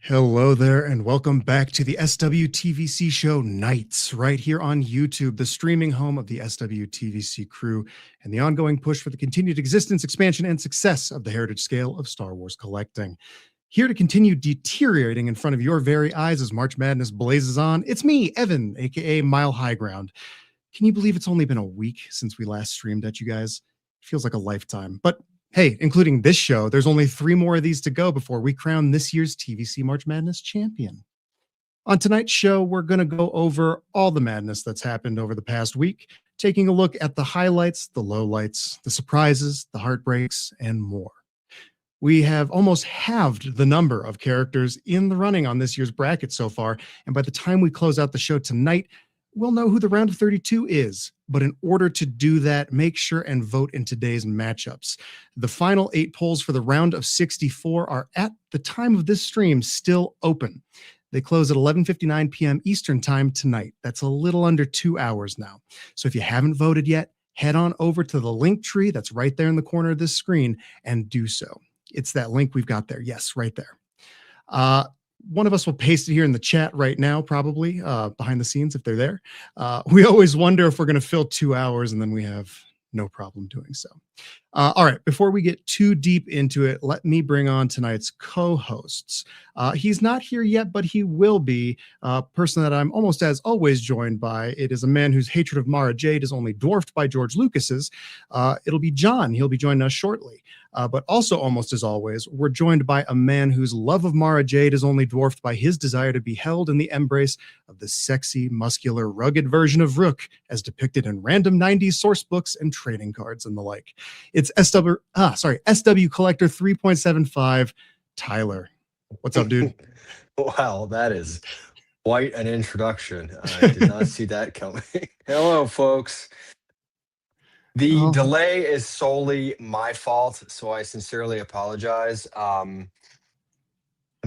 Hello there, and welcome back to the SWTVC show Nights, right here on YouTube, the streaming home of the SWTVC crew and the ongoing push for the continued existence, expansion, and success of the heritage scale of Star Wars collecting. Here to continue deteriorating in front of your very eyes as March Madness blazes on, it's me, Evan, aka Mile High Ground. Can you believe it's only been a week since we last streamed at you guys? It feels like a lifetime, but hey, including this show, there's only 3 more of these to go before we crown this year's TVC March Madness champion. On tonight's show, we're going to go over all the madness that's happened over the past week, taking a look at the highlights, the lowlights, the surprises, the heartbreaks, and more. We have almost halved the number of characters in the running on this year's bracket so far, and by the time we close out the show tonight, we'll know who the round of 32 is. But in order to do that, make sure and vote in today's matchups. The final 8 polls for the round of 64 are at the time of this stream still open. They close at 11:59 p.m. Eastern time tonight. That's a little under 2 hours now. So if you haven't voted yet, head on over to the link tree that's right there in the corner of this screen and do so. It's that link we've got there. Yes, right there. One of us will paste it here in the chat right now, probably behind the scenes if they're there. We always wonder if we're going to fill 2 hours, and then we have no problem doing so. All right, before we get too deep into it, let me bring on tonight's co-hosts. He's not here yet, but he will be. A person that I'm almost as always joined by. It is a man whose hatred of Mara Jade is only dwarfed by George Lucas's. It'll be John. He'll be joining us shortly. But also almost as always, we're joined by a man whose love of Mara Jade is only dwarfed by his desire to be held in the embrace of the sexy, muscular, rugged version of Rook as depicted in random 90s source books and trading cards and the like. It's SW Collector 3.75, Tyler. What's up, dude? Wow, that is quite an introduction. I did not see that coming. Hello, folks. The delay is solely my fault, so I sincerely apologize. I'm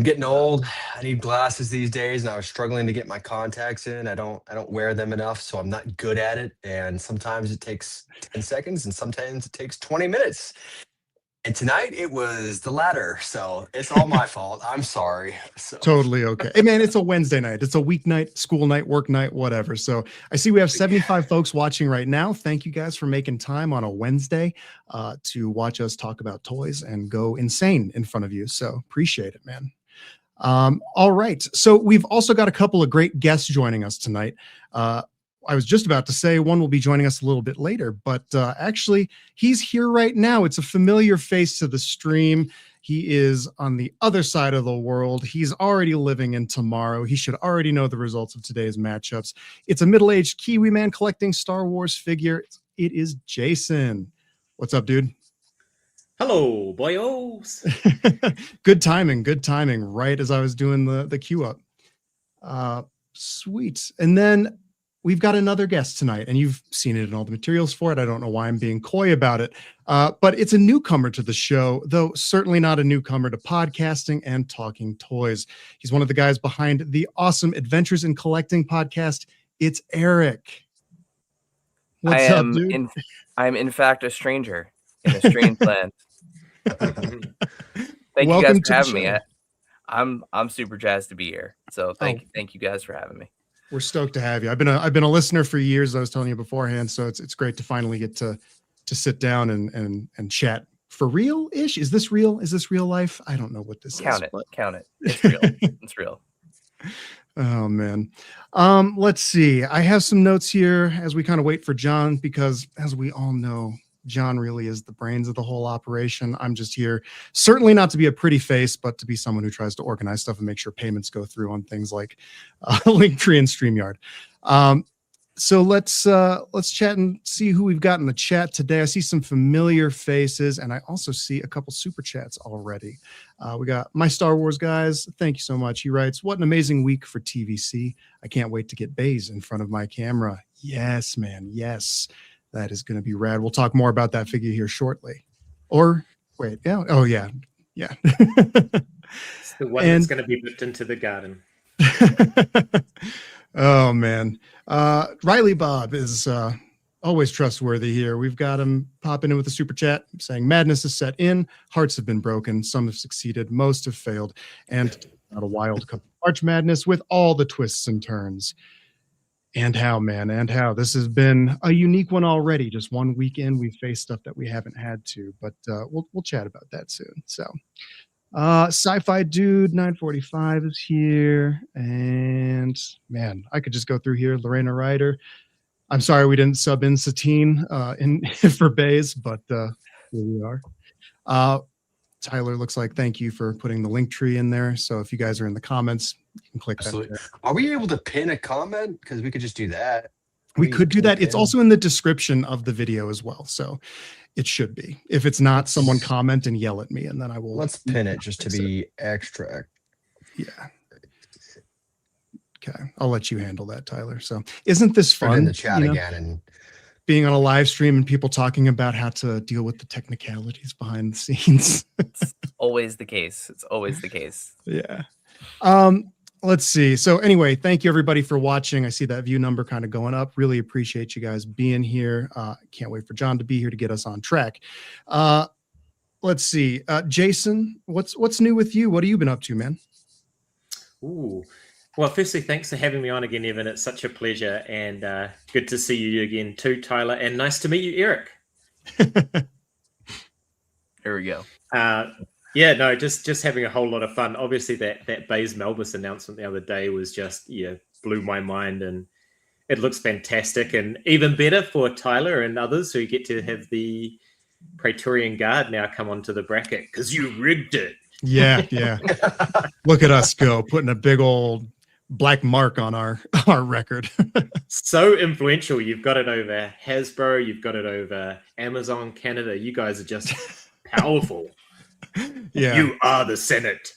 getting old. I need glasses these days, and I was struggling to get my contacts in. I don't wear them enough, so I'm not good at it. And sometimes it takes 10 seconds, and sometimes it takes 20 minutes. And tonight it was the latter, so it's all my fault. I'm sorry. So. Totally okay. Hey, man, it's a Wednesday night. It's a weeknight, school night, work night, whatever. So I see we have 75 folks watching right now. Thank you guys for making time on a Wednesday to watch us talk about toys and go insane in front of you. So appreciate it, man. All right. So we've also got a couple of great guests joining us tonight. I was just about to say one will be joining us a little bit later, but actually he's here right now. It's a familiar face to the stream. He is on the other side of the world. He's already living in tomorrow. He should already know the results of today's matchups. It's a middle-aged Kiwi man collecting Star Wars figures. It is Jason. What's up, dude? Hello, boyos. Good timing, right as I was doing the queue up. Sweet. And then we've got another guest tonight, and you've seen it in all the materials for it. I don't know why I'm being coy about it, but it's a newcomer to the show, though certainly not a newcomer to podcasting and talking toys. He's one of the guys behind the awesome Adventures in Collecting podcast. It's Eric. What's up, dude? I'm in fact a stranger in a strange land. Thank you guys for having me. I'm super jazzed to be here. So thank you guys for having me. We're stoked to have you. I've been a listener for years. I was telling you beforehand, so it's great to finally get to sit down and chat for real-ish. Is this real? Is this real life? I don't know what this is. Count it. It's real. It's real. Oh man. Let's see. I have some notes here as we kind of wait for John, because as we all know, John really is the brains of the whole operation. I'm just here, certainly not to be a pretty face, but to be someone who tries to organize stuff and make sure payments go through on things like Linktree and StreamYard. So let's chat and see who we've got in the chat today. I see some familiar faces, and I also see a couple super chats already. We got My Star Wars Guys. Thank you so much. He writes, "What an amazing week for TVC. I can't wait to get Baze in front of my camera." Yes, man. Yes, that is going to be rad. We'll talk more about that figure here shortly. Or wait, yeah. Oh yeah, yeah. It's the one that's going to be put into the garden. Oh man, Riley Bob is always trustworthy here. We've got him popping in with a super chat saying, "Madness is set in, hearts have been broken, some have succeeded, most have failed, and not a wild cup of March Madness with all the twists and turns." And how, man, and how. This has been a unique one already. Just one weekend, we've faced stuff that we haven't had to, but we'll chat about that soon. So. Sci-Fi Dude 945 is here, and man, I could just go through here. Lorena Ryder, I'm sorry we didn't sub in Satine for Baze, but here we are. Tyler, looks like thank you for putting the link tree in there. So if you guys are in the comments, you can click that. Are we able to pin a comment? Because we could just do that. We could do that. It's also in the description of the video as well. So it should be. If it's not, someone comment and yell at me, and then I will. Let's pin it just to be extra. Yeah. Okay. I'll let you handle that, Tyler. So isn't this fun? In the chat again and being on a live stream and people talking about how to deal with the technicalities behind the scenes. It's always the case. It's always the case. Yeah. Let's see. So anyway, thank you everybody for watching. I see that view number kind of going up. Really appreciate you guys being here. Can't wait for John to be here to get us on track. Let's see. Jason, what's new with you? What have you been up to, man? Ooh. Well, firstly, thanks for having me on again, Evan. It's such a pleasure, and good to see you again too, Tyler. And nice to meet you, Eric. Here we go. Yeah, no, just having a whole lot of fun. Obviously, that Baze Malbus announcement the other day was just, blew my mind, and it looks fantastic. And even better for Tyler and others who get to have the Praetorian Guard now come onto the bracket because you rigged it. Yeah. Look at us go, putting a big old black mark on our record. So influential. You've got it over Hasbro. You've got it over Amazon Canada. You guys are just powerful. Yeah, you are the Senate.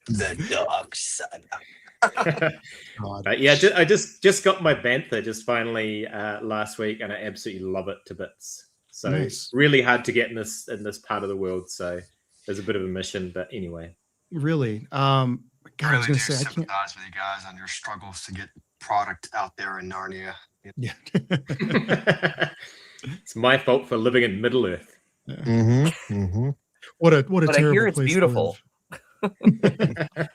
The dark side. But yeah, I just got my Banther just finally last week, and I absolutely love it to bits. So nice. Really hard to get in this part of the world. So there's a bit of a mission, but anyway. Really, God, I was going to to say, I can't. sympathize with you guys on your struggles to get product out there in Narnia. Yeah. It's my fault for living in Middle Earth. Yeah. Mm-hmm. What a But terrible I hear it's place to beautiful. live.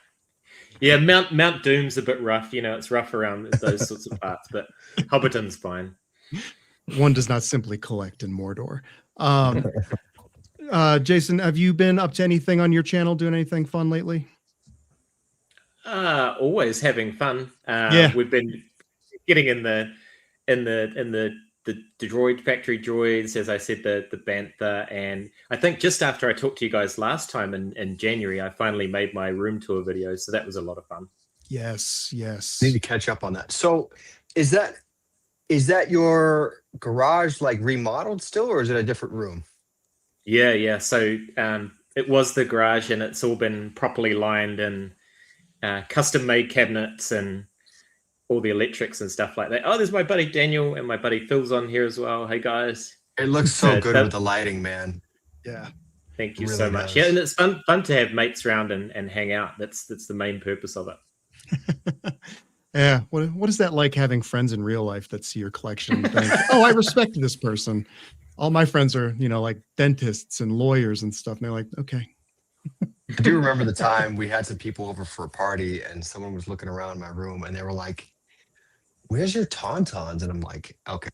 Yeah, Mount Doom's a bit rough. It's rough around those sorts of parts, but Hobbiton's fine. One does not simply collect in Mordor. Jason, have you been up to anything on your channel, doing anything fun lately? Always having fun. Yeah, we've been getting in the droid factory droids, as I said, the Banther, and I think just after I talked to you guys last time in January, I finally made my room tour video, so that was a lot of fun. Yes. Need to catch up on that. So is that your garage like remodeled still, or is it a different room? Yeah. So it was the garage, and it's all been properly lined and custom made cabinets and all the electrics and stuff like that. Oh, there's my buddy Daniel and my buddy Phil's on here as well. Hey guys. It looks so good with the lighting, man. Yeah. Thank you really so much. does. Yeah, and it's fun to have mates around and hang out. That's the main purpose of it. Yeah. What is that like, having friends in real life that see your collection and think, oh, I respect this person? All my friends are, like dentists and lawyers and stuff. And they're like, okay. I do remember the time we had some people over for a party, and someone was looking around my room, and they were like, "Where's your tauntauns?" And I'm like, "Okay."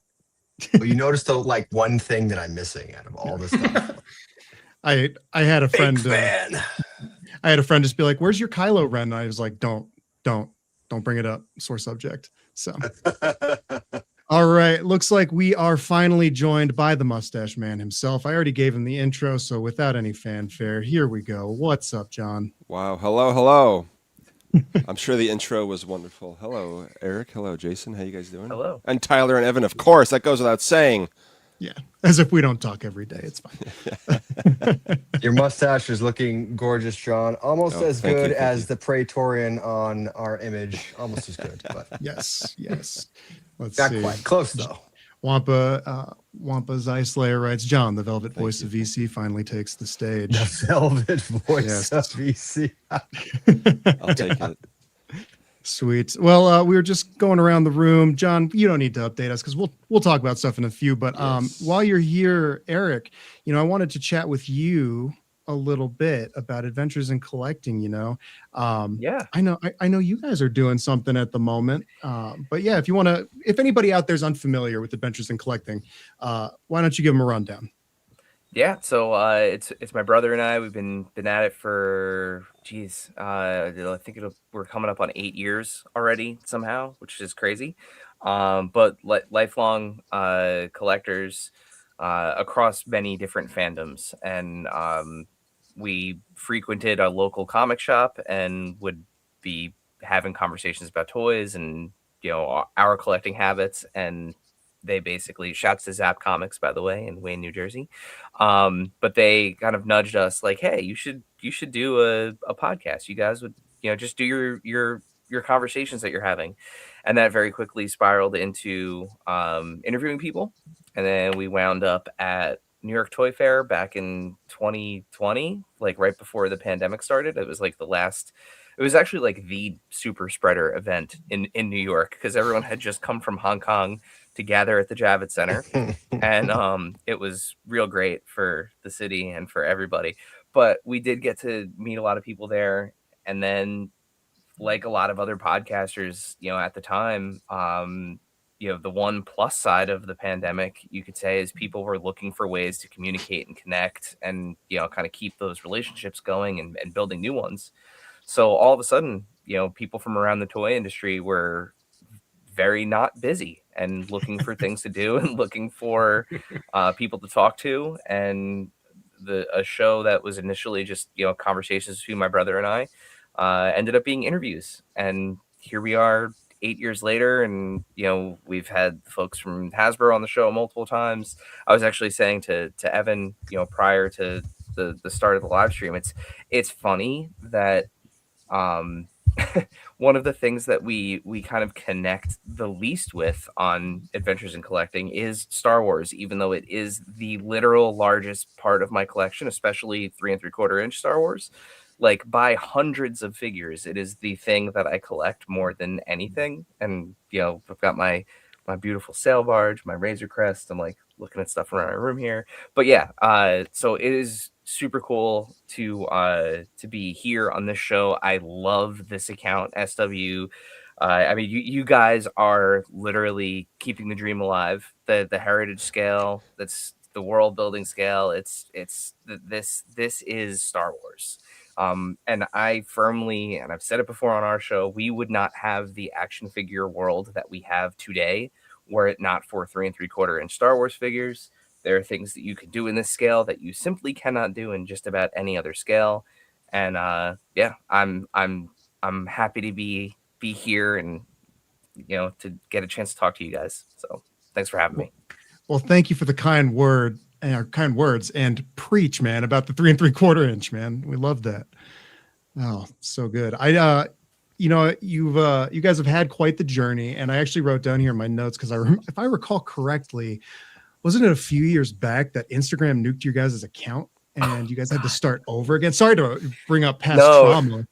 But you noticed the one thing that I'm missing out of all this stuff. I had a friend. Fan. I had a friend just be like, "Where's your Kylo Ren?" And I was like, "Don't bring it up. Sore subject." So, all right. Looks like we are finally joined by the Mustache Man himself. I already gave him the intro, so without any fanfare, here we go. What's up, John? Wow. Hello. I'm sure the intro was wonderful. Hello, Eric. Hello, Jason. How you guys doing? Hello. And Tyler and Evan, of course. That goes without saying. Yeah, as if we don't talk every day. It's fine. Your mustache is looking gorgeous, John. Almost as good as the Praetorian on our image. Almost as good. But yes. Let's not see. quite. Close, though. Wampa's Ice Slayer writes, John, the velvet voice of VC finally takes the stage. The velvet voice of VC. I'll take it. Sweet. Well, we were just going around the room. John, you don't need to update us because we'll talk about stuff in a few. But while you're here, Eric, I wanted to chat with you a little bit about Adventures in Collecting. Yeah, I know you guys are doing something at the moment. But yeah, if anybody out there's unfamiliar with Adventures in Collecting, why don't you give them a rundown? Yeah, so it's my brother and I. We've been at it for I think we're coming up on 8 years already somehow, which is crazy. But lifelong collectors across many different fandoms, and we frequented a local comic shop and would be having conversations about toys and our collecting habits. And they basically, shouts to Zap Comics, by the way, in Wayne, New Jersey. But they kind of nudged us like, hey, you should do a podcast. You guys would, just do your conversations that you're having. And that very quickly spiraled into interviewing people. And then we wound up at New York Toy Fair back in 2020, like right before the pandemic started. It was like it was actually like the super spreader event in New York, because everyone had just come from Hong Kong to gather at the Javits Center. And it was real great for the city and for everybody. But we did get to meet a lot of people there. And then, like a lot of other podcasters, at the time, the one plus side of the pandemic, you could say, is people were looking for ways to communicate and connect and, kind of keep those relationships going and building new ones. So all of a sudden, people from around the toy industry were very not busy and looking for things to do and looking for people to talk to. And a show that was initially just, conversations between my brother and I ended up being interviews. And here we are 8 years later. And, we've had folks from Hasbro on the show multiple times. I was actually saying to Evan, prior to the start of the live stream, it's funny that one of the things that we kind of connect the least with on Adventures in Collecting is Star Wars, even though it is the literal largest part of my collection, especially 3 3/4-inch Star Wars. Like, by hundreds of figures, it is the thing that I collect more than anything. And I've got my beautiful sail barge, my Razor Crest. I'm like looking at stuff around my room here. But yeah, so it is super cool to be here on this show. I love this account, SW. I mean, you guys are literally keeping the dream alive. The heritage scale, that's the world building scale. This is Star Wars. And I firmly, and I've said it before on our show, we would not have the action figure world that we have today were it not for 3 3/4-inch Star Wars figures. There are things that you can do in this scale that you simply cannot do in just about any other scale. And yeah, I'm happy to be here and to get a chance to talk to you guys. So thanks for having me. Well, thank you for the kind words and preach, man, about the 3 3/4-inch, man. We love that. Oh, so good. You guys have had quite the journey, and I actually wrote down here in my notes because if I recall correctly, wasn't it a few years back that Instagram nuked your guys' account and you guys had to start over again? Sorry to bring up past trauma.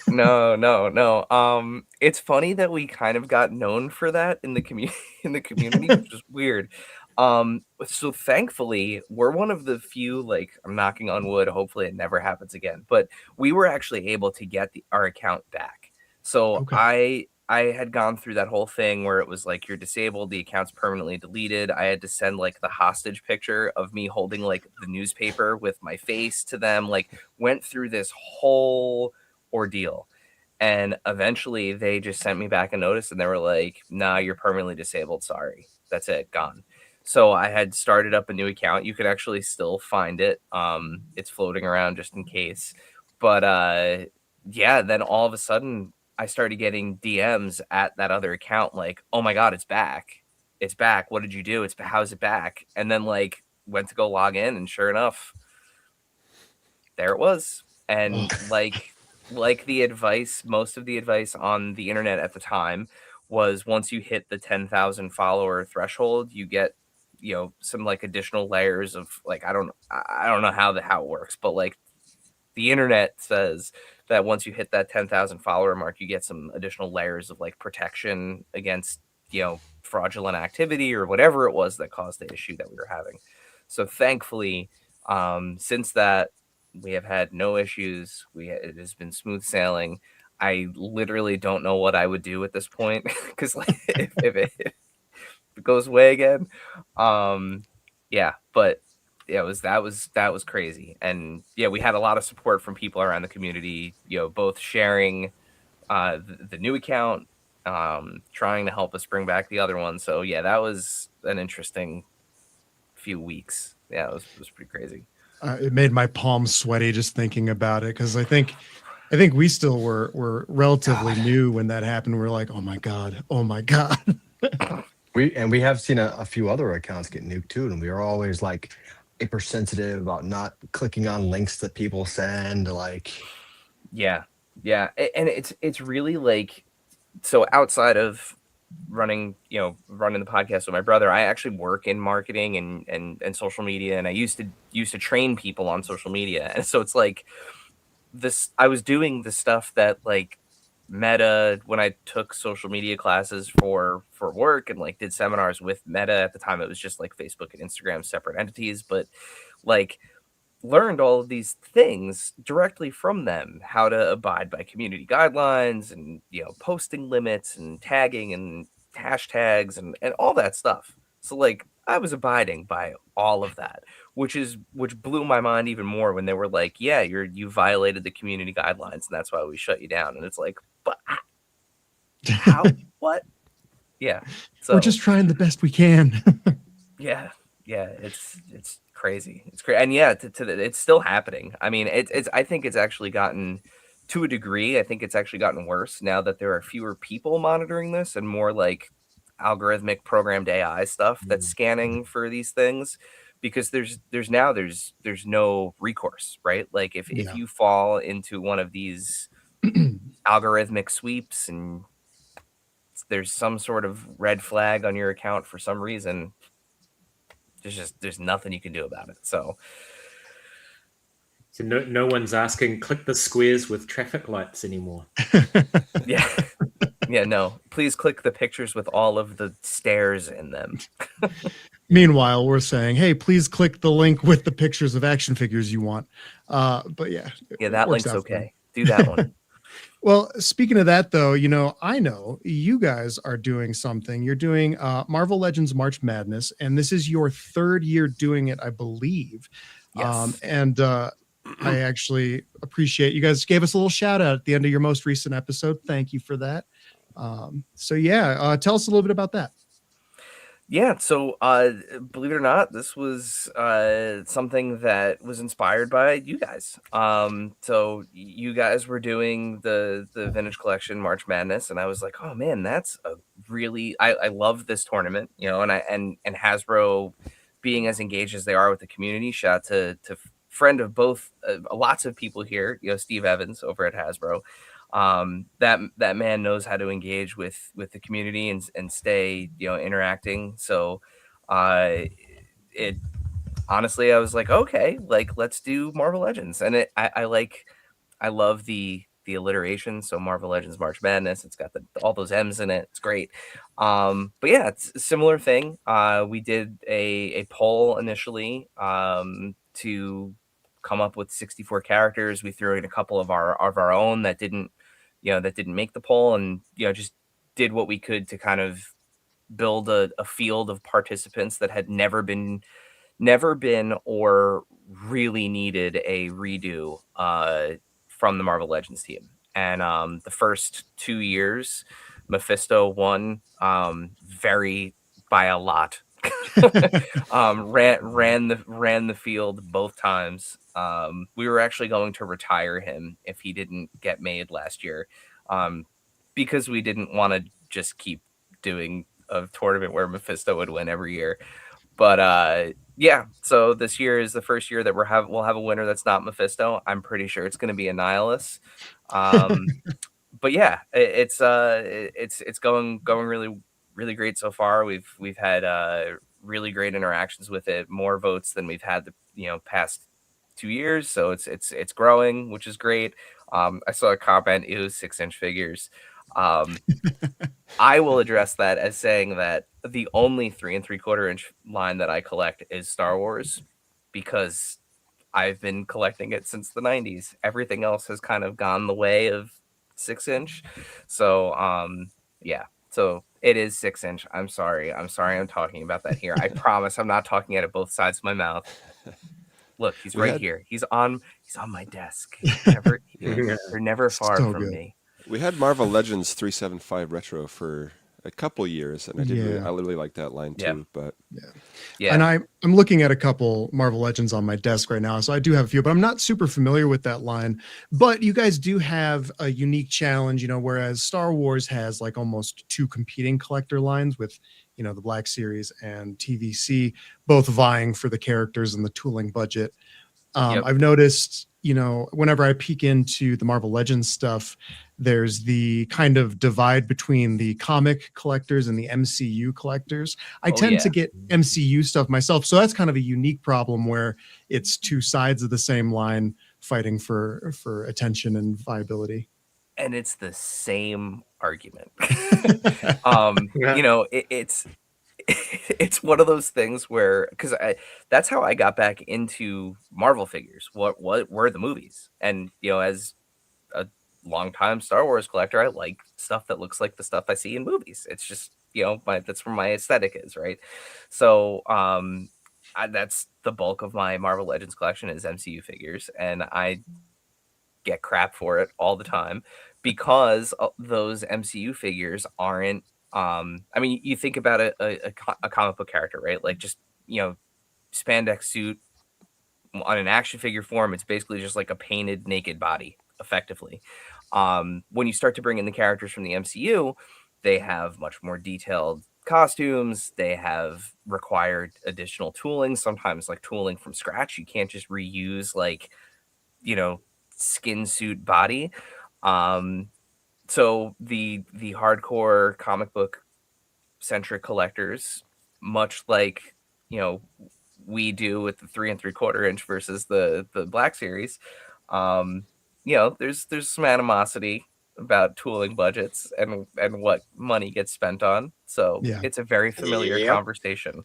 No. It's funny that we kind of got known for that in the community, which is weird. So thankfully, we're one of the few, like, I'm knocking on wood, hopefully it never happens again, but we were actually able to get our account back. So okay. I had gone through that whole thing where it was like, you're disabled, the account's permanently deleted. I had to send like the hostage picture of me holding like the newspaper with my face to them, like went through this whole ordeal. And eventually they just sent me back a notice and they were like, nah, you're permanently disabled. Sorry. That's it. Gone. So I had started up a new account. You could actually still find it. It's floating around just in case. But yeah, then all of a sudden, I started getting DMs at that other account like, oh my God, it's back. It's back. What did you do? How's it back? And then like went to go log in, and sure enough, there it was. And like the advice, most of the advice on the internet at the time was once you hit the 10,000 follower threshold, you get, some like additional layers of like, I don't know how it works, but like the internet says that once you hit that 10,000 follower mark, you get some additional layers of like protection against, fraudulent activity or whatever it was that caused the issue that we were having. So thankfully, since that, we have had no issues. It has been smooth sailing. I literally don't know what I would do at this point because like, if it goes away again, yeah. But yeah, that was crazy, and yeah, we had a lot of support from people around the community. Both sharing the new account, trying to help us bring back the other one. So yeah, that was an interesting few weeks. Yeah, it was pretty crazy. It made my palms sweaty just thinking about it, because I think we still were relatively new when that happened. We're like, oh my god. We have seen a few other accounts get nuked too, and we are always like hypersensitive about not clicking on links that people send. Like, yeah, and it's really like, so outside of running the podcast with my brother, I actually work in marketing and social media, and I used to train people on social media. And so it's like this, I was doing the stuff that like Meta, when I took social media classes for work and like did seminars with Meta at the time, it was just like Facebook and Instagram separate entities, but like learned all of these things directly from them, how to abide by community guidelines and posting limits and tagging and hashtags and all that stuff. So like I was abiding by all of that, which blew my mind even more when they were like, yeah, you violated the community guidelines and that's why we shut you down. And it's like, but how? What? Yeah, so we're just trying the best we can. yeah, it's crazy. It's crazy. And yeah, it's still happening. I mean, I think it's actually gotten, to a degree, I think it's actually gotten worse now that there are fewer people monitoring this and more like algorithmic programmed AI stuff that's scanning for these things, because there's no recourse, right? Like if you fall into one of these algorithmic sweeps and there's some sort of red flag on your account for some reason, there's nothing you can do about it. So no one's asking click the squares with traffic lights anymore. yeah, no, please click the pictures with all of the stairs in them. Meanwhile, we're saying, hey, please click the link with the pictures of action figures you want. But yeah, that link's okay. Do that one. Well, speaking of that, though, I know you guys are doing something. You're doing Marvel Legends March Madness, and this is your third year doing it, I believe. Yes. And I actually appreciate you guys gave us a little shout out at the end of your most recent episode. Thank you for that. So yeah, tell us a little bit about that. Yeah, so believe it or not, this was something that was inspired by you guys. So you guys were doing the Vintage Collection March Madness, and I was like, oh man, that's a really I love this tournament, and Hasbro being as engaged as they are with the community. Shout out to friend of both, lots of people here, Steve Evans over at Hasbro. That man knows how to engage with the community and stay interacting. So it honestly, I was like, okay, like let's do Marvel Legends. And I love the alliteration. So Marvel Legends March Madness, it's got all those M's in it. It's great. But yeah, it's a similar thing. We did a poll initially to come up with 64 characters. We threw in a couple of our own that didn't make the poll, and just did what we could to kind of build a field of participants that had never been or really needed a redo from the Marvel Legends team. And the first 2 years, Mephisto won very by a lot. ran the field both times. We were actually going to retire him if he didn't get made last year. because we didn't want to just keep doing a tournament where Mephisto would win every year. But yeah, so this year is the first year that we'll have a winner that's not Mephisto. I'm pretty sure it's going to be Annihilus. But yeah, it's going really great so far. We've had really great interactions with it, more votes than we've had the past 2 years. So it's growing, which is great. I saw a comment, it was 6-inch figures. I will address that as saying that the only 3 3/4 inch line that I collect is Star Wars, because I've been collecting it since the 90s. Everything else has kind of gone the way of 6-inch. So yeah, so it is 6-inch. I'm sorry I'm talking about that here. I promise I'm not talking out of both sides of my mouth. Look, he's here. He's on my desk. They're never far So from good. me. We had Marvel Legends 375 Retro for a couple years, and I really like that line too. But Yeah. And I'm looking at a couple Marvel Legends on my desk right now, so I do have a few, but I'm not super familiar with that line. But you guys do have a unique challenge, whereas Star Wars has like almost 2 competing collector lines with, the Black Series and TVC, both vying for the characters and the tooling budget. I've noticed, whenever I peek into the Marvel Legends stuff, there's the kind of divide between the comic collectors and the MCU collectors. I tend to get MCU stuff myself, so that's kind of a unique problem where it's 2 sides of the same line fighting for attention and viability. And it's the same argument. It's one of those things where, because that's how I got back into Marvel figures. What were the movies? And as a longtime Star Wars collector, I like stuff that looks like the stuff I see in movies. It's just that's where my aesthetic is, right? So that's the bulk of my Marvel Legends collection is MCU figures, and I get crap for it all the time because those MCU figures aren't. You think about a comic book character, right? Like just spandex suit on an action figure form. It's basically just like a painted naked body, effectively. When you start to bring in the characters from the MCU, they have much more detailed costumes. They have required additional tooling, sometimes like tooling from scratch. You can't just reuse like skin suit body. So the hardcore comic book centric collectors, much like we do with the 3 3/4 inch versus the Black Series, there's some animosity about tooling budgets and what money gets spent on. So it's a very familiar conversation.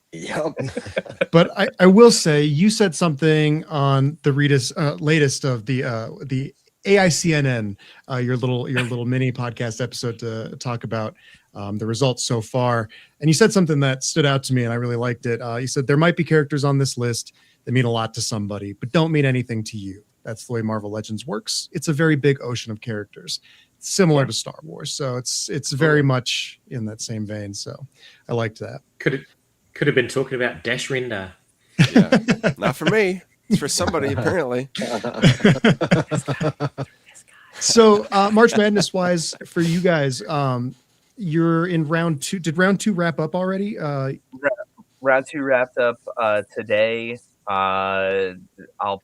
But I will say, you said something on the latest of the AICNN, your little mini podcast episode to talk about the results so far. And you said something that stood out to me and I really liked it. You said there might be characters on this list that mean a lot to somebody, but don't mean anything to you. That's the way Marvel Legends works. It's a very big ocean of characters, similar to Star Wars. So it's very much in that same vein. So I liked that. Could have been talking about Dash Rendar. Yeah, not for me. It's for somebody apparently. So March Madness wise for you guys, you're in round 2. Did round 2 wrap up already? Round 2 wrapped up today. We'll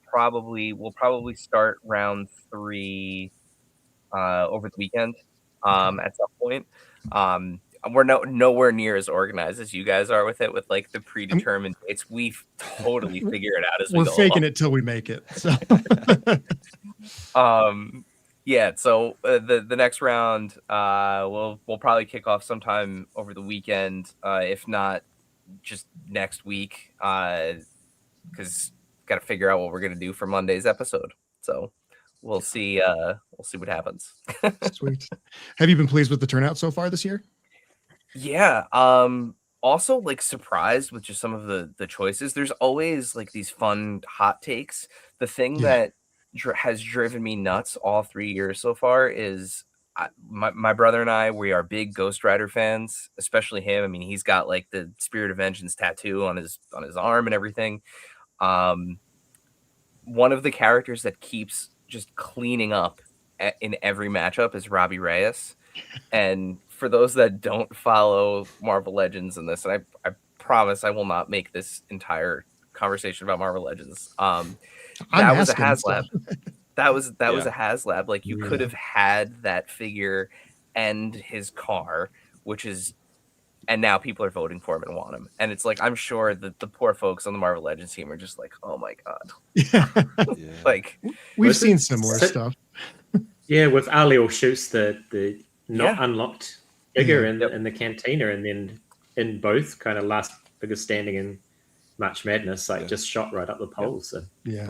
probably start round 3 over the weekend at some point. We're nowhere near as organized as you guys are with it, with like the predetermined dates. We've totally figured it out as we go. We're faking it till we make it. So. Yeah, so the next round we'll probably kick off sometime over the weekend, if not just next week, because got to figure out what we're gonna do for Monday's episode. So we'll see what happens. Sweet. Have you been pleased with the turnout so far this year? Yeah. Also like surprised with just some of the choices. There's always like these fun hot takes. The thing that has driven me nuts all 3 years so far is my brother and I, we are big Ghost Rider fans, especially him. I mean, he's got like the Spirit of Vengeance tattoo on his arm and everything. One of the characters that keeps just cleaning up in every matchup is Robbie Reyes. And for those that don't follow Marvel Legends in this, and I promise I will not make this entire conversation about Marvel Legends. That was a HasLab. That was a HasLab. Like, you could have had that figure and his car, and now people are voting for him and want him. And it's like, I'm sure that the poor folks on the Marvel Legends team are just like, oh my God. Like, we've seen similar stuff. Yeah, with Aliel shoots the not unlocked figure in the cantina, and then in both kind of last biggest standing in March Madness, like just shot right up the poles. So they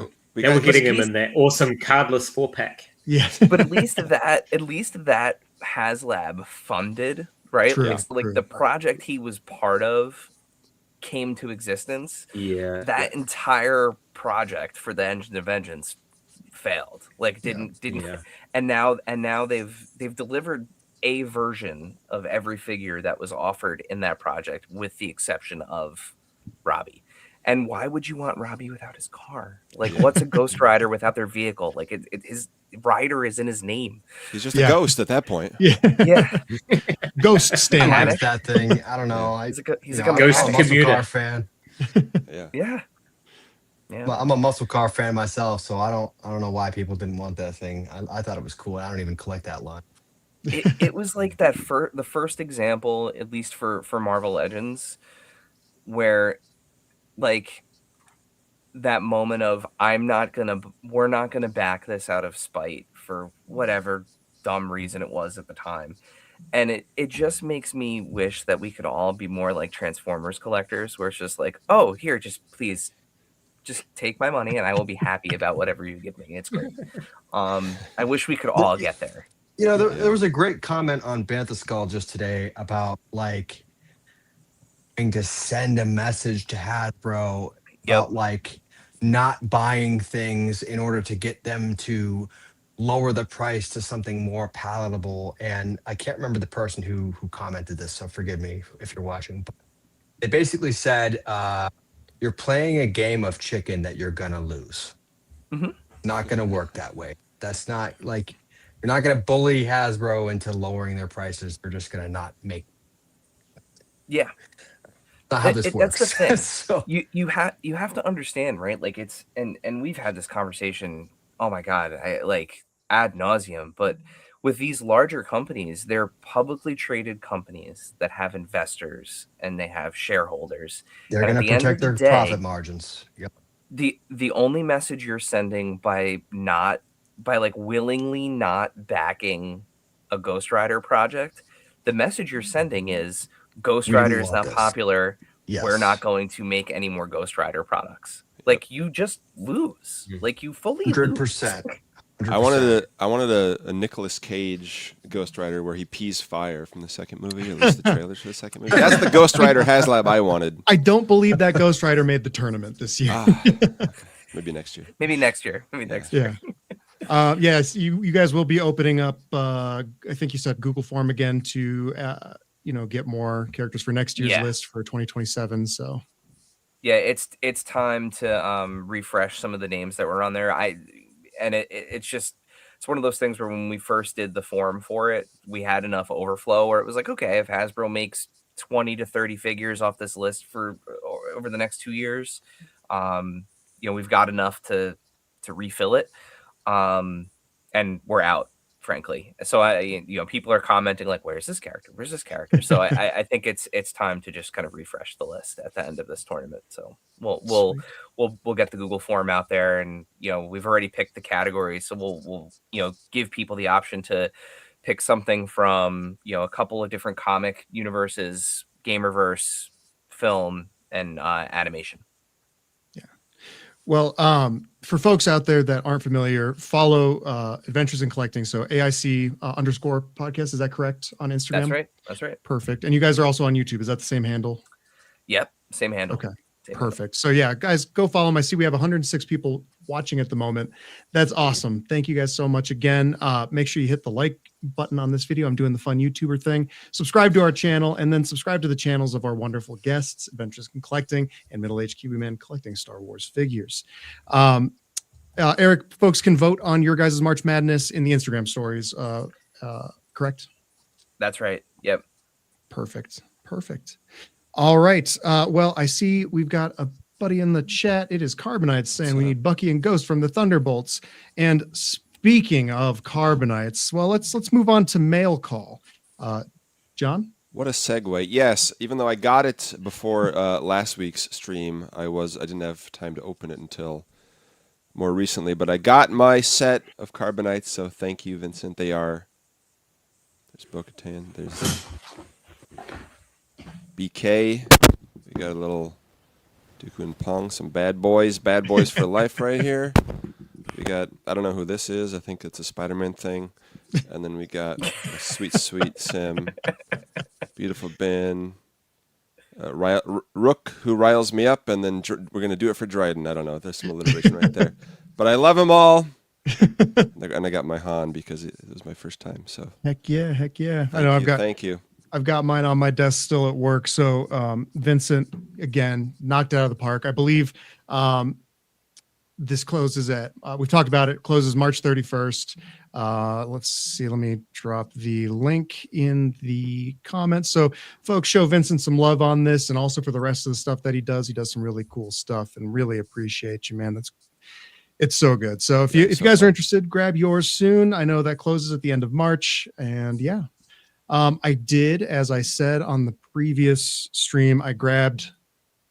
were getting him in that awesome cardless 4-pack. Yeah, but at least that HasLab funded, right? True, like the project he was part of came to existence. Yeah, that entire project for the Engine of Vengeance failed. Like didn't. And now they've delivered a version of every figure that was offered in that project, with the exception of Robbie. And why would you want Robbie without his car? Like, what's a Ghost Rider without their vehicle? Like, his rider is in his name. He's just a ghost at that point. Yeah. Ghost stand. I like that thing. I don't know. He's a ghost muscle car fan. Yeah. Well, I'm a muscle car fan myself, so I don't know why people didn't want that thing. I thought it was cool. I don't even collect that line. It was like that the first example, at least for Marvel Legends, where, like, that moment of we're not gonna back this out of spite for whatever dumb reason it was at the time. And it just makes me wish that we could all be more like Transformers collectors, where it's just like, oh, here, please just take my money and I will be happy about whatever you give me. It's great. I wish we could all get there. You know, there was a great comment on Bantha Skull just today about, like, trying to send a message to Hasbro about like not buying things in order to get them to lower the price to something more palatable. And I can't remember the person who commented this, so forgive me if you're watching. But they basically said, you're playing a game of chicken that you're gonna lose. Not gonna work that way. That's not, like, you're not gonna bully Hasbro into lowering their prices. They're just gonna not make. Yeah. Not how this works. That's the thing. So, you have to understand, right? Like, it's and we've had this conversation, oh my God, like ad nauseum. But with these larger companies, they're publicly traded companies that have investors and they have shareholders. they're going to protect their profit margins. Yep. The only message you're sending by like willingly not backing a Ghost Rider project, the message you're sending is Ghost Rider is not popular. Yes. We're not going to make any more Ghost Rider products. Like, you just lose. Like, you fully 100%. lose. I wanted a Nicolas Cage Ghost Rider where he pees fire from the second movie, at least the trailers for the second movie. That's the Ghost Rider HasLab I wanted. I don't believe that Ghost Rider made the tournament this year. Maybe next year. Maybe next year. Yes, you guys will be opening up, I think you said Google Form again to get more characters for next year's list for 2027. So yeah, it's time to refresh some of the names that were on there. It's one of those things where when we first did the form for it, we had enough overflow where it was like, okay, if Hasbro makes 20 to 30 figures off this list for over the next 2 years, we've got enough to refill it. And we're out, frankly. So people are commenting like, where's this character? Where's this character? So I think it's time to just kind of refresh the list at the end of this tournament. So we'll get the Google form out there, and we've already picked the categories. So we'll give people the option to pick something from a couple of different comic universes, Gamerverse, film, and animation. Well, for folks out there that aren't familiar, follow Adventures in Collecting. So AIC _ podcast. Is that correct on Instagram? That's right. Perfect. And you guys are also on YouTube. Is that the same handle? Yep. Same handle. Okay. Perfect. So yeah, guys, go follow them. I see we have 106 people watching at the moment. That's awesome. Thank you guys so much again. Make sure you hit the like button on this video. I'm doing the fun YouTuber thing. Subscribe to our channel, and then subscribe to the channels of our wonderful guests, Adventures in Collecting and Middle-Aged Kiwi Man collecting Star Wars figures. Eric, folks can vote on your guys' March Madness in the Instagram stories. Correct? That's right. Yep. Perfect. All right. Well, I see we've got a buddy in the chat. It is Carbonites saying we need Bucky and Ghost from the Thunderbolts. And speaking of Carbonites, well, let's move on to mail call. John? What a segue. Yes, even though I got it before last week's stream, I didn't have time to open it until more recently, but I got my set of Carbonites, so thank you, Vincent. There's Bo-Katan, there's BK. We got a little Dooku and Pong, some bad boys for life right here. We got, I don't know who this is. I think it's a Spider-Man thing. And then we got a sweet Sim. Beautiful Ben. Rook, who riles me up. And then we're going to do it for Dryden. I don't know. There's some alliteration right there. But I love them all. And I got my Han because it was my first time. So Heck yeah. Thank you. I've got mine on my desk still at work. So Vincent, again, knocked it out of the park. I believe this closes at, we've talked about it, closes March 31st. Let's see, let me drop the link in the comments. So folks, show Vincent some love on this, and also for the rest of the stuff that he does. He does some really cool stuff, and really appreciate you, man. It's so good. So if you guys are interested, grab yours soon. I know that closes at the end of March, and yeah. I did, as I said on the previous stream, I grabbed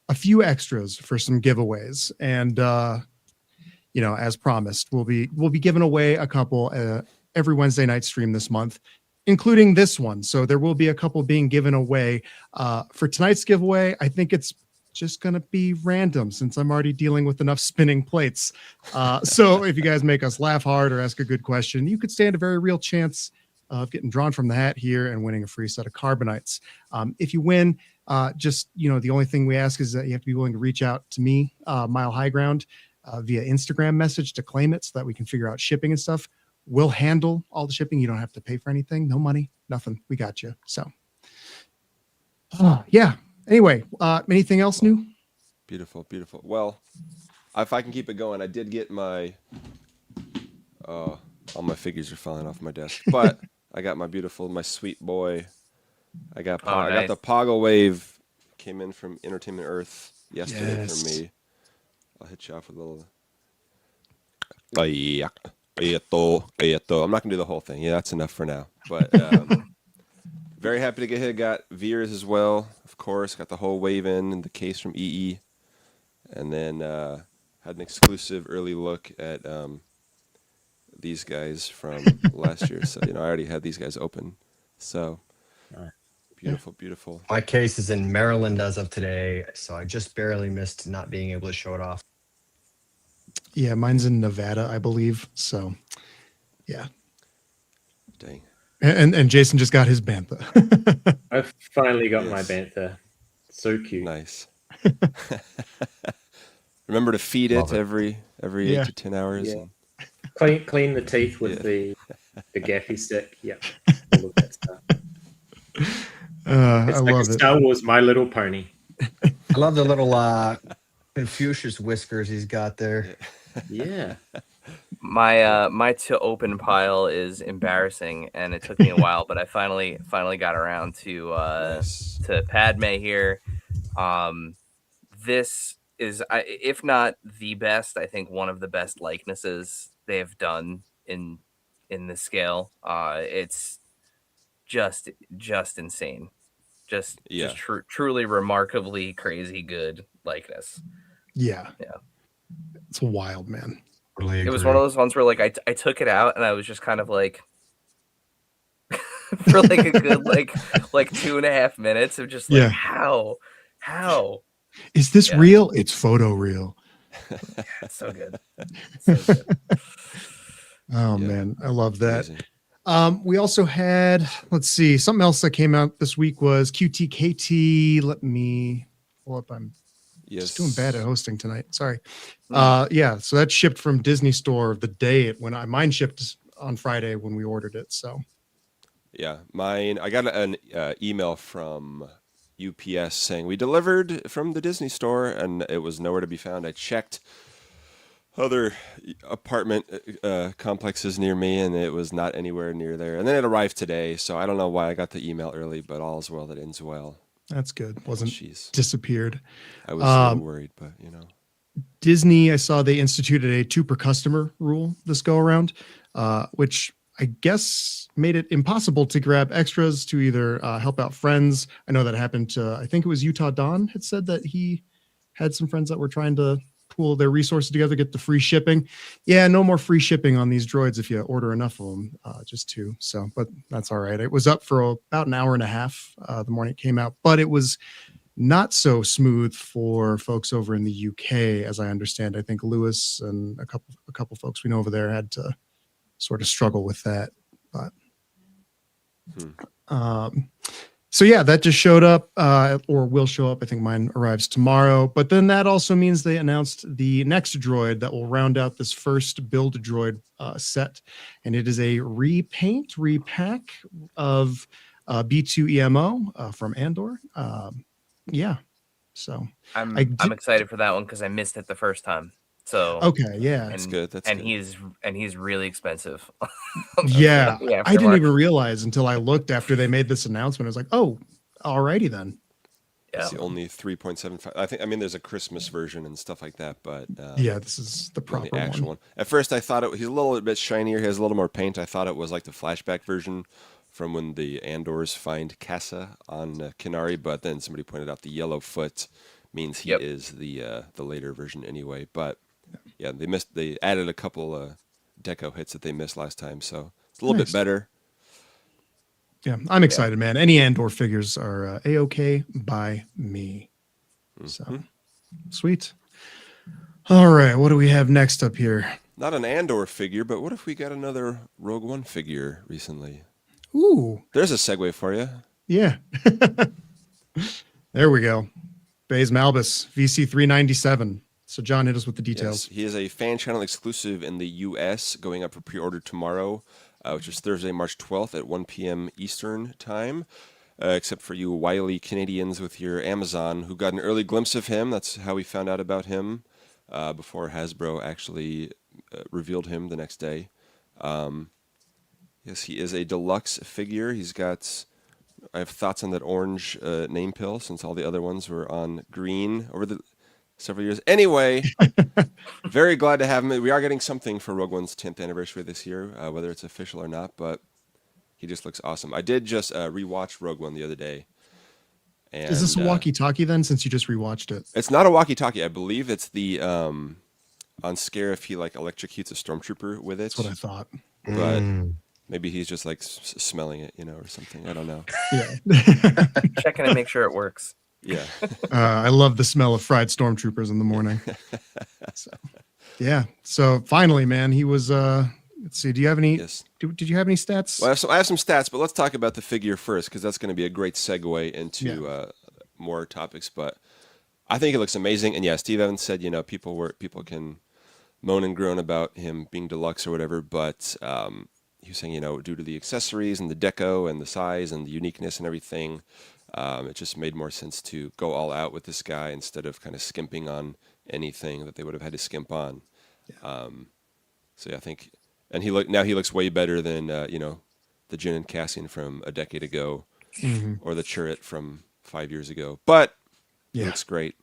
a few extras for some giveaways, and as promised, we'll be giving away a couple every Wednesday night stream this month, including this one. So there will be a couple being given away. For tonight's giveaway, I think it's just going to be random since I'm already dealing with enough spinning plates. So if you guys make us laugh hard or ask a good question, you could stand a very real chance of getting drawn from the hat here and winning a free set of Carbonites. If you win, the only thing we ask is that you have to be willing to reach out to me, Mile High Ground, via Instagram message to claim it so that we can figure out shipping and stuff. We'll handle all the shipping. You don't have to pay for anything. No money, nothing. We got you. So, yeah. Anyway, anything else new? Beautiful. Well, if I can keep it going, I did get my, all my figures are falling off my desk, but I got my sweet boy. I got the Poggle Wave, came in from Entertainment Earth yesterday for me. I'll hit you off with a little. I'm not gonna do the whole thing. Yeah, that's enough for now. But very happy to get hit. Got Veers as well, of course. Got the whole wave in the case from EE, and then had an exclusive early look at these guys from last year. So I already had these guys open. So beautiful. My case is in Maryland as of today, so I just barely missed not being able to show it off. Yeah, mine's in Nevada, I believe. So, yeah. Dang. And Jason just got his bantha. I finally got my bantha. So cute. Nice. Remember to feed it every 8 to 10 hours. Yeah. Clean the teeth with the gaffy stick. Yeah. All of that stuff. It's like a Star Wars My Little Pony. I love the little Confucius whiskers he's got there. Yeah. My to open pile is embarrassing, and it took me a while, but I finally got around to Padme here. This is, if not the best, I think one of the best likenesses they have done in this scale. It's just insane. Just truly remarkably crazy good likeness. Yeah. It's wild, man. It was one of those ones where like I took it out and I was just kind of like for like a good like 2.5 minutes of just like how is this real? It's photo real. Yeah, it's so good. Man, I love that. We also had, let's see, something else that came out this week was QTKT. Let me pull up. I'm just doing bad at hosting tonight. Sorry. So that shipped from Disney Store the day mine shipped on Friday when we ordered it. So mine, I got an email from UPS saying we delivered from the Disney Store and it was nowhere to be found. I checked other apartment complexes near me, and it was not anywhere near there. And then it arrived today, so I don't know why I got the email early, but all's well that ends well. That's good. Wasn't Jeez. disappeared. I was a little worried, but you know. Disney, I saw they instituted a 2 per customer rule this go around, which I guess made it impossible to grab extras to either help out friends. I know that happened to, I think it was Utah Don had said that he had some friends that were trying to pool their resources together, get the free shipping. Yeah, no more free shipping on these droids if you order enough of them, just 2. So, but that's all right. It was up for about an hour and a half the morning it came out, but it was not so smooth for folks over in the UK, as I understand. I think Lewis and a couple folks we know over there had to sort of struggle with that. But so yeah, that just showed up or will show up. I think mine arrives tomorrow. But then that also means they announced the next droid that will round out this first build droid set, and it is a repack of B2 EMO from Andor. Yeah, so I'm excited for that one because I missed it the first time. So okay, yeah, that's good. That's and good. he's really expensive. Yeah, Yeah, I didn't even realize until I looked after they made this announcement. I was like, oh, alrighty then. Yeah. It's the only 3.75. I mean, there's a Christmas version and stuff like that, but yeah, this is the proper the actual one. At first, I thought he's a little bit shinier. He has a little more paint. I thought it was like the flashback version from when the Andors find Casa on Kenari, but then somebody pointed out the yellow foot means he is the later version anyway. But yeah, they added a couple deco hits that they missed last time, so it's a little bit better. Yeah, I'm excited, man. Any Andor figures are A-OK by me. So sweet. All right, what do we have next up here? Not an Andor figure, but what if we got another Rogue One figure recently? Ooh. There's a segue for you. Yeah. There we go. Baze Malbus, VC397. So John, hit us with the details. Yes, he is a fan channel exclusive in the U.S. going up for pre-order tomorrow, which is Thursday, March 12th at 1 p.m. Eastern time. Except for you wily Canadians with your Amazon who got an early glimpse of him. That's how we found out about him before Hasbro actually revealed him the next day. Yes, he is a deluxe figure. I have thoughts on that orange name pill since all the other ones were on green over the several years. Anyway, very glad to have him. We are getting something for Rogue One's 10th anniversary this year, whether it's official or not, but he just looks awesome. I did just rewatch Rogue One the other day. And, is this a walkie-talkie then, since you just rewatched it? It's not a walkie-talkie. I believe it's the on Scare if he like electrocutes a stormtrooper with it. That's what I thought. But maybe he's just like smelling it, or something. I don't know. Yeah. Checking to make sure it works. Yeah. I love the smell of fried stormtroopers in the morning. So, yeah. So finally, man, he was. Let's see. Do you have any? Yes. Did you have any stats? Well, I have some stats, but let's talk about the figure first because that's going to be a great segue into more topics. But I think it looks amazing, and yeah, Steve Evans said people can moan and groan about him being deluxe or whatever, but he was saying due to the accessories and the deco and the size and the uniqueness and everything. It just made more sense to go all out with this guy instead of kind of skimping on anything that they would have had to skimp on. Yeah. So yeah, I think, and he looks way better than the Jyn and Cassian from a decade ago, or the Chirrut from 5 years ago. But he looks great.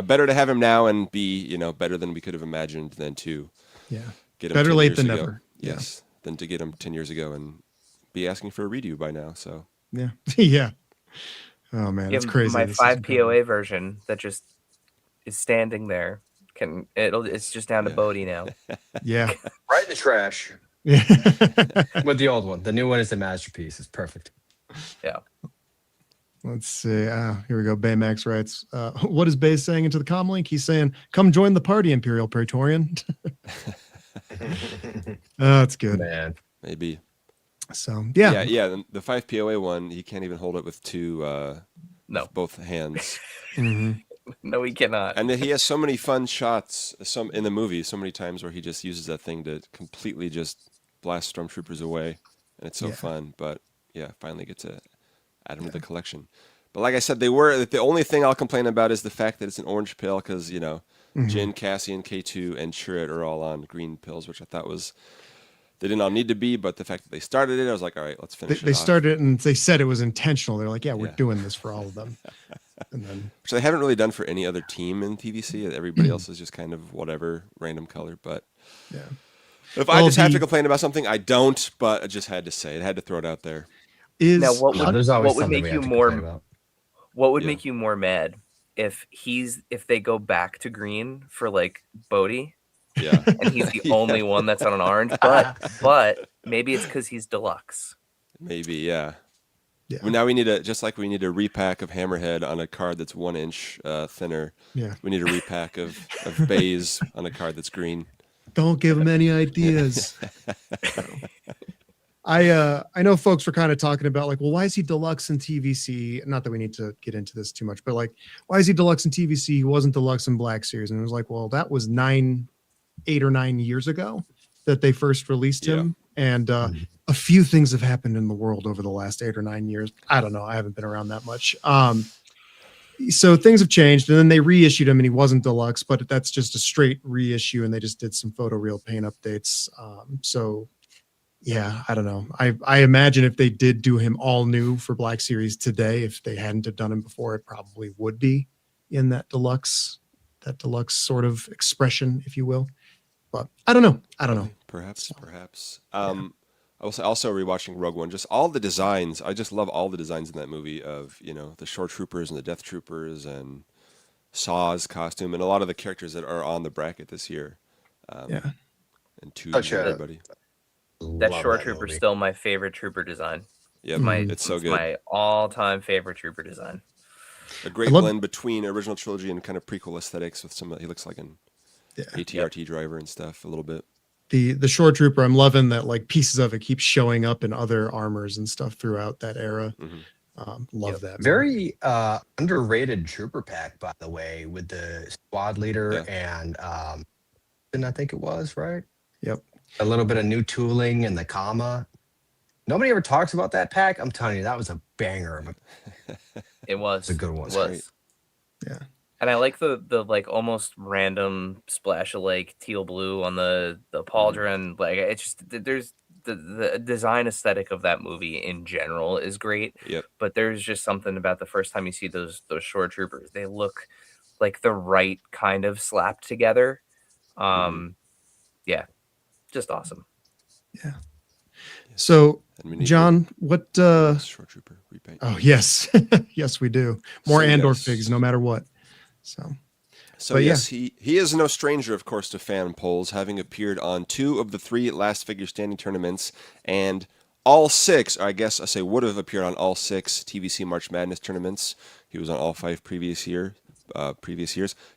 Better to have him now and be better than we could have imagined than to get him better 10 late years than ago. never. Yes, than to get him 10 years ago and be asking for a redo by now. So yeah, yeah. Oh man, it's crazy. My 5 POA version that just is standing there. It's just down to Bodie now. Yeah. Right in the trash. Yeah. With the old one. The new one is a masterpiece. It's perfect. Yeah. Let's see. Here we go. Baymax writes, what is Baze saying into the comm link? He's saying, come join the party, Imperial Praetorian. That's good. Man. maybe. So yeah. Yeah. The 5 POA one, he can't even hold it with both hands. No, he cannot. And then he has so many fun shots, some in the movie, so many times where he just uses that thing to completely just blast stormtroopers away, and it's so fun. But yeah, finally get to add them to the collection. But like I said, the only thing I'll complain about is the fact that it's an orange pill, because Jin, Cassian, K2, and Chirrut are all on green pills, which I thought they didn't all need to be, but the fact that they started it, I was like, all right, let's finish it They off. started it and they said it was intentional. They're like, yeah, we're doing this for all of them. And then, which they haven't really done for any other team in TVC. Everybody else is just kind of whatever, random color. But yeah. If I just have to complain about something, I don't, but I just had to say it. I had to throw it out there. Now, what there's always would something make we you have to complain more? about. What would make you more mad if they go back to green for like Bodie? Yeah, and he's the only one that's on an orange. But maybe it's because he's deluxe. Maybe, yeah. Yeah. Well, now we need we need a repack of Hammerhead on a card that's 1 inch thinner. Yeah. We need a repack of Baze on a card that's green. Don't give them any ideas. I know folks were kind of talking about like, well, why is he deluxe in TVC? Not that we need to get into this too much, but like, why is he deluxe in TVC? He wasn't deluxe in Black Series. And it was like, well, that was 8 or 9 years ago that they first released him. And a few things have happened in the world over the last 8 or 9 years. I don't know. I haven't been around that much. So things have changed, and then they reissued him and he wasn't deluxe, but that's just a straight reissue. And they just did some photoreal paint updates. So yeah, I don't know. I imagine if they did do him all new for Black Series today, if they hadn't have done him before, it probably would be in that deluxe sort of expression, if you will. But I don't know. Perhaps. I was also rewatching Rogue One. Just all the designs. I just love all the designs in that movie of, the Shore Troopers and the Death Troopers and Saw's costume and a lot of the characters that are on the bracket this year. And everybody. That Shore Trooper is still my favorite trooper design. Yeah, it's so good. My all-time favorite trooper design. A great blend between original trilogy and kind of prequel aesthetics with he looks like an ATRT driver and stuff a little bit. The Shore Trooper, I'm loving that like pieces of it keep showing up in other armors and stuff throughout that era. Love that. Very underrated trooper pack, by the way, with the squad leader and I think it was, right? Yep. A little bit of new tooling and the comma. Nobody ever talks about that pack. I'm telling you, that was a banger. It was. It's a good one. It was. Yeah. And I like the like almost random splash of like teal blue on the pauldron. Like it's just there's the design aesthetic of that movie in general is great. Yep. But there's just something about the first time you see those Shore Troopers. They look like the right kind of slapped together. Yeah. Just awesome. Yeah. So, John, what Shore Trooper repaint. Oh, yes. Yes, we do. More Andor figs no matter what. So yes, he is no stranger, of course, to fan polls, having appeared on 2 of the 3 last figure standing tournaments, and all 6, or I guess I say would have appeared on all 6 TVC March Madness tournaments. He was on all 5 previous years.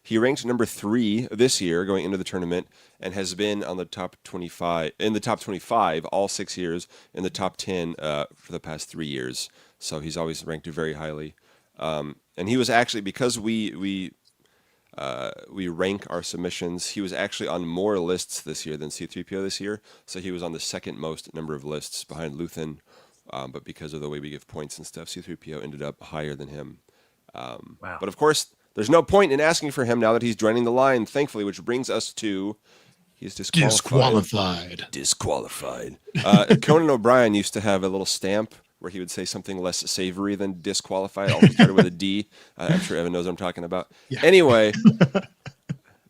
He ranked number 3 this year going into the tournament and has been on the top 25 all 6 years, in the top 10 for the past 3 years. So he's always ranked very highly. And he was actually, because we rank our submissions, he was actually on more lists this year than C-3PO this year. So he was on the second most number of lists behind Luthen. But because of the way we give points and stuff, C-3PO ended up higher than him. Wow. But of course, there's no point in asking for him now that he's joining the line, thankfully, which brings us to he's disqualified. Conan O'Brien used to have a little stamp where he would say something less savory than disqualified. Also started with a D. I'm sure Evan knows what I'm talking about. Yeah. Anyway,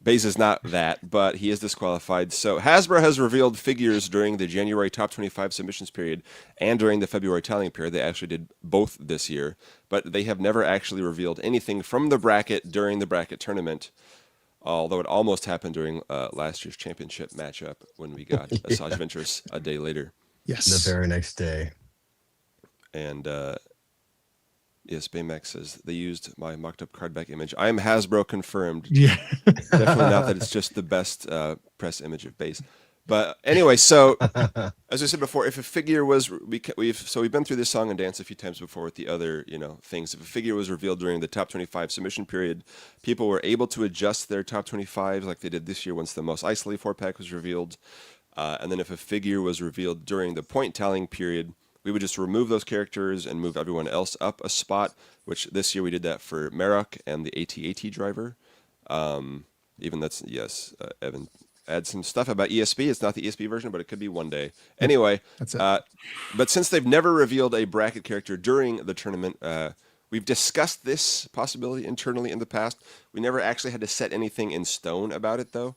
Baze is not that, but he is disqualified. So Hasbro has revealed figures during the January top 25 submissions period and during the February tallying period. They actually did both this year, but they have never actually revealed anything from the bracket during the bracket tournament, although it almost happened during last year's championship matchup when we got Asajj Ventress a day later. Yes. The very next day. And yes, Baymax says they used my mocked up card back image. I am Hasbro confirmed. Yeah. Definitely not that it's just the best press image of Baze. But anyway, so as I said before, if a figure was we've been through this song and dance a few times before with the other things. If a figure was revealed during the top 25 submission period, people were able to adjust their top 25s like they did this year once the Mos Eisley 4-pack was revealed. And then if a figure was revealed during the point tallying period, we would just remove those characters and move everyone else up a spot, which this year we did that for Marok and the AT-AT driver. Even that's Evan. Add some stuff about ESP. It's not the ESP version, but it could be one day. Anyway, That's it. But since they've never revealed a bracket character during the tournament, we've discussed this possibility internally in the past. We never actually had to set anything in stone about it, though.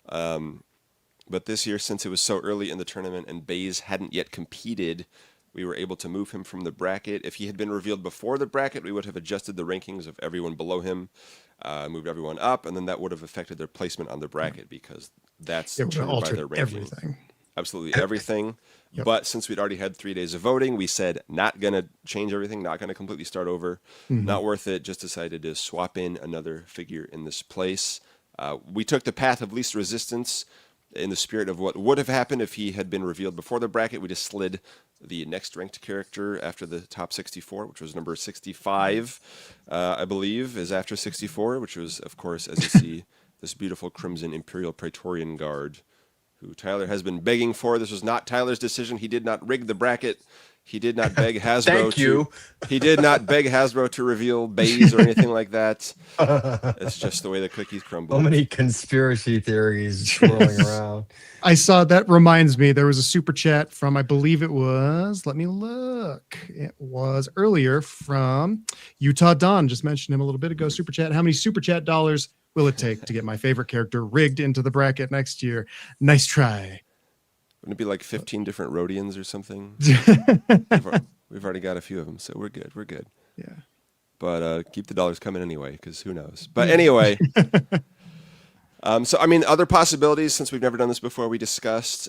But this year, since it was so early in the tournament and Baze hadn't yet competed, we were able to move him from the bracket. If he had been revealed before the bracket, we would have adjusted the rankings of everyone below him, moved everyone up, and then that would have affected their placement on the bracket because that's It would have determined by altered their ranking. everything. Absolutely everything. Yep. But since we'd already had 3 days of voting, we said not going to change everything, not going to completely start over. Not worth it. Just decided to swap in another figure in this place. We took the path of least resistance in the spirit of what would have happened if he had been revealed before the bracket. We just slid the next ranked character after the top 64, which was number 65, I believe, is after 64, which was, of course, as you see, this beautiful Crimson Imperial Praetorian Guard, who Tyler has been begging for. This was not Tyler's decision. He did not rig the bracket. He did not beg Hasbro He did not beg Hasbro to reveal Baze or anything like that. It's just the way the cookies crumble. So many conspiracy theories swirling around. I saw that. Reminds me, there was a super chat from, I believe it was, let me look. It was earlier from Utah Don. Just mentioned him a little bit ago. Super chat. How many super chat dollars will it take to get my favorite character rigged into the bracket next year? Nice try. Wouldn't it be like 15 different Rhodians or something? We've already got a few of them, so we're good. We're good. Yeah. But keep the dollars coming anyway, because who knows? But anyway, so I mean, other possibilities, since we've never done this before, we discussed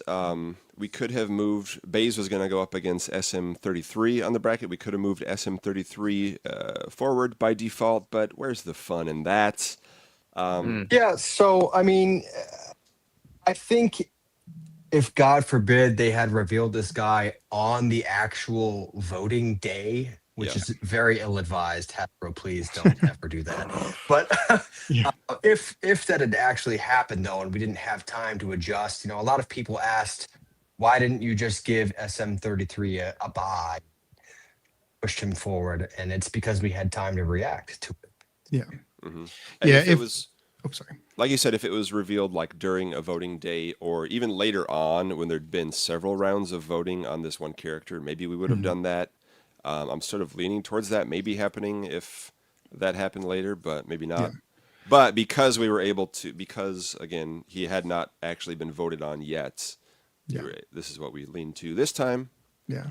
we could have moved. Baze was going to go up against SM33 on the bracket. We could have moved SM33 forward by default, but where's the fun in that? Yeah, so I mean, I think if God forbid they had revealed this guy on the actual voting day, which is very ill-advised, Hasbro, please don't ever do that. But if that had actually happened though, and we didn't have time to adjust, a lot of people asked, why didn't you just give SM33 a bye, pushed him forward? And it's because we had time to react to it. Yeah. Mm-hmm. Yeah. If it was, sorry. like you said, if it was revealed like during a voting day or even later on when there'd been several rounds of voting on this one character, maybe we would have done that. I'm sort of leaning towards that maybe happening if that happened later, but maybe not. Yeah. But because we were able to, because again, he had not actually been voted on yet, this is what we leaned to this time. Yeah.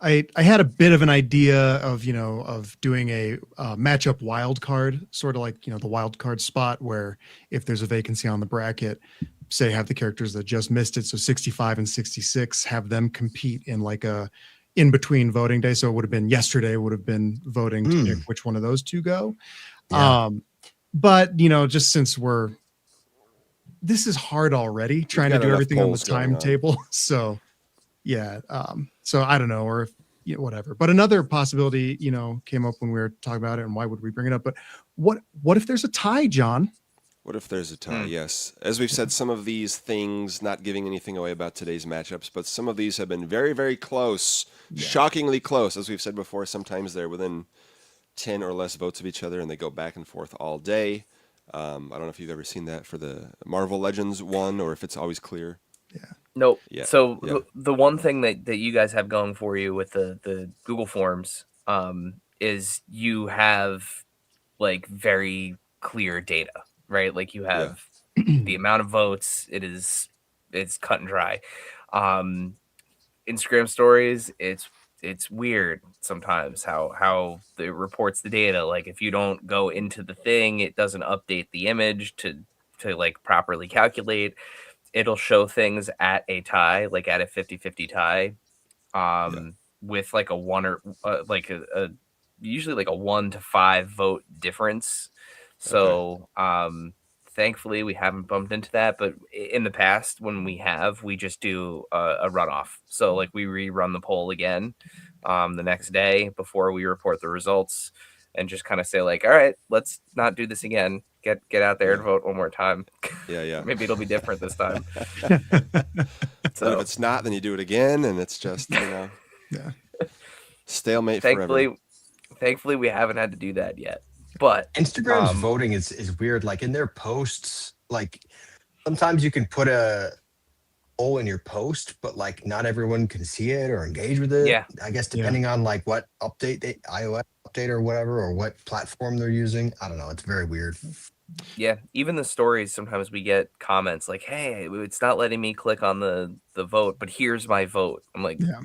I had a bit of an idea of, of doing a matchup wild card, sort of like, the wild card spot where if there's a vacancy on the bracket, say have the characters that just missed it. So 65 and 66, have them compete in like a in between voting day. So it would have been yesterday would have been voting to pick which one of those two go. Yeah. But just since this is hard already trying to do everything on the timetable. So yeah. So I don't know, or if whatever, but another possibility, came up when we were talking about it and why would we bring it up? But what if there's a tie, John? What if there's a tie? Yes. As we've said, some of these things, not giving anything away about today's matchups, but some of these have been very, very close, shockingly close. As we've said before, sometimes they're within 10 or less votes of each other and they go back and forth all day. I don't know if you've ever seen that for the Marvel Legends one or if it's always clear. Yeah. Nope. Yeah. So the one thing that you guys have going for you with the Google Forms is you have like very clear data, right? Like you have the amount of votes. It's cut and dry. Instagram stories, it's weird sometimes how it reports the data. Like if you don't go into the thing, it doesn't update the image to like properly calculate. It'll show things at a tie, like at a 50-50 tie, with like a one or like a usually like a 1 to 5 vote difference. So thankfully we haven't bumped into that, but in the past when we just do a runoff. So like we rerun the poll again the next day before we report the results and just kind of say like, all right, let's not do this again. Get out there and vote one more time. Yeah. Maybe it'll be different this time. So if it's not, then you do it again, and it's just stalemate forever. Thankfully, we haven't had to do that yet. But Instagram's voting is weird. Like in their posts, like sometimes you can put a poll in your post, but like not everyone can see it or engage with it. Yeah. I guess depending on like what update iOS update or whatever, or what platform they're using. I don't know. It's very weird. Yeah, even the stories, sometimes we get comments like, "Hey, it's not letting me click on the vote, but here's my vote." I'm like, Yeah.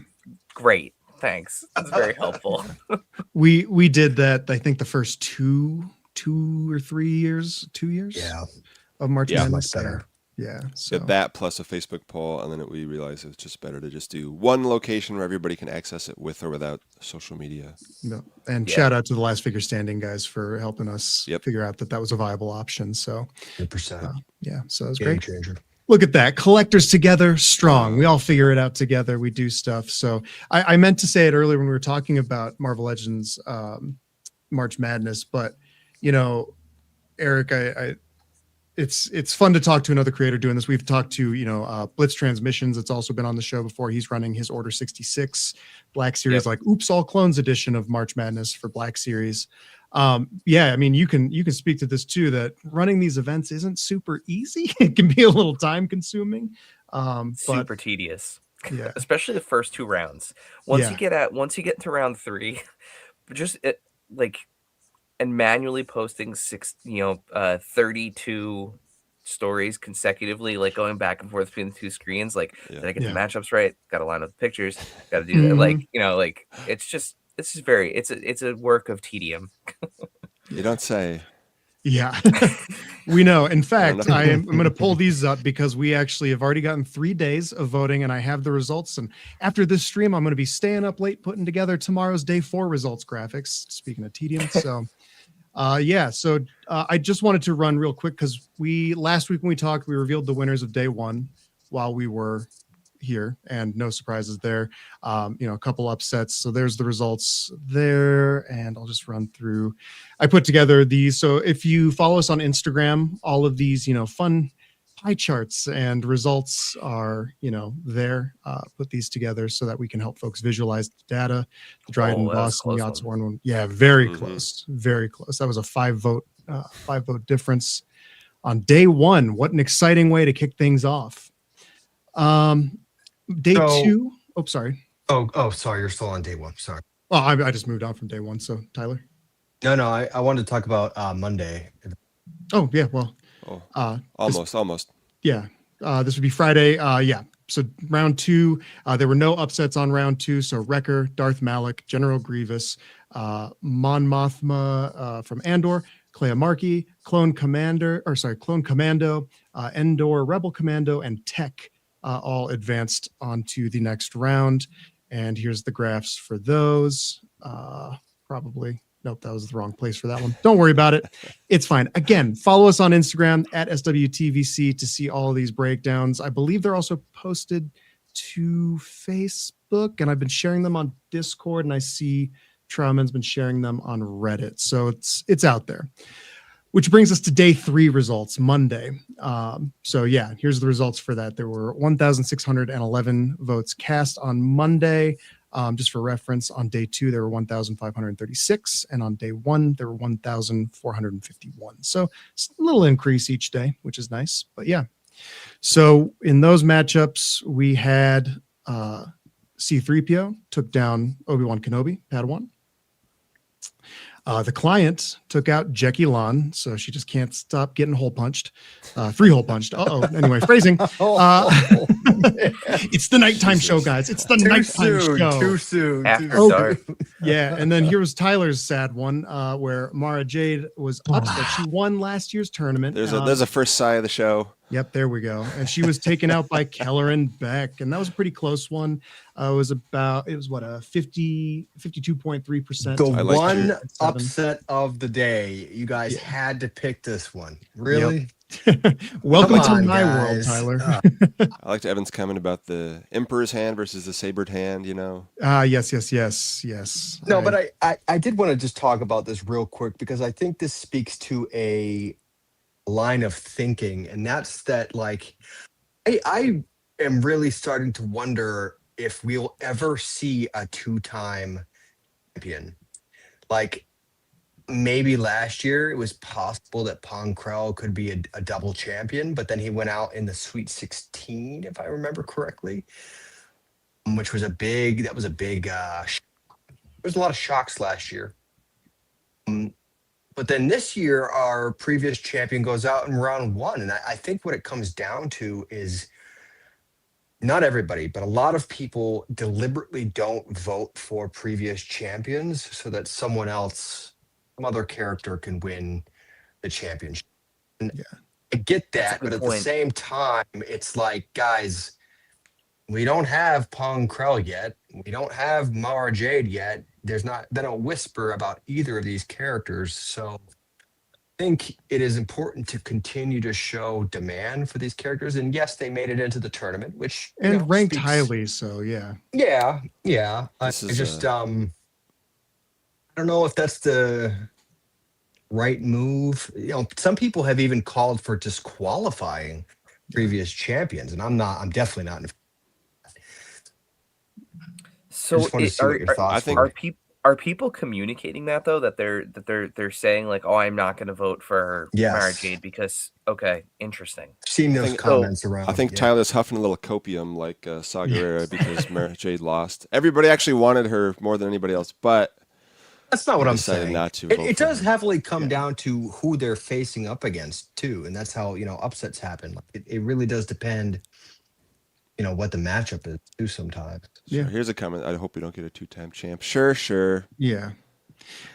"Great, thanks. That's very helpful." We did that, I think the first 2 or 3 years, 2 years Yeah. of March Yeah. Madness. Much better. Yeah. So Did that plus a Facebook poll, and then we realized it was just better to just do one location where everybody can access it with or without social media. no. And Yeah. shout out to the Last Figure Standing guys for helping us Yep. figure out that was a viable option. So 100%. yeah, so it was Game great. changer. Look at that. Collectors together, strong. We all figure it out together. We do stuff. So I meant to say it earlier when we were talking about Marvel Legends March Madness, but you know, Eric, it's fun to talk to another creator doing this. We've talked to, Blitz Transmissions. It's also been on the show before. He's running his Order 66 Black Series, like Oops All Clones edition of March Madness for Black Series. Yeah, I mean, you can speak to this too, that running these events isn't super easy. It can be a little time consuming. Super tedious. Yeah. Especially the first 2 rounds. Once you get to round 3, just and manually posting 32 stories consecutively, like going back and forth between the 2 screens, like did I get the matchups right? Got to line up the pictures, got to do that. It's a work of tedium. You don't say. Yeah, we know. In fact, I'm going to pull these up because we actually have already gotten 3 days of voting, and I have the results. And after this stream, I'm going to be staying up late putting together tomorrow's day 4 results graphics. Speaking of tedium, so I just wanted to run real quick because last week when we talked, we revealed the winners of day 1 while we were here, and no surprises there. A couple upsets. So there's the results there, and I'll just run through. I put together these. So if you follow us on Instagram, all of these, fun pie charts and results are, there. Put these together so that we can help folks visualize the data. The Dryden Boss and Yachts one. Yeah, very close. Very close. That was a 5 vote difference on day 1. What an exciting way to kick things off. Day 2. Oh, sorry. Oh, sorry. You're still on day 1. Sorry. Well, I just moved on from day 1. So Tyler. No. I wanted to talk about Monday. Oh yeah. Well. Almost. Yeah. This would be Friday. Yeah. So round 2, there were no upsets on round 2. So Wrecker, Darth Malak, General Grievous, Mon Mothma from Andor, Clea Markey, Clone Commando, Endor, Rebel Commando, and Tech. All advanced onto the next round. And here's the graphs for those. Nope, that was the wrong place for that one. Don't worry about it. It's fine. Again, follow us on Instagram at SWTVC to see all of these breakdowns. I believe they're also posted to Facebook, and I've been sharing them on Discord, and I see Trauman's been sharing them on Reddit. So it's out there. Which brings us to day 3 results, Monday. So yeah, here's the results for that. There were 1,611 votes cast on Monday. Just for reference, on day 2, there were 1,536. And on day 1, there were 1,451. So it's a little increase each day, which is nice. But yeah. So in those matchups, we had C-3PO took down Obi-Wan Kenobi, Padawan. The client took out Jackie Lon, so she just can't stop getting hole punched. 3 hole punched. Anyway, phrasing. It's the nighttime show, guys. It's the nighttime show. Too soon. After dark. Yeah, and then here was Tyler's sad one, where Mara Jade was upset. She won last year's tournament. There's a first sigh of the show. Yep, there we go. And she was taken out by Kelleran Beck, and that was a pretty close one. It was a 52.3%. The one upset of the day. You guys had to pick this one. Really? Yep. Welcome to my world, Tyler. I liked Evan's comment about the Emperor's hand versus the sabered hand, Yes. No, but I did want to just talk about this real quick because I think this speaks to a line of thinking, and that's that, like, I am really starting to wonder if we'll ever see a 2-time champion. Like, maybe last year it was possible that Pong Krell could be a double champion, but then he went out in the Sweet 16, if I remember correctly, which was a big. There was a lot of shocks last year. But then this year, our previous champion goes out in round 1, and I think what it comes down to is not everybody, but a lot of people deliberately don't vote for previous champions so that someone else, some other character can win the championship. And Yeah. I get That's a that, good but at point. the same time, it's like, guys, we don't have Pong Krell yet. We don't have Mara Jade yet. There's not been a whisper about either of these characters. So I think it is important to continue to show demand for these characters. And yes, they made it into the tournament, which And ranked speaks- highly, so yeah. Yeah. I This is, just I don't know if that's the right move. Some people have even called for disqualifying previous champions, and I'm definitely not. So just wanted to see what your thoughts I think- were. are people communicating that though, that they're saying like, oh, I'm not going to vote for Yes. Mara Jade because okay, interesting. Seeing those think- comments around. I think yeah. Tyler's huffing a little copium like Saw Gerrera because Mara Jade lost. Everybody actually wanted her more than anybody else, but That's not what they I'm decided saying. not to It, vote it for does her. heavily come down to who they're facing up against too, and that's how upsets happen. Like, it really does depend, what the matchup is too. Sometimes. Sure. Yeah. Here's a comment. I hope we don't get a 2-time champ. Sure. Yeah.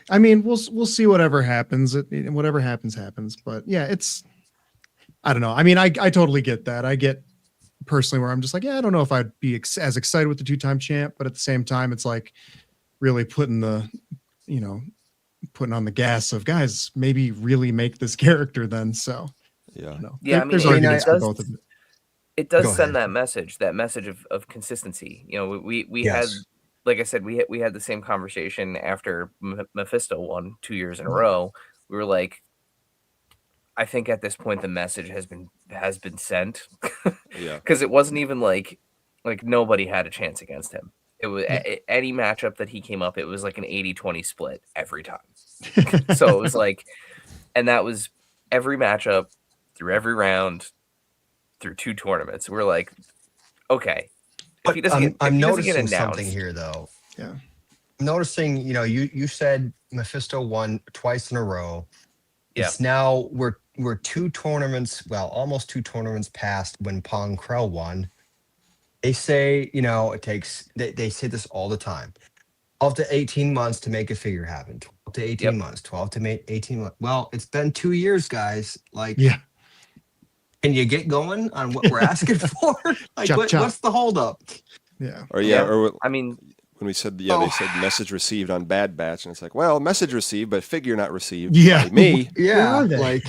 I mean, we'll see whatever happens. Whatever happens. But yeah, I don't know. I mean, I totally get that. I get personally where I'm just like, yeah, I don't know if I'd be as excited with the 2-time champ, but at the same time, it's like really putting on the gas of guys, maybe really make this character then. So, Yeah. Yeah, I mean, there's it arguments for does- both of them. It does Go send ahead. that message of consistency. We had, Yes. like I said, we had the same conversation after Mephisto won 2 years in a Yeah. row. We were like, I think at this point the message has been sent Yeah. because it wasn't even like nobody had a chance against him. It was any matchup that he came up, it was like an 80-20 split every time. So it was like, and that was every matchup through every round through 2 tournaments. We're like, okay, if he doesn't get, I'm if he doesn't get noticing something announced, here, though. Yeah. I'm noticing, you said Mephisto won twice in a row. Yeah. It's now we're 2 tournaments, almost 2 tournaments past when Pong Krell won. They say, it takes. They say this all the time. 12 to 18 months to make a figure happen. 12 to 18 Yep. months. 12 to 18 months. Well, it's been 2 years, guys. Like, Yeah. can you get going on what we're asking for? Like, Chop, chop. what's the holdup? Yeah. Or Yeah. or I mean, when we said Oh. they said message received on Bad Batch, and it's like, well, message received, but figure not received. Yeah. by me. Yeah, are they? like,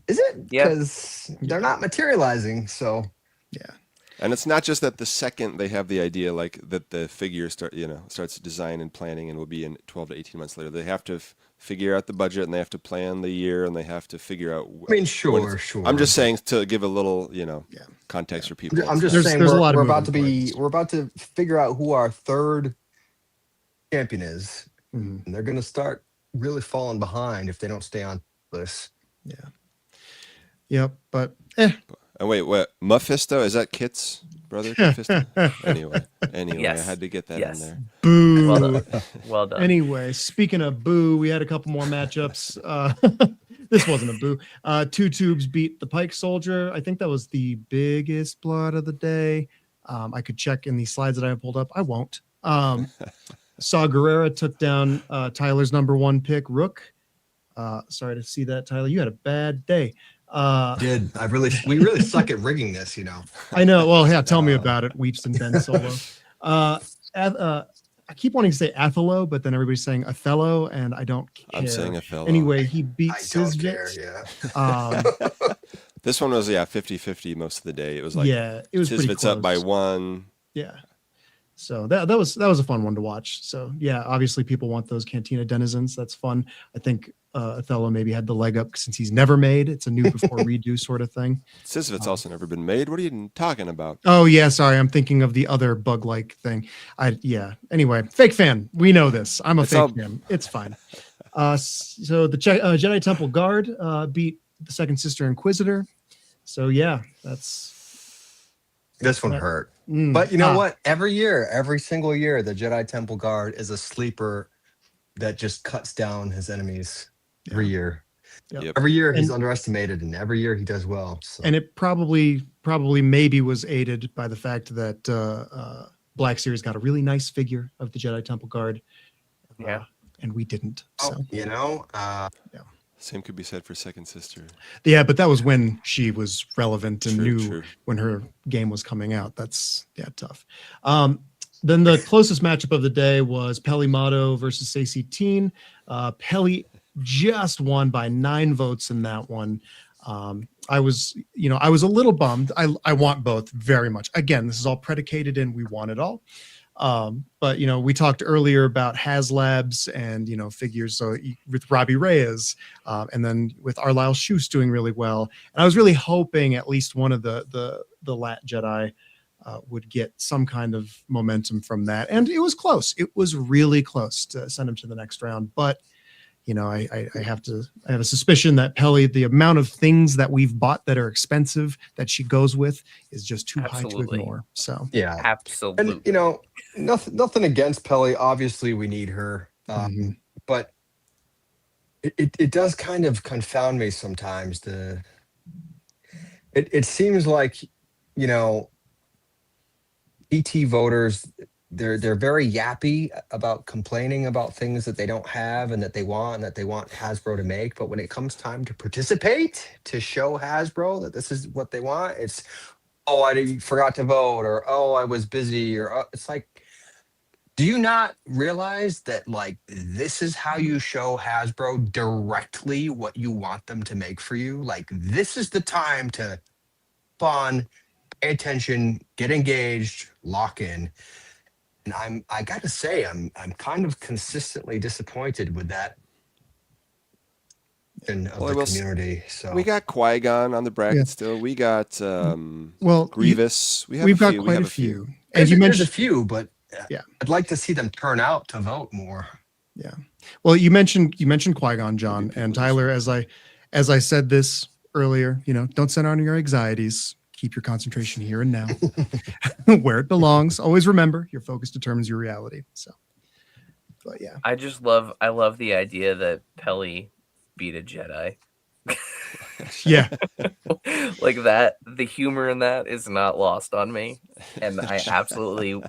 is it? Yeah. Because they're not materializing. So Yeah. And it's not just that the second they have the idea, like that the figure starts design and planning and will be in 12 to 18 months later. They have to figure out the budget and they have to plan the year and they have to figure out. I mean, sure. I'm just saying to give a little, Yeah. context for people. I'm just There's- saying there's a we're, lot of we're about to moving parts. we're about to figure out who our third champion is, Mhm. and they're going to start really falling behind if they don't stay on this. Yeah. Yep. But And wait, what? Mephisto? Is that Kit's brother? Mephisto? Anyway, Yes. I had to get that Yes. in there. boo. well done. Well done. Anyway, speaking of boo, we had a couple more matchups. This wasn't a boo. 2 tubes beat the Pike Soldier. I think that was the biggest blood of the day. I could check in the slides that I have pulled up. I won't. Saw Gerrera took down Tyler's number 1 pick, Rook. Sorry to see that, Tyler. You had a bad day. We really suck at rigging this, I know. Well, yeah, tell me about it. Weeps and Ben Solo. I keep wanting to say Athelo, but then everybody's saying Othello, and I don't care. I'm saying Othello. Anyway, he beat I don't care. Sizvit. Yeah. This one was 50-50 most of the day. It was like Yeah, it was pretty Sizvit's close. up by 1. Yeah. So that was a fun one to watch. So yeah, obviously people want those Cantina denizens. That's fun. I think Othello maybe had the leg up since he's never made. It's a new before redo sort of thing. Sisyphus also never been made. What are you talking about? Oh yeah, sorry, I'm thinking of the other bug-like thing. Anyway, fake fan. We know this. I'm a fake fan. It's fine. So the Jedi Temple Guard beat the Second Sister Inquisitor. So yeah, this one hurt. But you know what? Every single year, the Jedi Temple Guard is a sleeper that just cuts down his enemies every year. Yep. Every year he's underestimated, and every year he does well. So. And it probably maybe was aided by the fact that Black Series got a really nice figure of the Jedi Temple Guard. And we didn't. So. Same could be said for Second Sister. Yeah, but that was when she was relevant and True. when her game was coming out. That's tough. Then the closest matchup of the day was Peli Motto versus Stacey Teen. Peli just won by 9 votes in that one. I was a little bummed. I want both very much. Again, this is all predicated in we want it all. But we talked earlier about HasLabs and figures. So with Robbie Reyes, and then with Arlyle Schust doing really well. And I was really hoping at least one of the Lat Jedi would get some kind of momentum from that. And it was close. It was really close to send him to the next round. But I have a suspicion that Peli, the amount of things that we've bought that are expensive that she goes with is just too high to ignore. So yeah, absolutely. And nothing against Peli. Obviously, we need her, but it does kind of confound me sometimes. It seems like ET voters. They're very yappy about complaining about things that they don't have and that they want Hasbro to make. But when it comes time to participate, to show Hasbro that this is what they want, it's, oh, I forgot to vote, or oh, I was busy, or it's like, do you not realize that like this is how you show Hasbro directly what you want them to make for you? Like this is the time to spawn, pay attention, get engaged, lock in. And I got to say, I'm kind of consistently disappointed with that of the community. So we got Qui-Gon on the bracket still. We got Grievous. We've got quite a few. And you mentioned a few, but I'd like to see them turn out to vote more. Yeah. Well, you mentioned Qui-Gon, John, and Tyler. As I said this earlier, don't send on your anxieties. Keep your concentration here and now, where it belongs. Always remember, your focus determines your reality. So, but yeah, I love the idea that Peli beat a Jedi. Yeah, like that. The humor in that is not lost on me, and I absolutely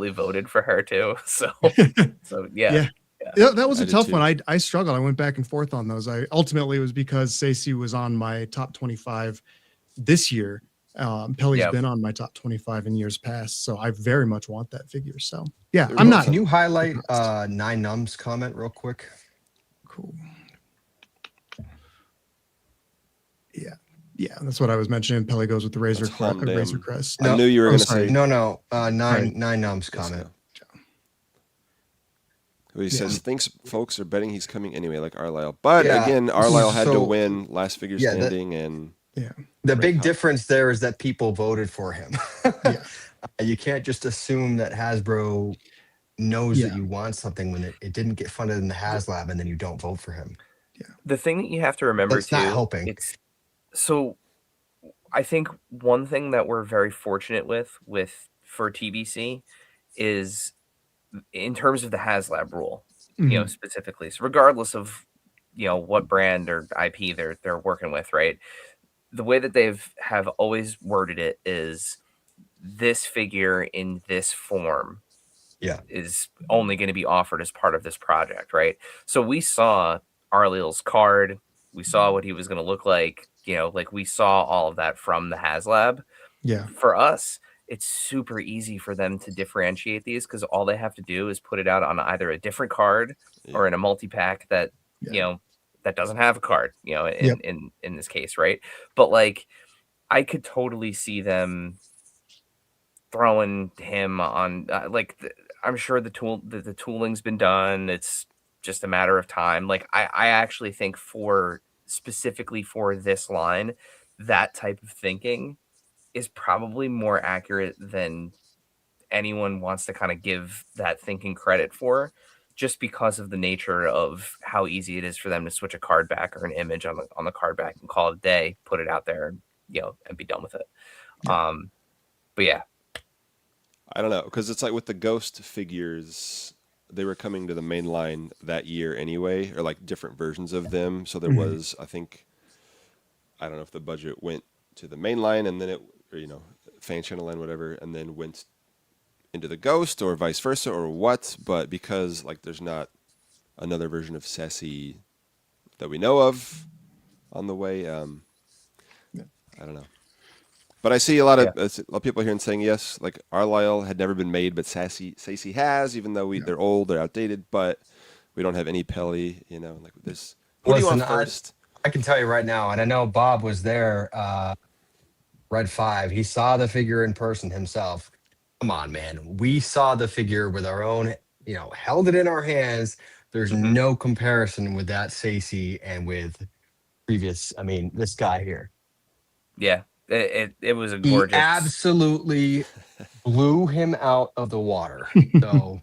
voted for her too. So yeah. That was a tough one. I struggled. I went back and forth on those. Ultimately it was because Stacey was on my top 25 this year. Peli's been on my top 25 in years past, so I very much want that figure. So yeah, I'm not. Can you highlight Nine Numb's comment real quick? Cool. Yeah, that's what I was mentioning. Peli goes with the Razor Crest. I knew you were going to say no. Nine Numb's comment. He says, thinks folks are betting he's coming anyway, like Arlyle. But again, Arlyle had to win last figure standing, and the big difference there is that people voted for him. You can't just assume that Hasbro knows that you want something when it didn't get funded in the HasLab, and then you don't vote for him. The thing that you have to remember too, not helping. So I think one thing that we're very fortunate for TVC is in terms of the HasLab rule, specifically. So regardless of what brand or IP they're working with, right? The way that have always worded it is this figure in this form is only going to be offered as part of this project, right? So we saw Arlyle's card, we saw what he was going to look like, like we saw all of that from the HasLab. Yeah. For us, it's super easy for them to differentiate these because all they have to do is put it out on either a different card or in a multi-pack that, that doesn't have a card, in this case, right? But like, I could totally see them throwing him on, I'm sure the tooling's been done. It's just a matter of time. Like I actually think specifically for this line, that type of thinking is probably more accurate than anyone wants to kind of give that thinking credit for, just because of the nature of how easy it is for them to switch a card back or an image on the card back and call it a day, put it out there, and be done with it. Yeah. But yeah, I don't know, because it's like with the Ghost figures, they were coming to the main line that year anyway, or like different versions of them. So there was, I don't know if the budget went to the main line and then it, or, fan channel line, whatever, and then went into the Ghost or vice versa or what. But because like there's not another version of Sassy that we know of on the way, I don't know. But I see a lot of people here and saying yes, like Arlyle had never been made, but Sassy has, even though they're old, they're outdated, but we don't have any Pelly, like this. Who do you want first? I can tell you right now, and I know Bob was there, Red 5. He saw the figure in person himself. Come on, man. We saw the figure with our own, held it in our hands. There's no comparison with that Sassy and with previous, this guy here. Yeah. It was a gorgeous. He absolutely blew him out of the water. So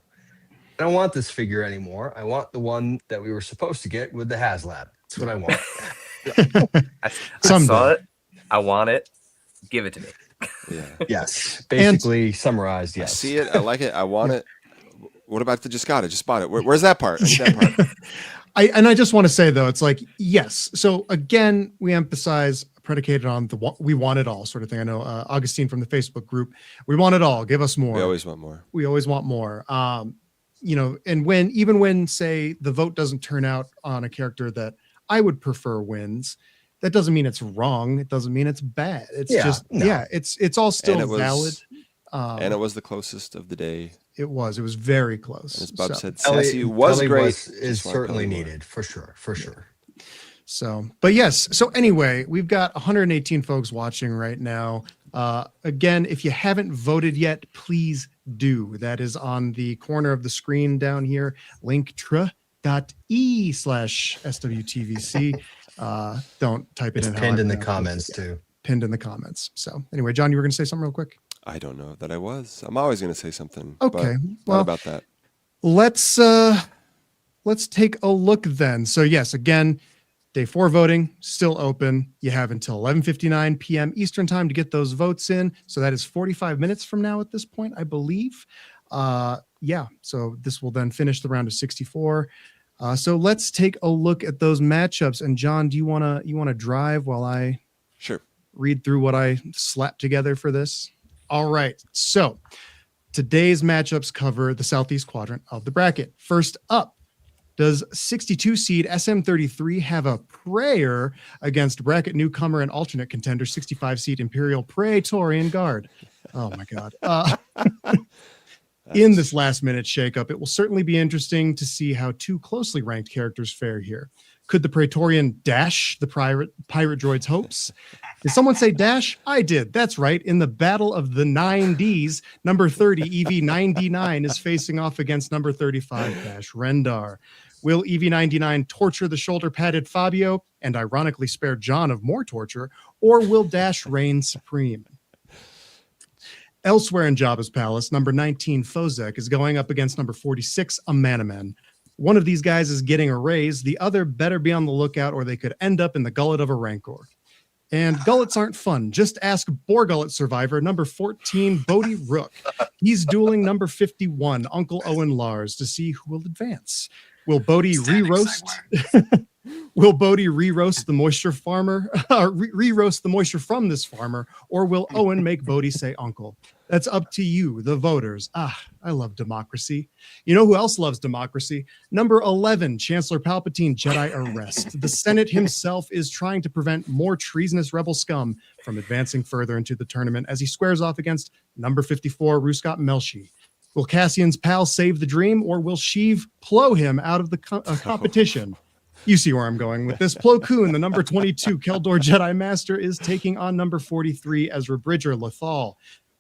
I don't want this figure anymore. I want the one that we were supposed to get with the HasLab. That's what I want. I saw it. I want it. Give it to me. Yeah. Yes. Basically summarized. Yes. I see it. I like it. I want it. What about the just got it? Just bought it. Where's that part? I need that part. I just want to say though, it's like, yes. So again, we emphasize predicated on we want it all sort of thing. I know Augustine from the Facebook group, we want it all. Give us more. We always want more. We always want more. And when say the vote doesn't turn out on a character that I would prefer wins, that doesn't mean it's wrong. It doesn't mean it's bad. It's it's all still valid. And it was the closest of the day. It was very close. And as Bob said, Sassy was great. Is certainly needed for sure. So, but yes. So anyway, we've got 118 folks watching right now. Again, if you haven't voted yet, please do. That is on the corner of the screen down here, linktra.e/SWTVC. Don't type it in. It's pinned in the comments too. Pinned in the comments. So anyway, John, you were going to say something real quick? I don't know that I was. I'm always going to say something. Okay. Well, about that. Let's take a look then. So yes, again, Day 4 voting still open. You have until 11:59 p.m. Eastern time to get those votes in. So that is 45 minutes from now at this point, I believe. So this will then finish the round of 64. So let's take a look at those matchups. And John, do you wanna drive while I read through what I slapped together for this? All right. So today's matchups cover the southeast quadrant of the bracket. First up, does 62 seed SM33 have a prayer against bracket newcomer and alternate contender 65 seed Imperial Praetorian Guard? Oh my God. In this last minute shakeup, it will certainly be interesting to see how two closely ranked characters fare here. Could the Praetorian dash the pirate droid's hopes? Did someone say dash? I did. That's right. In the Battle of the 9Ds, number 30, EV99 is facing off against number 35, Dash Rendar. Will EV99 torture the shoulder-padded Fabio and ironically spare John of more torture, or will Dash reign supreme? Elsewhere in Jabba's palace, number 19, Fozek, is going up against number 46, Amanaman. One of these guys is getting a raise. The other better be on the lookout or they could end up in the gullet of a Rancor. And gullets aren't fun. Just ask Boar Gullet survivor, number 14, Bodie Rook. He's dueling number 51, Uncle Owen Lars, to see who will advance. Will Bodie re-roast? Will Bodie re-roast the moisture farmer? Re-roast the moisture from this farmer, or will Owen make Bodie say uncle? That's up to you, the voters. I love democracy. You know who else loves democracy? Number 11, Chancellor Palpatine Jedi arrest. The Senate himself is trying to prevent more treasonous rebel scum from advancing further into the tournament as he squares off against number 54, Ruscott Melchi. Will Cassian's pal save the dream, or will Sheev plow him out of the competition? You see where I'm going with this. Plo Koon, the number 22 Keldor Jedi Master, is taking on number 43 Ezra Bridger Lothal.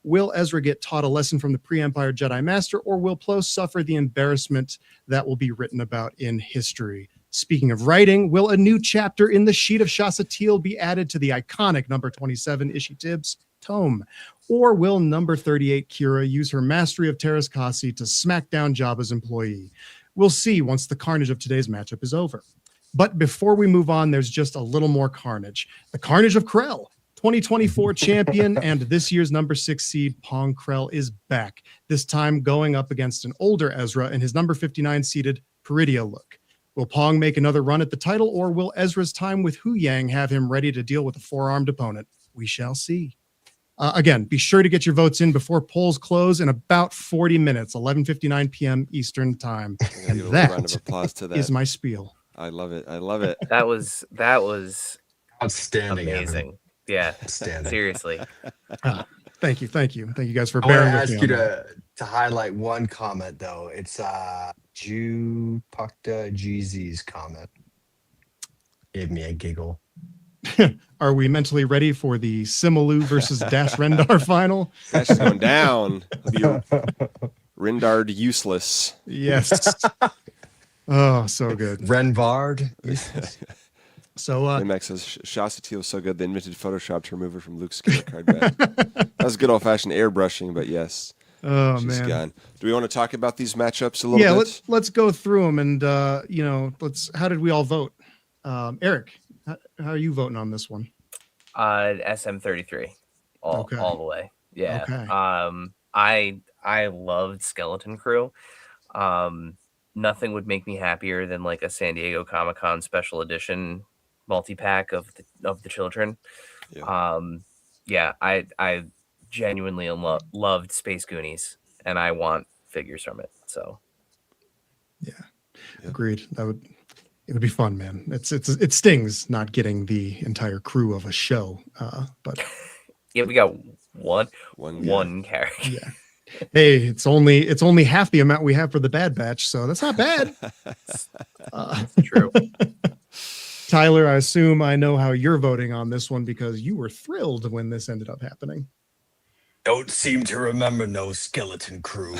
Will Ezra get taught a lesson from the pre-Empire Jedi Master, or will Plo suffer the embarrassment that will be written about in history? Speaking of writing, will a new chapter in the Sheet of Shasa Teal be added to the iconic number 27 Ishii Tibbs tome? Or will number 38 Kira use her mastery of Teras Kasi to smack down Jabba's employee? We'll see once the carnage of today's matchup is over. But before we move on, there's just a little more carnage. The carnage of Krell. 2024 champion and this year's number 6 seed Pong Krell is back, this time going up against an older Ezra and his number 59 seeded Peridia look. Will Pong make another run at the title, or will Ezra's time with Hu Yang have him ready to deal with a four-armed opponent? We shall see. Again, be sure to get your votes in before polls close in about 40 minutes, 11:59 p.m. Eastern time. And that, round of applause to that is my spiel. I love it. I love it. That was Outstanding. amazing. Yeah, Outstanding. seriously. Thank you guys for I want to bearing with ask me you on that. to highlight one comment though. It's Jew Pukta GZ's comment. Gave me a giggle. Are we mentally ready for the Simalu versus Dash Rendar final? Dash is going down. He'll be Rendard useless. Yes. Oh, so good. Renvard. So Max says Shasta Teal was so good they invented Photoshop to remove her from Luke's skill card back. That was good old-fashioned airbrushing, but yes. Oh she's man. gone. Do we want to talk about these matchups a little bit? let's go through them, and how did we all vote? Eric, how are you voting on this one? SM33 all the way. Yeah. Okay. I loved Skeleton Crew. Nothing would make me happier than like a San Diego Comic-Con special edition multi-pack of the children. Yeah. I genuinely loved Space Goonies, and I want figures from it. So yeah. Agreed. It would be fun, man. It stings not getting the entire crew of a show, but yeah, we got one character. yeah. Hey, it's only half the amount we have for the Bad Batch, so that's not bad. True. Tyler, I assume I know how you're voting on this one because you were thrilled when this ended up happening. Don't seem to remember no Skeleton Crew.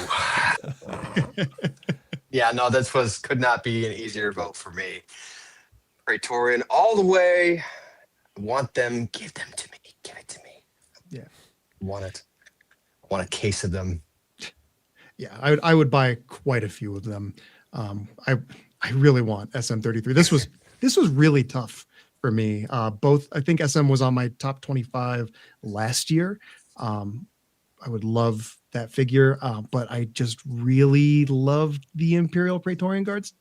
Yeah, no, could not be an easier vote for me. Praetorian all the way. Want them, give them to me. Give it to me. Yeah. Want it. I want a case of them. Yeah, I would buy quite a few of them. I really want SM33. This was really tough for me. Both, I think SM was on my top 25 last year. I would love that figure, but I just really loved the Imperial Praetorian Guards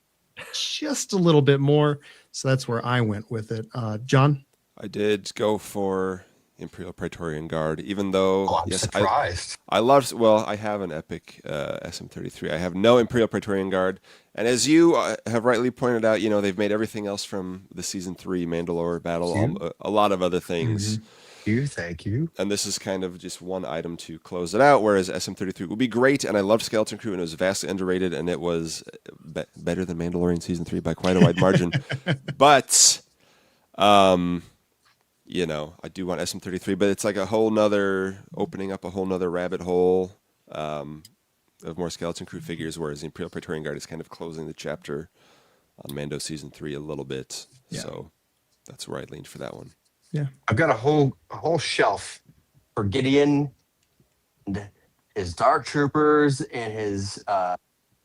just a little bit more. So that's where I went with it. John? I did go for Imperial Praetorian Guard, even though I'm surprised. I have an epic SM33. I have no Imperial Praetorian Guard, and as you have rightly pointed out, they've made everything else from the season 3 Mandalore battle, a lot of other things. Thank you. And this is kind of just one item to close it out, whereas SM33 would be great, and I loved Skeleton Crew, and it was vastly underrated, and it was better than Mandalorian season 3 by quite a wide margin. But I do want SM33, but it's like opening up a whole nother rabbit hole of more Skeleton Crew figures, whereas the Imperial Praetorian Guard is kind of closing the chapter on Mando Season 3 a little bit. Yeah. So that's where I leaned for that one. Yeah. I've got a whole shelf for Gideon and his Dark Troopers and his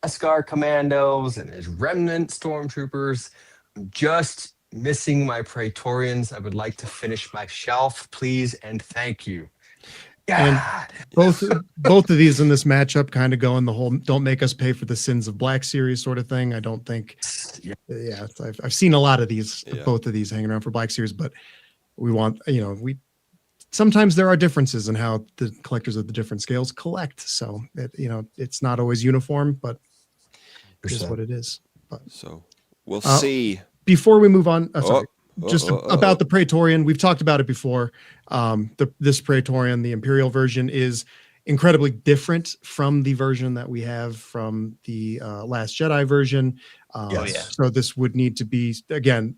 Beskar Commandos and his Remnant Stormtroopers. I'm just missing my Praetorians. I would like to finish my shelf, please, and thank you. God. And both of these in this matchup kind of go in the whole "don't make us pay for the sins of Black" series sort of thing. I don't think. Yeah, I've seen a lot of these, both of these hanging around for Black series, but we want sometimes there are differences in how the collectors of the different scales collect. So it's not always uniform, but it is what it is. But so we'll see. Before we move on, about the Praetorian, we've talked about it before. This Praetorian, the Imperial version, is incredibly different from the version that we have from the Last Jedi version. So this would need to be, again,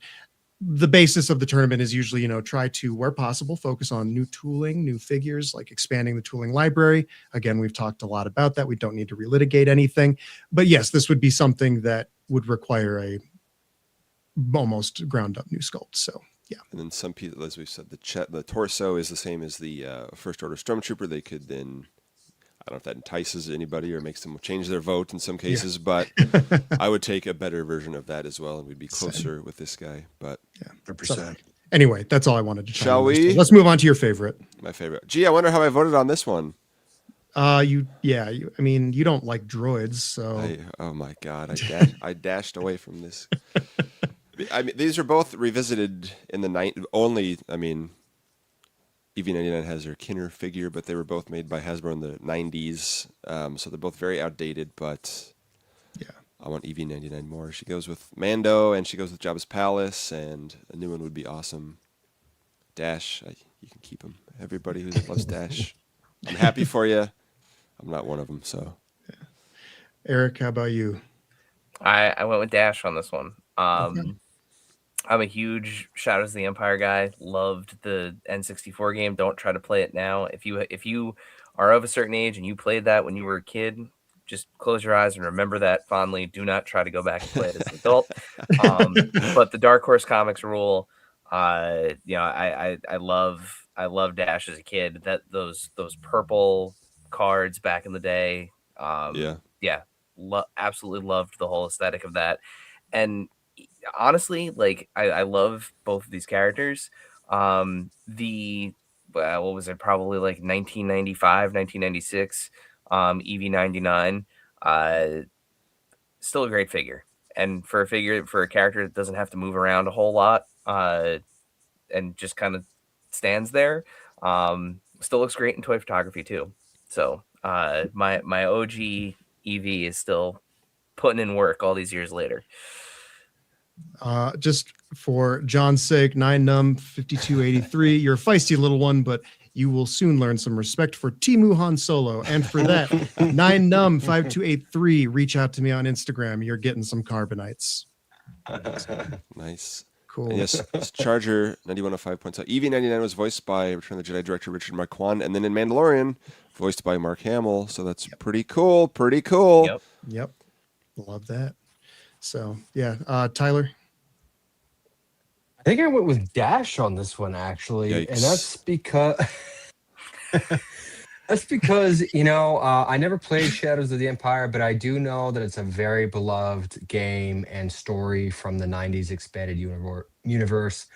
the basis of the tournament is usually, try to, where possible, focus on new tooling, new figures, like expanding the tooling library. Again, we've talked a lot about that. We don't need to relitigate anything. But yes, this would be something that would require a almost ground up new sculpt. So yeah. And then some people, as we said, the torso is the same as the First Order Stormtrooper. They could then, I don't know if that entices anybody or makes them change their vote in some cases, but I would take a better version of that as well, and we'd be closer with this guy. But yeah, 100%. So, anyway, that's all I wanted to. Shall we? Let's move on to your favorite. My favorite. Gee, I wonder how I voted on this one. You don't like droids, so. Oh my God, I dashed away from this. I mean, these are both revisited in the night. Only, I mean, EV99 has their Kinner figure, but they were both made by Hasbro in the 90s. So they're both very outdated, but yeah, I want EV99 more. She goes with Mando, and she goes with Jabba's Palace, and a new one would be awesome. Dash, you can keep him. Everybody who loves Dash, I'm happy for you. I'm not one of them, so. Yeah. Eric, how about you? I went with Dash on this one. Okay. I'm a huge Shadows of the Empire guy. Loved the N64 game. Don't try to play it now. If you are of a certain age and you played that when you were a kid, just close your eyes and remember that fondly. Do not try to go back and play it as an adult. But the Dark Horse Comics rule, I love Dash as a kid. That those purple cards back in the day. Absolutely loved the whole aesthetic of that. And honestly, like I love both of these characters. What was it? Probably like 1995, 1996. EV99. Still a great figure, and for a character that doesn't have to move around a whole lot, and just kind of stands there. Still looks great in toy photography too. So my OG EV is still putting in work all these years later. Just for John's sake, 9num5283, you're a feisty little one, but you will soon learn some respect for Timu Han Solo. And for that, 9num5283, reach out to me on Instagram. You're getting some Carbonites. Nice. Cool. And yes, Charger 9105 points out. EV99 was voiced by Return of the Jedi director Richard Marquand, and then in Mandalorian, voiced by Mark Hamill. So that's pretty cool. Pretty cool. Yep. Love that. So yeah, Tyler. I think I went with Dash on this one actually. Yikes. And that's because I never played Shadows of the Empire, but I do know that it's a very beloved game and story from the 90s expanded universe.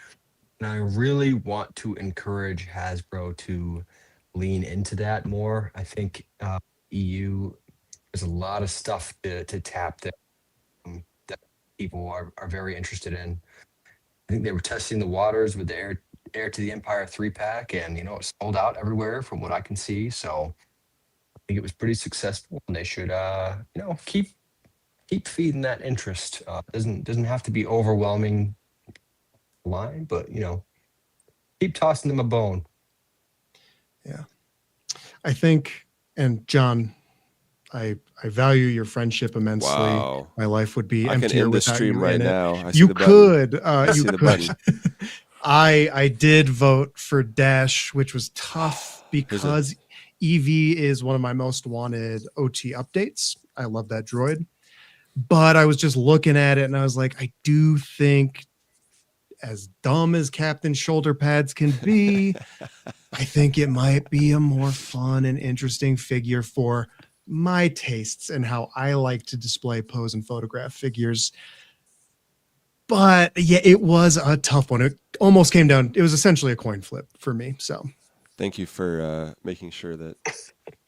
And I really want to encourage Hasbro to lean into that more. I think EU, there's a lot of stuff to tap that people are very interested in. I think they were testing the waters with the Heir to the Empire 3-pack, and it sold out everywhere from what I can see. So I think it was pretty successful, and they should keep feeding that interest. Doesn't have to be overwhelming line, but keep tossing them a bone. Yeah, I think, and John, I value your friendship immensely. Wow. My life would be I emptier can end the without stream you right in it. now. I see You the button. could. I see the button. I did vote for Dash, which was tough because EV is one of my most wanted OT updates. I love that droid. But I was just looking at it and I was like, I do think, as dumb as Captain Shoulder Pads can be, I think it might be a more fun and interesting figure for my tastes and how I like to display, pose, and photograph figures. But yeah, it was a tough one. It almost came down. It was essentially a coin flip for me. So thank you for making sure that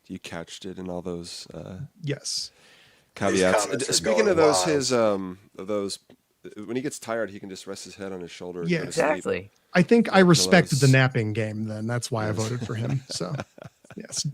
you couched it in all those yes caveats. Speaking of those, those when he gets tired, he can just rest his head on his shoulder. And yeah, go to sleep. Exactly. I think I respected the Pillows. napping game then. That's why I voted for him. So yes.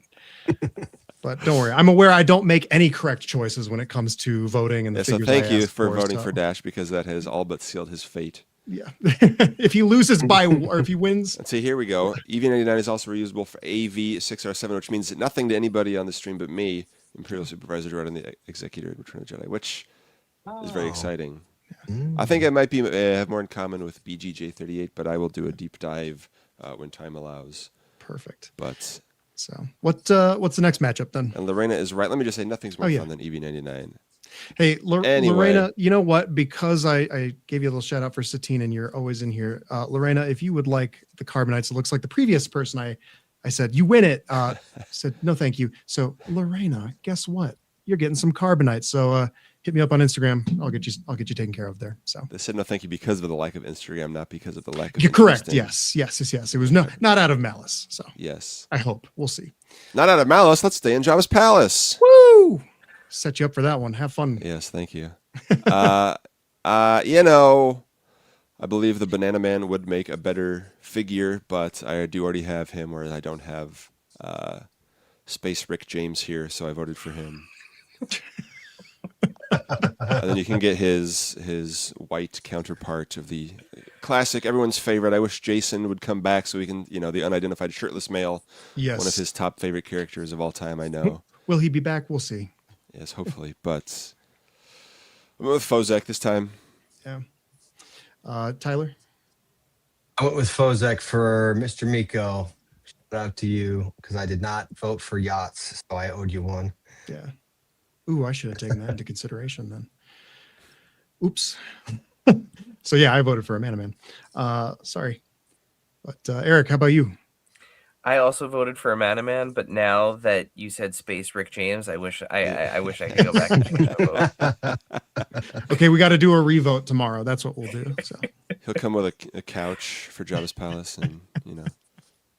But don't worry, I'm aware I don't make any correct choices when it comes to voting and the So figures. thank I you ask for voting so, for Dash, because that has all but sealed his fate. Yeah. If he loses by, or if he wins. And see, here we go. EV99 is also reusable for AV6R7, which means nothing to anybody on the stream but me, Imperial Supervisor, Droid, and the Executor, Return of the Jedi, which is very exciting. Yeah. I think I might be have more in common with BGJ38, but I will do a deep dive when time allows. Perfect. But so what's the next matchup then? and Lorena is right. Let me just say, nothing's more Oh, yeah. fun than EV99. Hey, Anyway. Lorena, you know what? Because I gave you a little shout out for Satine and you're always in here. Lorena, if you would like the Carbonites, it looks like the previous person I said, you win it. Said, no, thank you. So Lorena, guess what? You're getting some Carbonites. So hit me up on Instagram. I'll get you taken care of there. So They said no thank you because of the lack of Instagram, not because of the lack of you're correct. interest in- Yes. It was not out of malice. So Yes. I hope. We'll see. Not out of malice. Let's stay in Jabba's palace. Woo! Set you up for that one. Have fun. Yes, thank you. You know, I believe the Banana Man would make a better figure, but I do already have him, whereas I don't have Space Rick James here, so I voted for him. And then you can get his white counterpart of the classic, everyone's favorite. I wish Jason would come back so we can, the unidentified shirtless male. Yes. One of his top favorite characters of all time, I know. Will he be back? We'll see. Yes, hopefully. But I'm with Fozek this time. Yeah. Tyler? I went with Fozek for Mr. Miko. Shout out to you because I did not vote for yachts, so I owed you one. Yeah. Ooh, I should have taken that into consideration then. Oops. So yeah, I voted for a Man. Sorry. But Eric, how about you? I also voted for a Man, but now that you said Space Rick James, I wish I could go back and change that vote. Okay, we got to do a revote tomorrow. That's what we'll do. So He'll come with a couch for Jabba's palace, and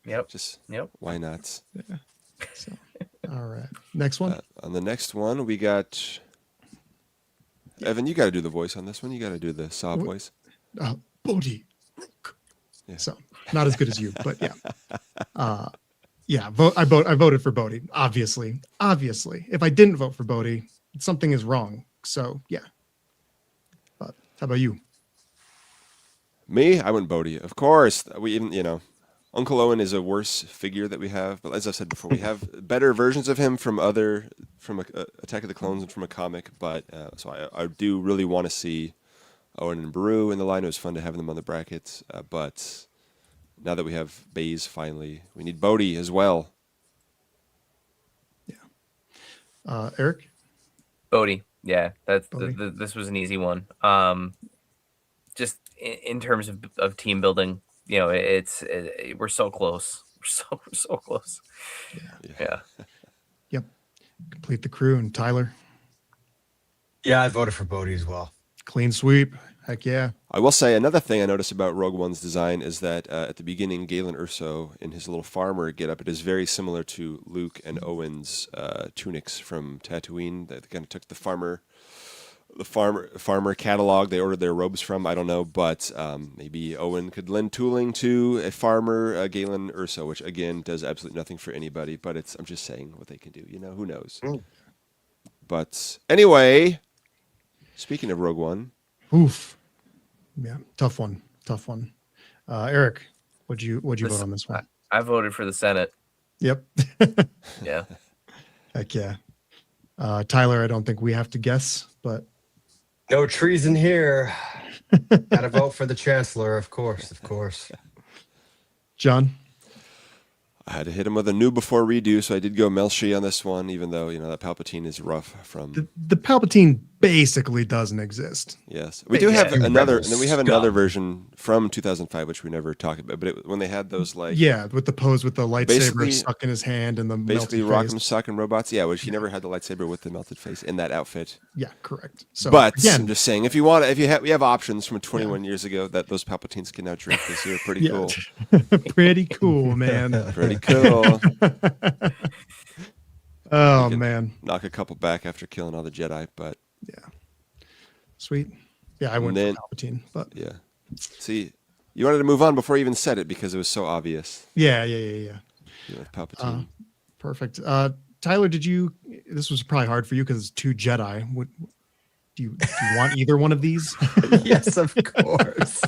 Yep. Yep. Why not? so all right. Next one. On the next one, we got Evan. You got to do the voice on this one. You got to do the Saw voice. Bodie. Rook. Yeah. So not as good as you, but yeah. I voted for Bodie. Obviously, if I didn't vote for Bodie, something is wrong. So yeah. But how about you? Me, I went Bodie. Of course, we even Uncle Owen is a worse figure that we have, but as I've said before, we have better versions of him from Attack of the Clones and from a comic. But so I do really want to see Owen and Beru in the line. It was fun to have them on the brackets, but now that we have Baze finally, we need Bodie as well. Yeah. Eric? Bodie. Yeah, that's Bodie. this was an easy one. Just in terms of team building, we're so close. We're so close. Yeah. Yep. Complete the crew. And Tyler? Yeah, I voted for Bodie as well. Clean sweep. Heck yeah. I will say another thing I noticed about Rogue One's design is that at the beginning, Galen Erso in his little farmer getup, it is very similar to Luke and Owen's tunics from Tatooine. They kind of took the farmer catalog they ordered their robes from. I don't know, but maybe Owen could lend tooling to a farmer, Galen Erso, which again does absolutely nothing for anybody. But I'm just saying what they can do. Who knows? But anyway, speaking of Rogue One. Oof. Yeah, tough one. Eric, what'd you vote on this one? I voted for the Senate. Yep. Yeah. Heck yeah. Tyler, I don't think we have to guess, but No treason here. Gotta vote for the Chancellor, of course. John? I had to hit him with a new before redo, so I did go Melchi on this one, even though, that Palpatine is rough from... The Palpatine basically doesn't exist. Yes. We do have Yeah. another, and then we have another Scum. version from 2005, which we never talked about, but when they had those, Yeah, with the pose with the lightsaber Basically- stuck in his hand and the basically melted face. Rock'em Sock'em Robots, which he never had the lightsaber with the melted face in that outfit. Yeah, correct. So But again, I'm just saying, we have options from 21 years ago that those Palpatines can now drink this year. Pretty cool. Pretty cool, man. Pretty cool. Oh You can man. Knock a couple back after killing all the Jedi, but Yeah. Sweet. Yeah, I went then- for Palpatine, but yeah. See, you wanted to move on before you even said it because it was so obvious. yeah. Palpatine. Perfect. Tyler, this was probably hard for you because it's two Jedi. Do you want either one of these? Yes, of course.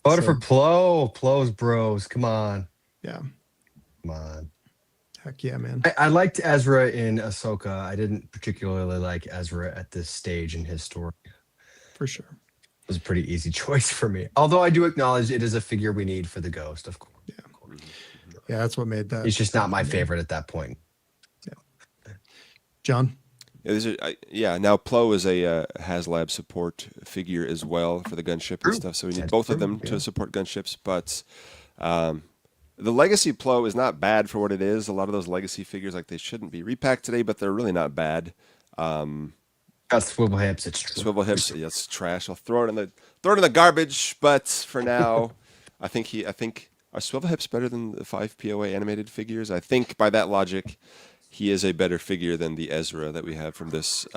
Voted for Plo. Plo's bros. Come on. Yeah. Come on. Heck yeah, man. I liked Ezra in Ahsoka. I didn't particularly like Ezra at this stage in his story. for sure. It was a pretty easy choice for me. Although I do acknowledge it is a figure we need for the Ghost, of course. Yeah, that's what made that. It's just not my favorite at that point. John? Yeah, now Plo is a HasLab support figure as well for the gunship and stuff, so we need both of them to support gunships. But the Legacy Plo is not bad for what it is. A lot of those Legacy figures, like they shouldn't be repacked today, but they're really not bad. Got swivel hips. It's true. Swivel hips, yeah, it's trash. I'll throw it in the garbage. But for now, I think are swivel hips better than the 5 POA animated figures? I think by that logic, he is a better figure than the Ezra that we have from this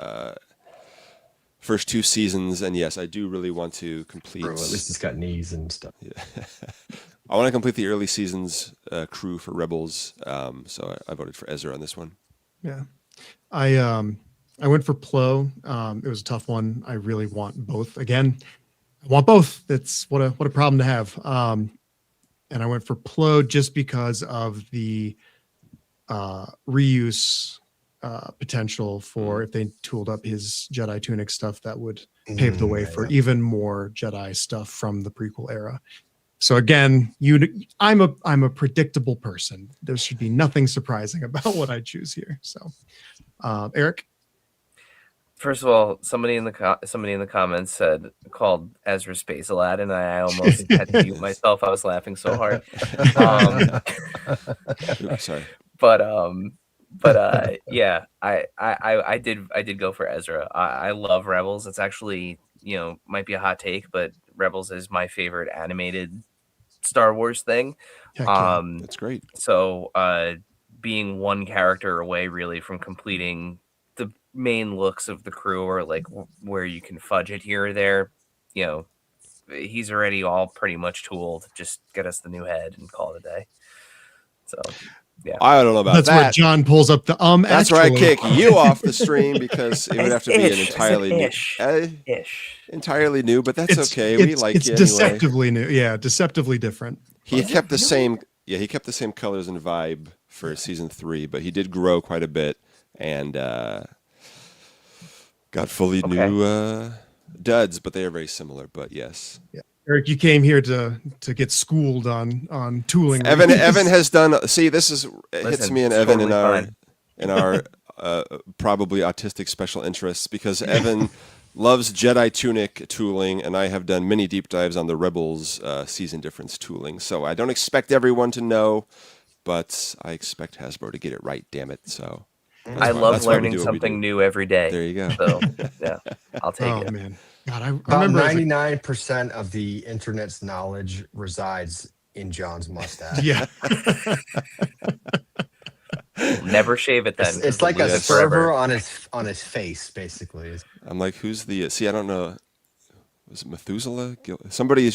first 2 seasons. And yes, I do really want to complete. Bro, at least he's got knees and stuff. Yeah. I want to complete the early seasons crew for Rebels. So I voted for Ezra on this one. Yeah, I went for Plo. It was a tough one. I really want both. Again, I want both. That's what a problem to have. And I went for Plo just because of the reuse potential for if they tooled up his Jedi tunic stuff, that would pave the way for even more Jedi stuff from the prequel era. So again, I'm a predictable person. There should be nothing surprising about what I choose here. So, Eric. First of all, somebody in the comments called Ezra Space Aladdin, and I almost had to mute myself. I was laughing so hard. Sorry, but yeah, I did go for Ezra. I love Rebels. It's actually, might be a hot take, but Rebels is my favorite animated Star Wars thing. That's great. So being one character away really from completing the main looks of the crew, or like where you can fudge it here or there, he's already all pretty much tooled. Just get us the new head and call it a day. So yeah, I don't know about that's that. where John pulls up the That's where I kick you off the stream, because it would have to be an entirely new, but that's okay. We like it anyway. Deceptively new. Yeah, deceptively different. He kept the same. Yeah, he kept the same colors and vibe for season 3, but he did grow quite a bit and got fully new duds, but they are very similar. But yes. Yeah. Eric, you came here to get schooled on tooling. Evan has done. See, this is hits me and Evan in our probably autistic special interests, because Evan loves Jedi tunic tooling, and I have done many deep dives on the Rebels season difference tooling. So I don't expect everyone to know, but I expect Hasbro to get it right. Damn it! So I love learning something new every day. There you go. So yeah, I'll take it. Oh man. God, I About remember 99% of the internet's knowledge resides in John's mustache. Yeah. Never shave it then. It's like a server on his face, basically. I'm like, who's the? See, I don't know. Was it Methuselah? Somebody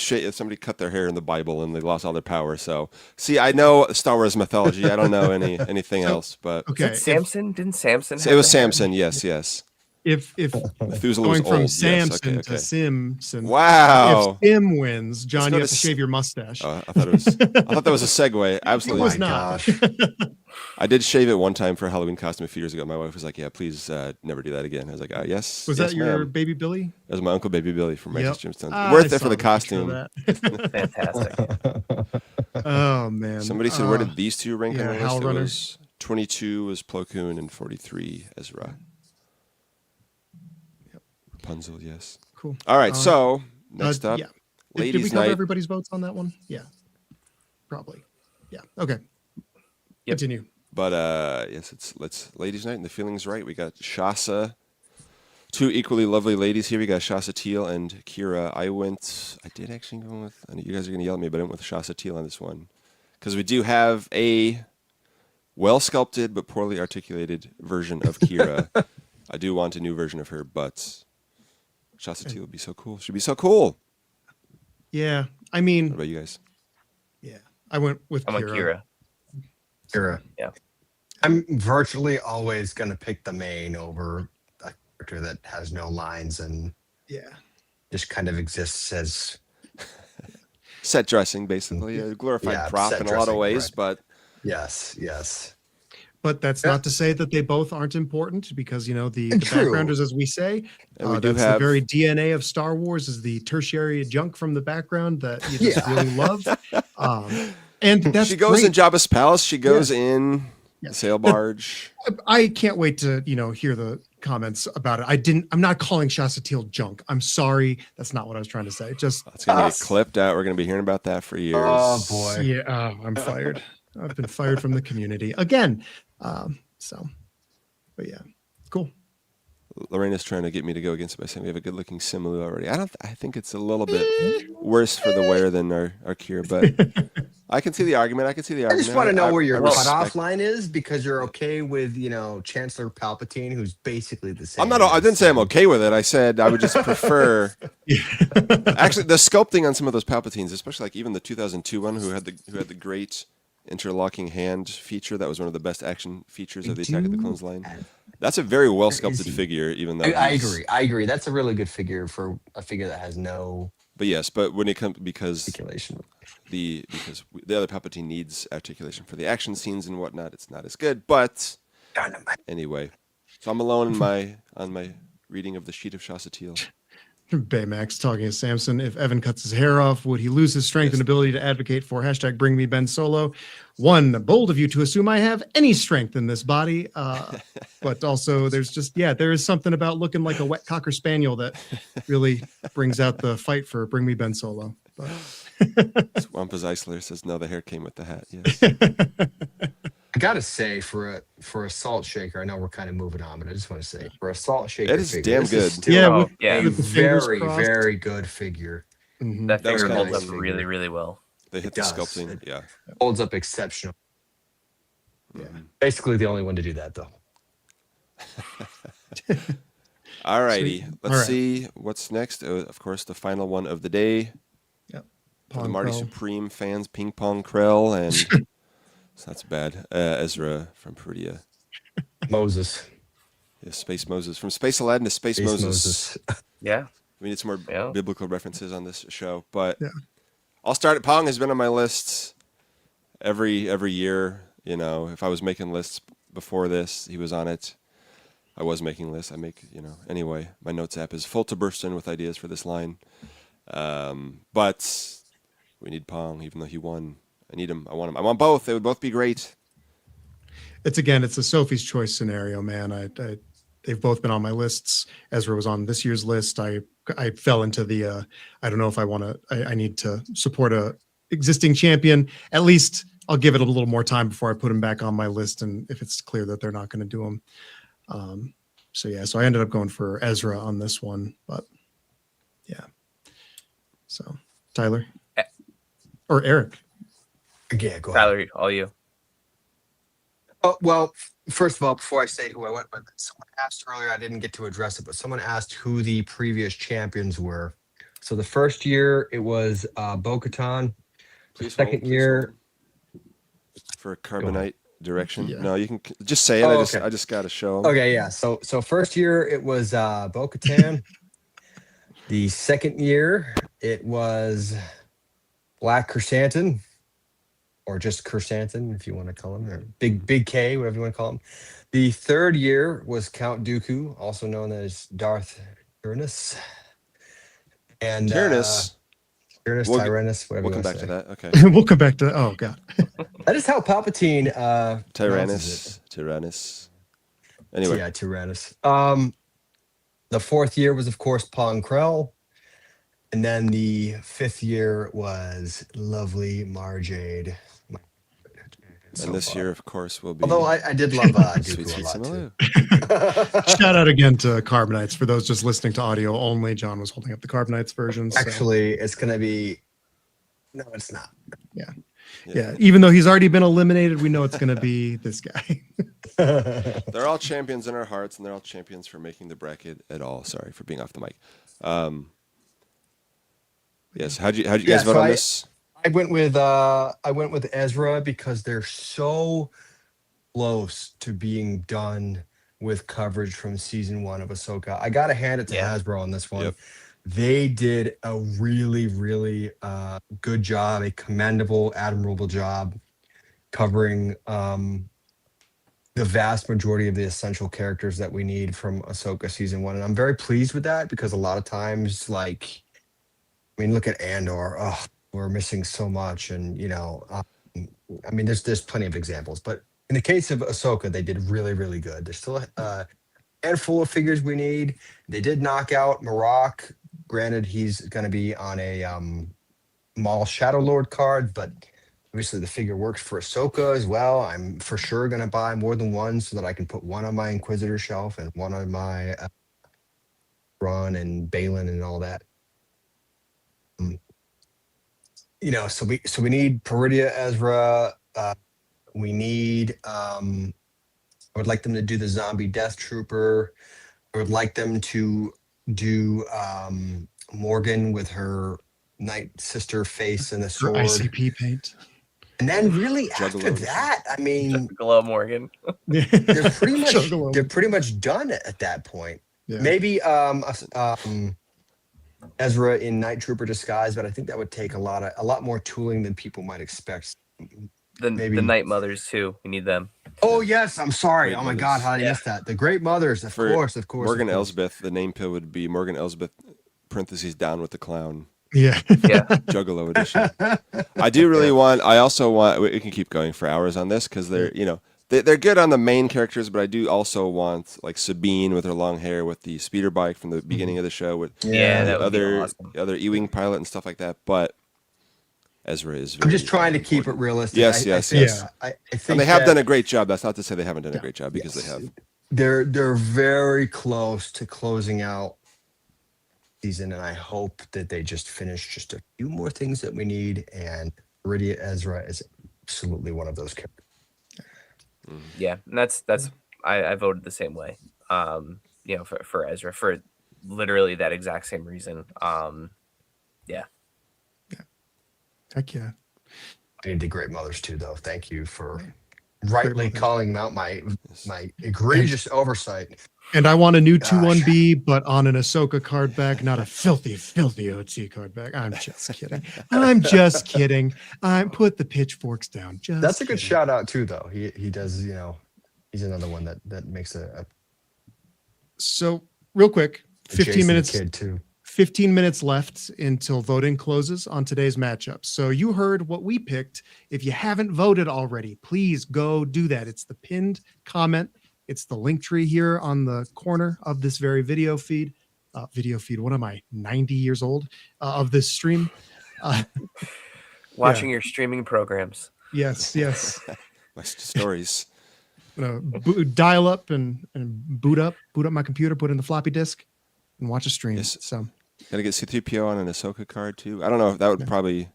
cut their hair in the Bible and they lost all their power. So, see, I know Star Wars mythology. I don't know anything else. But okay, Samson? Didn't Samson? It was Samson. Yes. If Methuselah going was from old. Samson yes, okay. to Simpson, Wow. if Sim wins, John, you have to notice- shave your mustache. I thought that was a segue. Absolutely. It was not. I did shave it one time for a Halloween costume a few years ago. My wife was like, "Yeah, please never do that again." I was like, "Yes." Was yes, that your ma'am. baby Billy? That was my Uncle Baby Billy from Righteous Gemstones. I Worth it saw for the the picture of costume. that. Fantastic. Oh man. Somebody said, where did these two rank on the list? Hal It Runner. was 22 was Plo Koon and 43 Ezra. Rapunzel, yes. Cool. All right, so next up, yeah. Ladies' Did we cover Night. everybody's votes on that one? Yeah. Probably. Yeah. Okay. Yep. Continue. But yes, let's Ladies' Night and the feeling's right. We got Shasa, two equally lovely ladies here. We got Shasa Teal and Kira. I did actually go with, I know you guys are going to yell at me, but I went with Shasa Teal on this one. Because we do have a well-sculpted but poorly articulated version of Kira. I do want a new version of her, but Shasa Teal would be so cool. She'd be so cool. Yeah. I mean, What about you guys? yeah. I went with I'm a Kira. Kira. Yeah. I'm virtually always going to pick the main over a character that has no lines and Yeah. just kind of exists as Set dressing, basically. A glorified Yeah, prop set in a lot of dressing, ways, right. but yes. but that's not to say that they both aren't important, because the True. backgrounders, as we say, And we do that's have the very DNA of Star Wars, is the tertiary junk from the background that you just really love. And that's she goes great. in Jabba's palace. She goes in the sail barge. I can't wait to hear the comments about it. I'm not calling Shaeeah junk. I'm sorry, that's not what I was trying to say. Just It's gonna get clipped out. We're gonna be hearing about that for years. Oh boy. yeah, I'm fired. I've been fired from the community again. But yeah, cool. Lorena's trying to get me to go against it by saying we have a good-looking Simu already. I think it's a little bit worse for the wear than our Kira, but I can see the argument. I just want to know where your cutoff respect- line is, because you're okay with Chancellor Palpatine, who's basically the same. I didn't say I'm okay with it. I said I would just prefer. Actually, the sculpting on some of those Palpatines, especially like even the 2002 one, who had the great interlocking hand feature, that was one of the best action features of the Attack of the Clones line. That's a very well sculpted figure, even though I agree. That's a really good figure for a figure that has no. But yes, but when it comes because articulation. because the other Palpatine needs articulation for the action scenes and whatnot, it's not as good. But anyway, so I'm alone on my reading of the sheet of Shaeeah. Baymax talking to Samson. If Evan cuts his hair off, would he lose his strength and ability to advocate for #BringMeBenSolo? One, bold of you to assume I have any strength in this body. But also there's there is something about looking like a wet Cocker Spaniel that really brings out the fight for Bring Me Ben Solo. But Swampus Eisler says, no, the hair came with the hat. Yes. I gotta say, for a salt shaker, I know we're kind of moving on, but I just want to say, for a salt shaker, That is figure, damn this good. is still a with the fingers very, crossed. very good figure. Mhm. That That was figure kinda holds nice up really, really well. They hit It the does. sculpting. Yeah. Holds up exceptional. Yeah. Basically, the only one to do that, though. All righty. Sweet. Let's All right. see what's next. Of course, the final one of the day. Yep. For the Pong Marty Krell. Supreme fans, Ping Pong Krell, and so that's bad. Ezra from Perugia. Moses. Yeah, Space Moses. From Space Aladdin to Space Moses. Yeah. We need some more Yeah. biblical references on this show. But Yeah. I'll start. Pong has been on my lists every year. If I was making lists before this, he was on it. I was making lists. Anyway, my notes app is full to bursting with ideas for this line. But we need Pong, even though he won. I need him. I want him. I want both. They would both be great. It's a Sophie's choice scenario, man. They've both been on my lists. Ezra was on this year's list. I fell into the I don't know if I need to support a existing champion. At least I'll give it a little more time before I put him back on my list, and if it's clear that they're not going to do him. So I ended up going for Ezra on this one, but yeah. So Tyler or Eric. Yeah, go ahead. Tyler, all you. Oh, well, first of all, before I say who I went with, someone asked earlier, I didn't get to address it, but someone asked who the previous champions were. So the first year, it was Bo-Katan. Please Second hold, year. for Carbonite direction. Yeah. No, you can just say it. Oh, I just got to show him. Okay, yeah. So first year, it was Bo-Katan. The second year, it was Black Chrysanthemum, or just Chrysanthemum, if you want to call him, or Big K, whatever you want to call him. The third year was Count Dooku, also known as Darth Tyrannus. And Tyrannus. Tyrannus, We'll- Tyrannus, whatever We'll you come want back to to say. that. Okay. We'll come back to oh god. That is how Palpatine pronounces Tyrannus. it. Anyway, Yeah, Tyrannus. The fourth year was, of course, Pong Krell. And then the fifth year was lovely Marjade. and this year, of course, will be. Although I did love Sweet Dooku Sweet a lot too. Simu. Shout out again to Carbonites. For those just listening to audio only, John was holding up the Carbonites version. So, Actually, it's going to be. No, it's not. yeah, even though he's already been eliminated, we know it's going to be this guy. They're all champions in our hearts, and they're all champions for making the bracket at all. Sorry for being off the mic. Yes, how'd you guys vote on this? I went with Ezra because they're so close to being done with coverage from season 1 of Ahsoka. I gotta hand it to Hasbro on this one. Yep. They did a really, really good job, a commendable, admirable job covering the vast majority of the essential characters that we need from Ahsoka season 1, and I'm very pleased with that because a lot of times, like, I mean, look at Andor. Oh, we're missing so much, and I mean, there's plenty of examples, but in the case of Ahsoka, they did really, really good. There's still a handful of figures we need. They did knock out Marok. Granted, he's going to be on a Maul Shadow Lord card, but obviously the figure works for Ahsoka as well. I'm for sure going to buy more than one so that I can put one on my Inquisitor shelf and one on my Ron and Balin and all that. So we need Peridia Ezra. We need. I would like them to do the Zombie Death Trooper. I would like them to do Morgan with her Night Sister face and the Or sword. ICP paint. And then really after Juggalo. that, I mean, Hello, Morgan. they're pretty much Juggalo. done at that point. Yeah. Maybe Ezra in Night Trooper disguise, but I think that would take a lot more tooling than people might expect. The Maybe- Night Mothers too. We need them. Oh yes, I'm sorry. Great Oh my God, how did I miss that? The Great Mothers, of For course. Morgan of course. Elsbeth, the name pill would be Morgan Elsbeth parentheses down with the clown. Yeah. Yeah. Juggalo edition. I do really want. I also want. We can keep going for hours on this because they're they're good on the main characters, but I do also want like Sabine with her long hair with the speeder bike from the beginning of the show with Yeah, that the would be other awesome. other E-wing pilot and stuff like that. But Ezra is. I'm just very trying to keep it important. realistic. Yes, I yes, think, yes. I think And they have that done a great job. That's not to say they haven't done a great job because they have. They're very close to closing out season, and I hope that they just finish just a few more things that we need. And Peridia Ezra is absolutely one of those characters. Yeah, and that's I voted the same way. For Ezra for literally that exact same reason. Heck yeah. I need the Great Mothers too, though. Thank you for rightly Mothers. calling out my egregious oversight. And I want a new Gosh. 2-1B, but on an Ahsoka card back, not a filthy, filthy OT card back. I'm just kidding. I'm just kidding. I put the pitchforks down. Just That's a good kidding. shout out too, though. He does, he's another one that makes a So real quick, 15 Jason minutes. kid too. 15 minutes left until voting closes on today's matchup. So you heard what we picked. If you haven't voted already, please go do that. It's the pinned comment. It's the link tree here on the corner of this very video feed. What am I, 90 years old of this stream? Watching your streaming programs. Yes. My stories. Dial up and boot up my computer, put in the floppy disk, and watch a stream. Yes. So Got to get C-3PO on an Ahsoka card too. I don't know if that would probably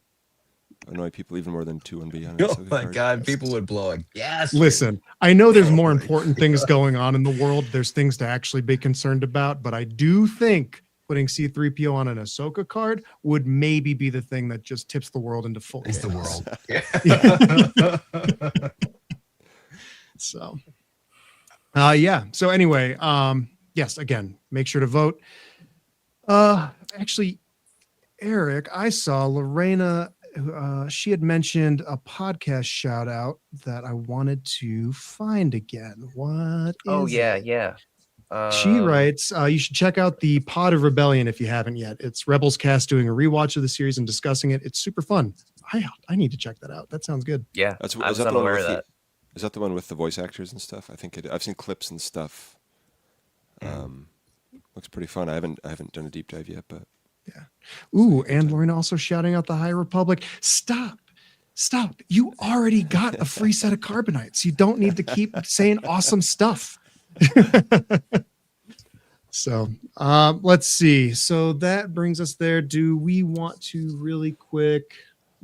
annoy people even more than 2-1B on an Oh Ahsoka my card. God, people would blow a gas. listen, I know there's more important things going on in the world. There's things to actually be concerned about, but I do think putting C-3PO on an Ahsoka card would maybe be the thing that just tips the world into full It's the chaos. world. So, yeah. So anyway, yes, again, make sure to vote. Actually, Eric, I saw Lorena, she had mentioned a podcast shout out that I wanted to find again. What is Oh yeah, it? yeah. She writes, you should check out the Pod of Rebellion if you haven't yet. It's Rebels Cast doing a rewatch of the series and discussing it. It's super fun. I need to check that out. That sounds good. Yeah, That's, I is was that the one unaware with of the, that. is that the one with the voice actors and stuff? I think I've seen clips and stuff. Looks pretty fun. I haven't done a deep dive yet, but Ooh, and Lorena also shouting out the High Republic. Stop. You already got a free set of Carbonites. You don't need to keep saying awesome stuff. So let's see. So that brings us there. Do we want to really quick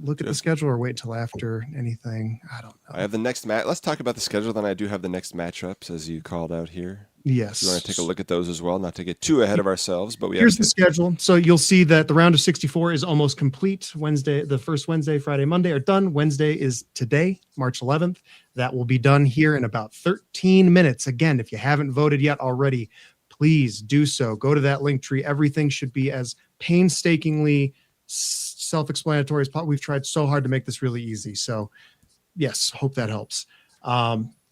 look at the schedule or wait till after anything? I don't know. I have the next match. Let's talk about the schedule. Then I do have the next matchups as you called out here. Yes. You want to take a look at those as well, not to get too ahead of ourselves, but we Here's have the schedule. So you'll see that the round of 64 is almost complete. The first Wednesday, Friday, Monday are done. Wednesday is today, March 11th. That will be done here in about 13 minutes. Again, if you haven't voted yet already, please do so. Go to that link tree. Everything should be as painstakingly self-explanatory as possible. We've tried so hard to make this really easy. So yes, hope that helps.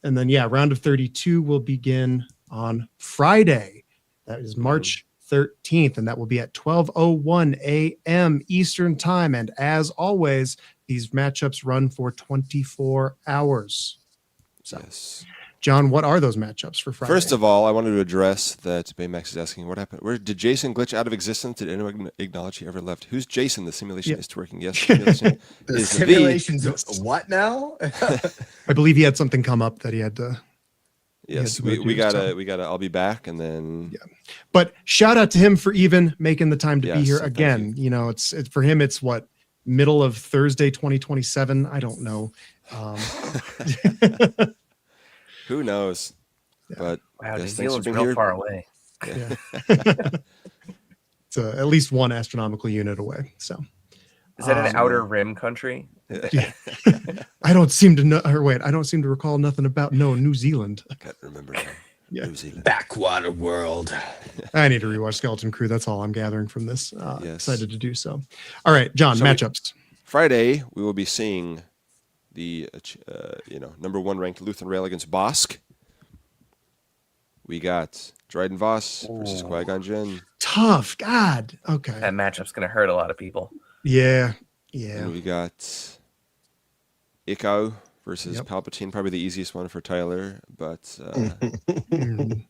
And then, yeah, round of 32 will begin on Friday. That is March 13th, and that will be at 12:01 a.m. Eastern Time. And as always, these matchups run for 24 hours. So, Yes. John, what are those matchups for Friday? First of all, I wanted to address that Baymax is asking what happened. Where did Jason glitch out of existence? Did anyone acknowledge he ever left? Who's Jason? The simulation is working. Yes, simulation The is simulation's what now? I believe he had something come up that he had to. Yes, he had to we do, gotta so. we gotta. I'll be back, and then But shout out to him for even making the time to be Yes, here thank again. You know, it's for him. It's what, middle of Thursday, 2027. I don't know. who knows? Yeah. But Wow, New yes, thanks for Zealand's being real here. far away. Yeah. It's at least one astronomical unit away. So Is that an Um, outer rim country? I don't seem to know. Or wait, I don't seem to recall nothing about New Zealand. Can't remember now. Yeah. New Zealand. Backwater world. I need to rewatch Skeleton Crew. That's all I'm gathering from this. Yes. Excited to do so. All right, John, Shall we- matchups. Friday, we will be seeing the number 1 ranked Lutheran Rail against Bosk. We got Dryden Voss versus Ooh. Qui-Gon Jinn. Tough. God. Okay. That matchup's going to hurt a lot of people. Yeah. Yeah. And we got Ikau versus Yep. Palpatine, probably the easiest one for Tyler, but Mhm.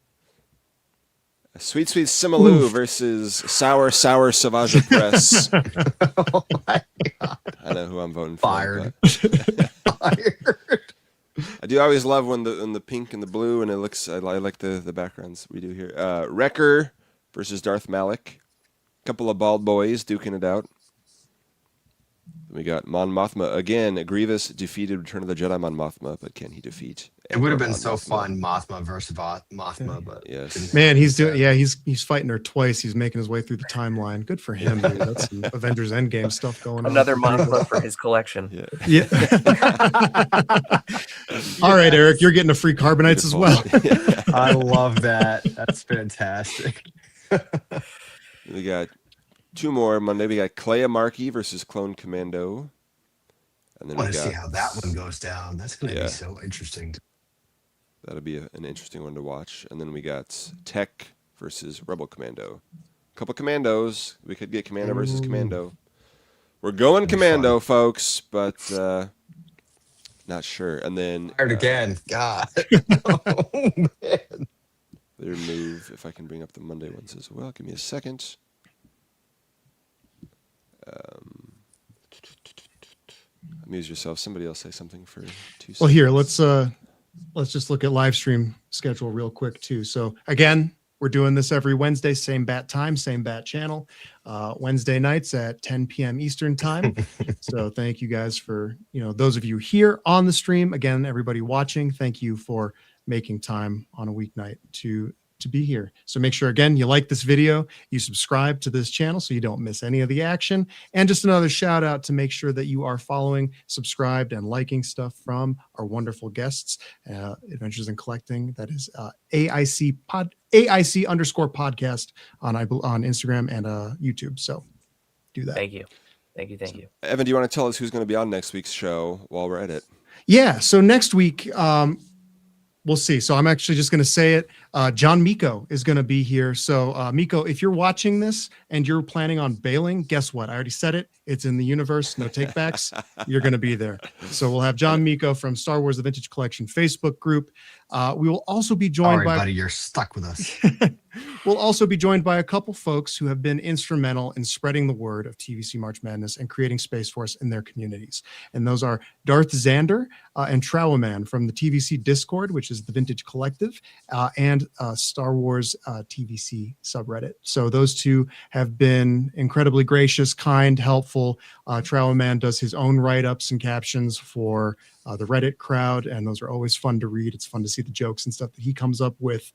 Sweet Simaloo versus Sour Savage Press. Oh my God. I know who I'm voting for. Fired. but Fired. I do always love when the pink and the blue, and it looks. I like the backgrounds we do here. Wrecker versus Darth Malak. Couple of bald boys duking it out. We got Mon Mothma again. Grievous defeated Return of the Jedi Mon Mothma, but can he defeat? It would have been Mon so Mothma? fun, Mothma versus Mothma, but Yes. Man, he's doing. Yeah, he's fighting her twice. He's making his way through the timeline. Good for him, dude. That's some Avengers Endgame stuff going on. Another Mothma for his collection. Yeah. Yeah. All right, Eric, you're getting a free Carbonites as well. I love that. That's fantastic. We got 2 more Monday. We got Clea Markey versus Clone Commando. And I then want we to see got how that one goes down. That's going to Yeah. be so interesting. that'll be an interesting one to watch. And then we got Tech versus Rebel Commando. A couple commandos. We could get Commando versus Commando. We're going That'd be Commando, folks, but not sure. And then Fired again. God. Oh, man. their move, if I can bring up the Monday ones as well. Give me a second. Amuse yourself. Somebody else say something for 2 seconds. Well, here, let's just look at live stream schedule real quick too. So again, we're doing this every Wednesday, same bat time, same bat channel. Wednesday nights at 10 p.m. Eastern time. So thank you guys for, those of you here on the stream. Again, everybody watching, thank you for making time on a weeknight to be here. So make sure, again, you like this video, you subscribe to this channel so you don't miss any of the action. And just another shout out to make sure that you are following, subscribed, and liking stuff from our wonderful guests, Adventures in Collecting. That is AIC _ podcast on Instagram and YouTube. So do that. Thank you. Evan, do you want to tell us who's going to be on next week's show while we're at it? Yeah. So next week, we'll see. So I'm actually just going to say it. John Miko is going to be here. So Miko, if you're watching this and you're planning on bailing, guess what? I already said it. It's in the universe. No takebacks. You're going to be there. So we'll have John Miko from Star Wars: The Vintage Collection Facebook group. We will also be joined Sorry, by buddy, you're stuck with us. We'll also be joined by a couple folks who have been instrumental in spreading the word of TVC March Madness and creating space for us in their communities. And those are Darth Xander and Trowaman from the TVC Discord, which is the Vintage Collective, and Star Wars TVC subreddit. So those two have been incredibly gracious, kind, helpful. Trowaman does his own write-ups and captions for the Reddit crowd, and those are always fun to read. It's fun to see the jokes and stuff that he comes up with.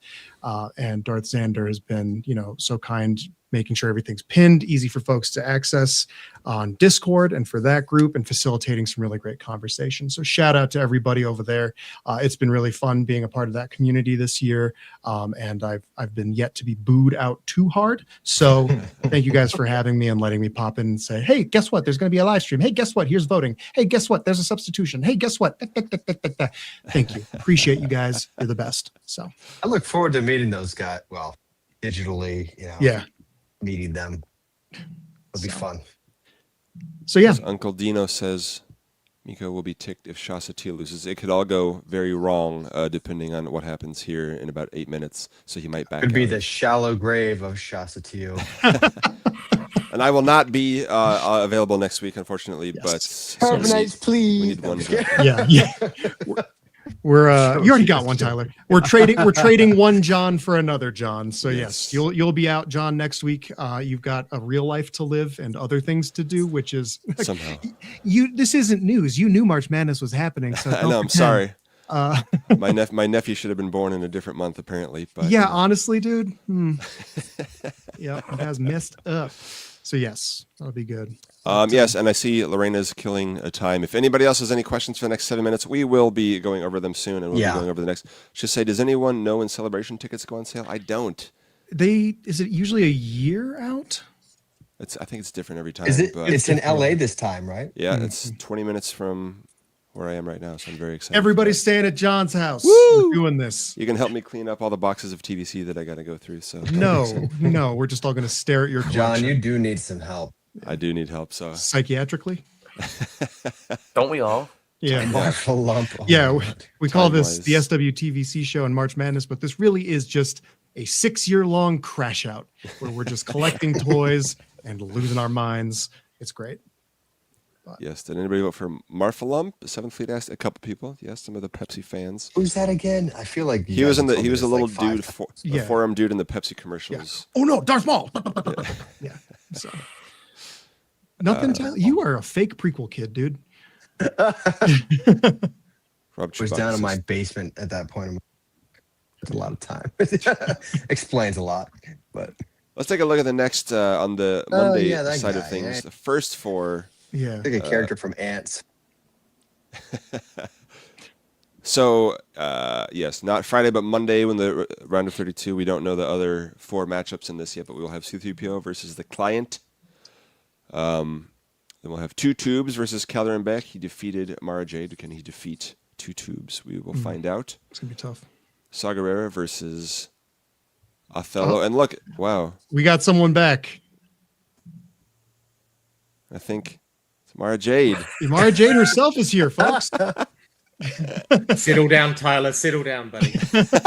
And Darth Xander has been, so kind, making sure everything's pinned, easy for folks to access on Discord and for that group, and facilitating some really great conversations. So shout out to everybody over there. It's been really fun being a part of that community this year. And I've been yet to be booed out too hard. So thank you guys for having me and letting me pop in and say, hey, guess what? There's going to be a live stream. Hey, guess what? Here's voting. Hey, guess what? There's a substitution. Hey, guess guess what? Thank you. Appreciate you guys. You're the best. So I look forward to meeting those guys. Well, digitally, yeah. meeting them. It'll be fun. So yeah. As Uncle Dino says, Miko will be ticked if Shaeeah loses. It could all go very wrong depending on what happens here in about 8 minutes. So he might back Could be out. the shallow grave of Shaeeah. And I will not be available next week, unfortunately. Yes. But Carbonites, please. we need one. Yeah. We're you already got one, Tyler. We're trading one John for another John. So yes, you'll be out, John, next week. You've got a real life to live and other things to do, which is Somehow. This isn't news. You knew March Madness was happening. So I know. I'm sorry. Uh, my nephew should have been born in a different month, apparently. But yeah, honestly, dude. Yeah, it has messed up. So yes, that'll be good. Yes, and I see Lorena's killing a time. If anybody else has any questions for the next 7 minutes, we will be going over them soon, and we'll be going over the next. Just say, does anyone know when Celebration tickets go on sale? I don't. Is it usually a year out? I think it's different every time. Is it? But It's in LA this time, right? yeah, it's 20 minutes from where I am right now, so I'm very excited. Everybody's staying at John's house. Woo! We're doing this. You can help me clean up all the boxes of TVC that I got to go through. So No, we're just all going to stare at your collection. John, you do need some help. I do need help. So Psychiatrically? Don't we all? Yeah. Marshall lump. Oh, Yeah, my God. we call this Time-wise. the SWTVC show and March Madness, but this really is just a 6-year-long crash out where we're just collecting toys and losing our minds. It's great. yes, did anybody vote for Marfalump? 7th Fleet asked a couple people. Yes, some of the Pepsi fans. Who's that again? I feel like He was in the. told He me was a this little like 5 dude, times. the forum dude in the Pepsi commercials. Oh no, Darth Maul. Yeah. So nothing. You are a fake prequel kid, dude. Rob was down in Chewbacca my says, basement at that point. It's a lot of time. Explains a lot. But let's take a look at the next on the Monday yeah, that side guy, of things. yeah. The first 4. Yeah. like a character from Ants. So yes, not Friday, but Monday when the round of 32. We don't know the other 4 matchups in this yet, but we will have C-3PO versus the Client. Then we'll have 2 Tubes versus Keller and Beck. He defeated Mara Jade. Can he defeat 2 Tubes? We will find out. It's gonna be tough. Saw Gerrera versus Othello. And look, wow, We got someone back. I think it's Mara Jade. Mara Jade herself is here, folks. Settle down, Tyler. Settle down, buddy.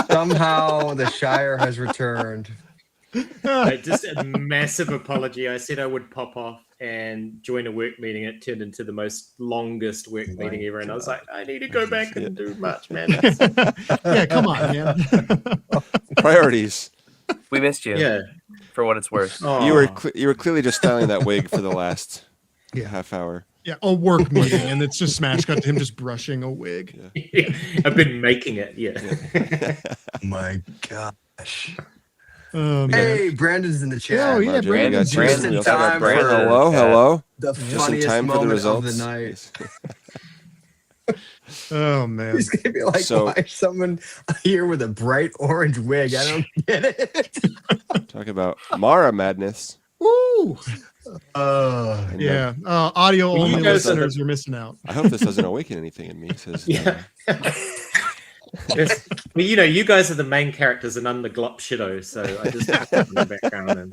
Somehow the Shire has returned. Just a massive apology. I said I would pop off and join a work meeting. It turned into the most longest work meeting ever. And I was like, I need to go back and do March Madness. Yeah, come on, man. Priorities. We missed you. Yeah. For what it's worth. Oh. You were clearly just styling that wig for the last half hour. Yeah, a work meeting, and it's just smash cut to him just brushing a wig. I've been making it. Yeah. My gosh. Man. Hey, Brandon's in the chat. Oh, yeah, Brandon. Brandon's We got here. Jason. We also got Time Brandon. for- Hello. The Just in funniest time for the moment of results. the night. Oh man. He's gonna be like, So- why is someone here with a bright orange wig? I don't get it. Talk about Mara Madness. Woo! And Yeah. Audio Well, you only guys are listeners are missing out. I hope this doesn't awaken anything in me. Says, Yeah. Yes. Well, you guys are the main characters and I'm the glop shitto, so I just put in the background. And...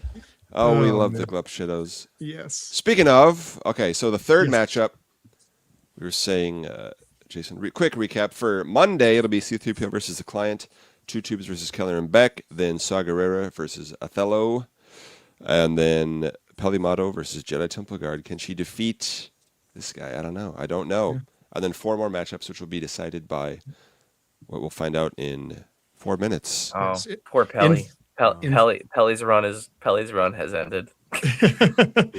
we Oh, love man. the Glup Shittos. Yes. Speaking of, okay, so the third Yes. matchup, we were saying, Jason, quick recap. For Monday, it'll be C-3PO versus the Client, 2 Tubes versus Keller and Beck, then Saw Gerrera versus Othello, and then Pelimato versus Jedi Temple Guard. Can she defeat this guy? I don't know. Yeah. And then 4 more matchups, which will be decided by what we'll find out in 4 minutes. Oh, Yes, it- poor Pelly. in- Pelly's run has ended.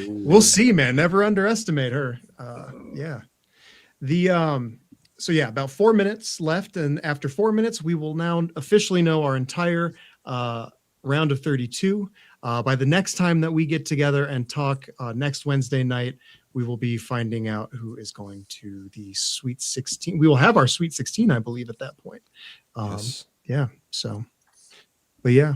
We'll see, man. Never underestimate her. Yeah. So yeah, about 4 minutes left, and after 4 minutes, we will now officially know our entire round of 32. By the next time that we get together and talk next Wednesday night, we will be finding out who is going to the Sweet 16. We will have our Sweet 16, I believe, at that point. Yes. Yeah. So, but yeah.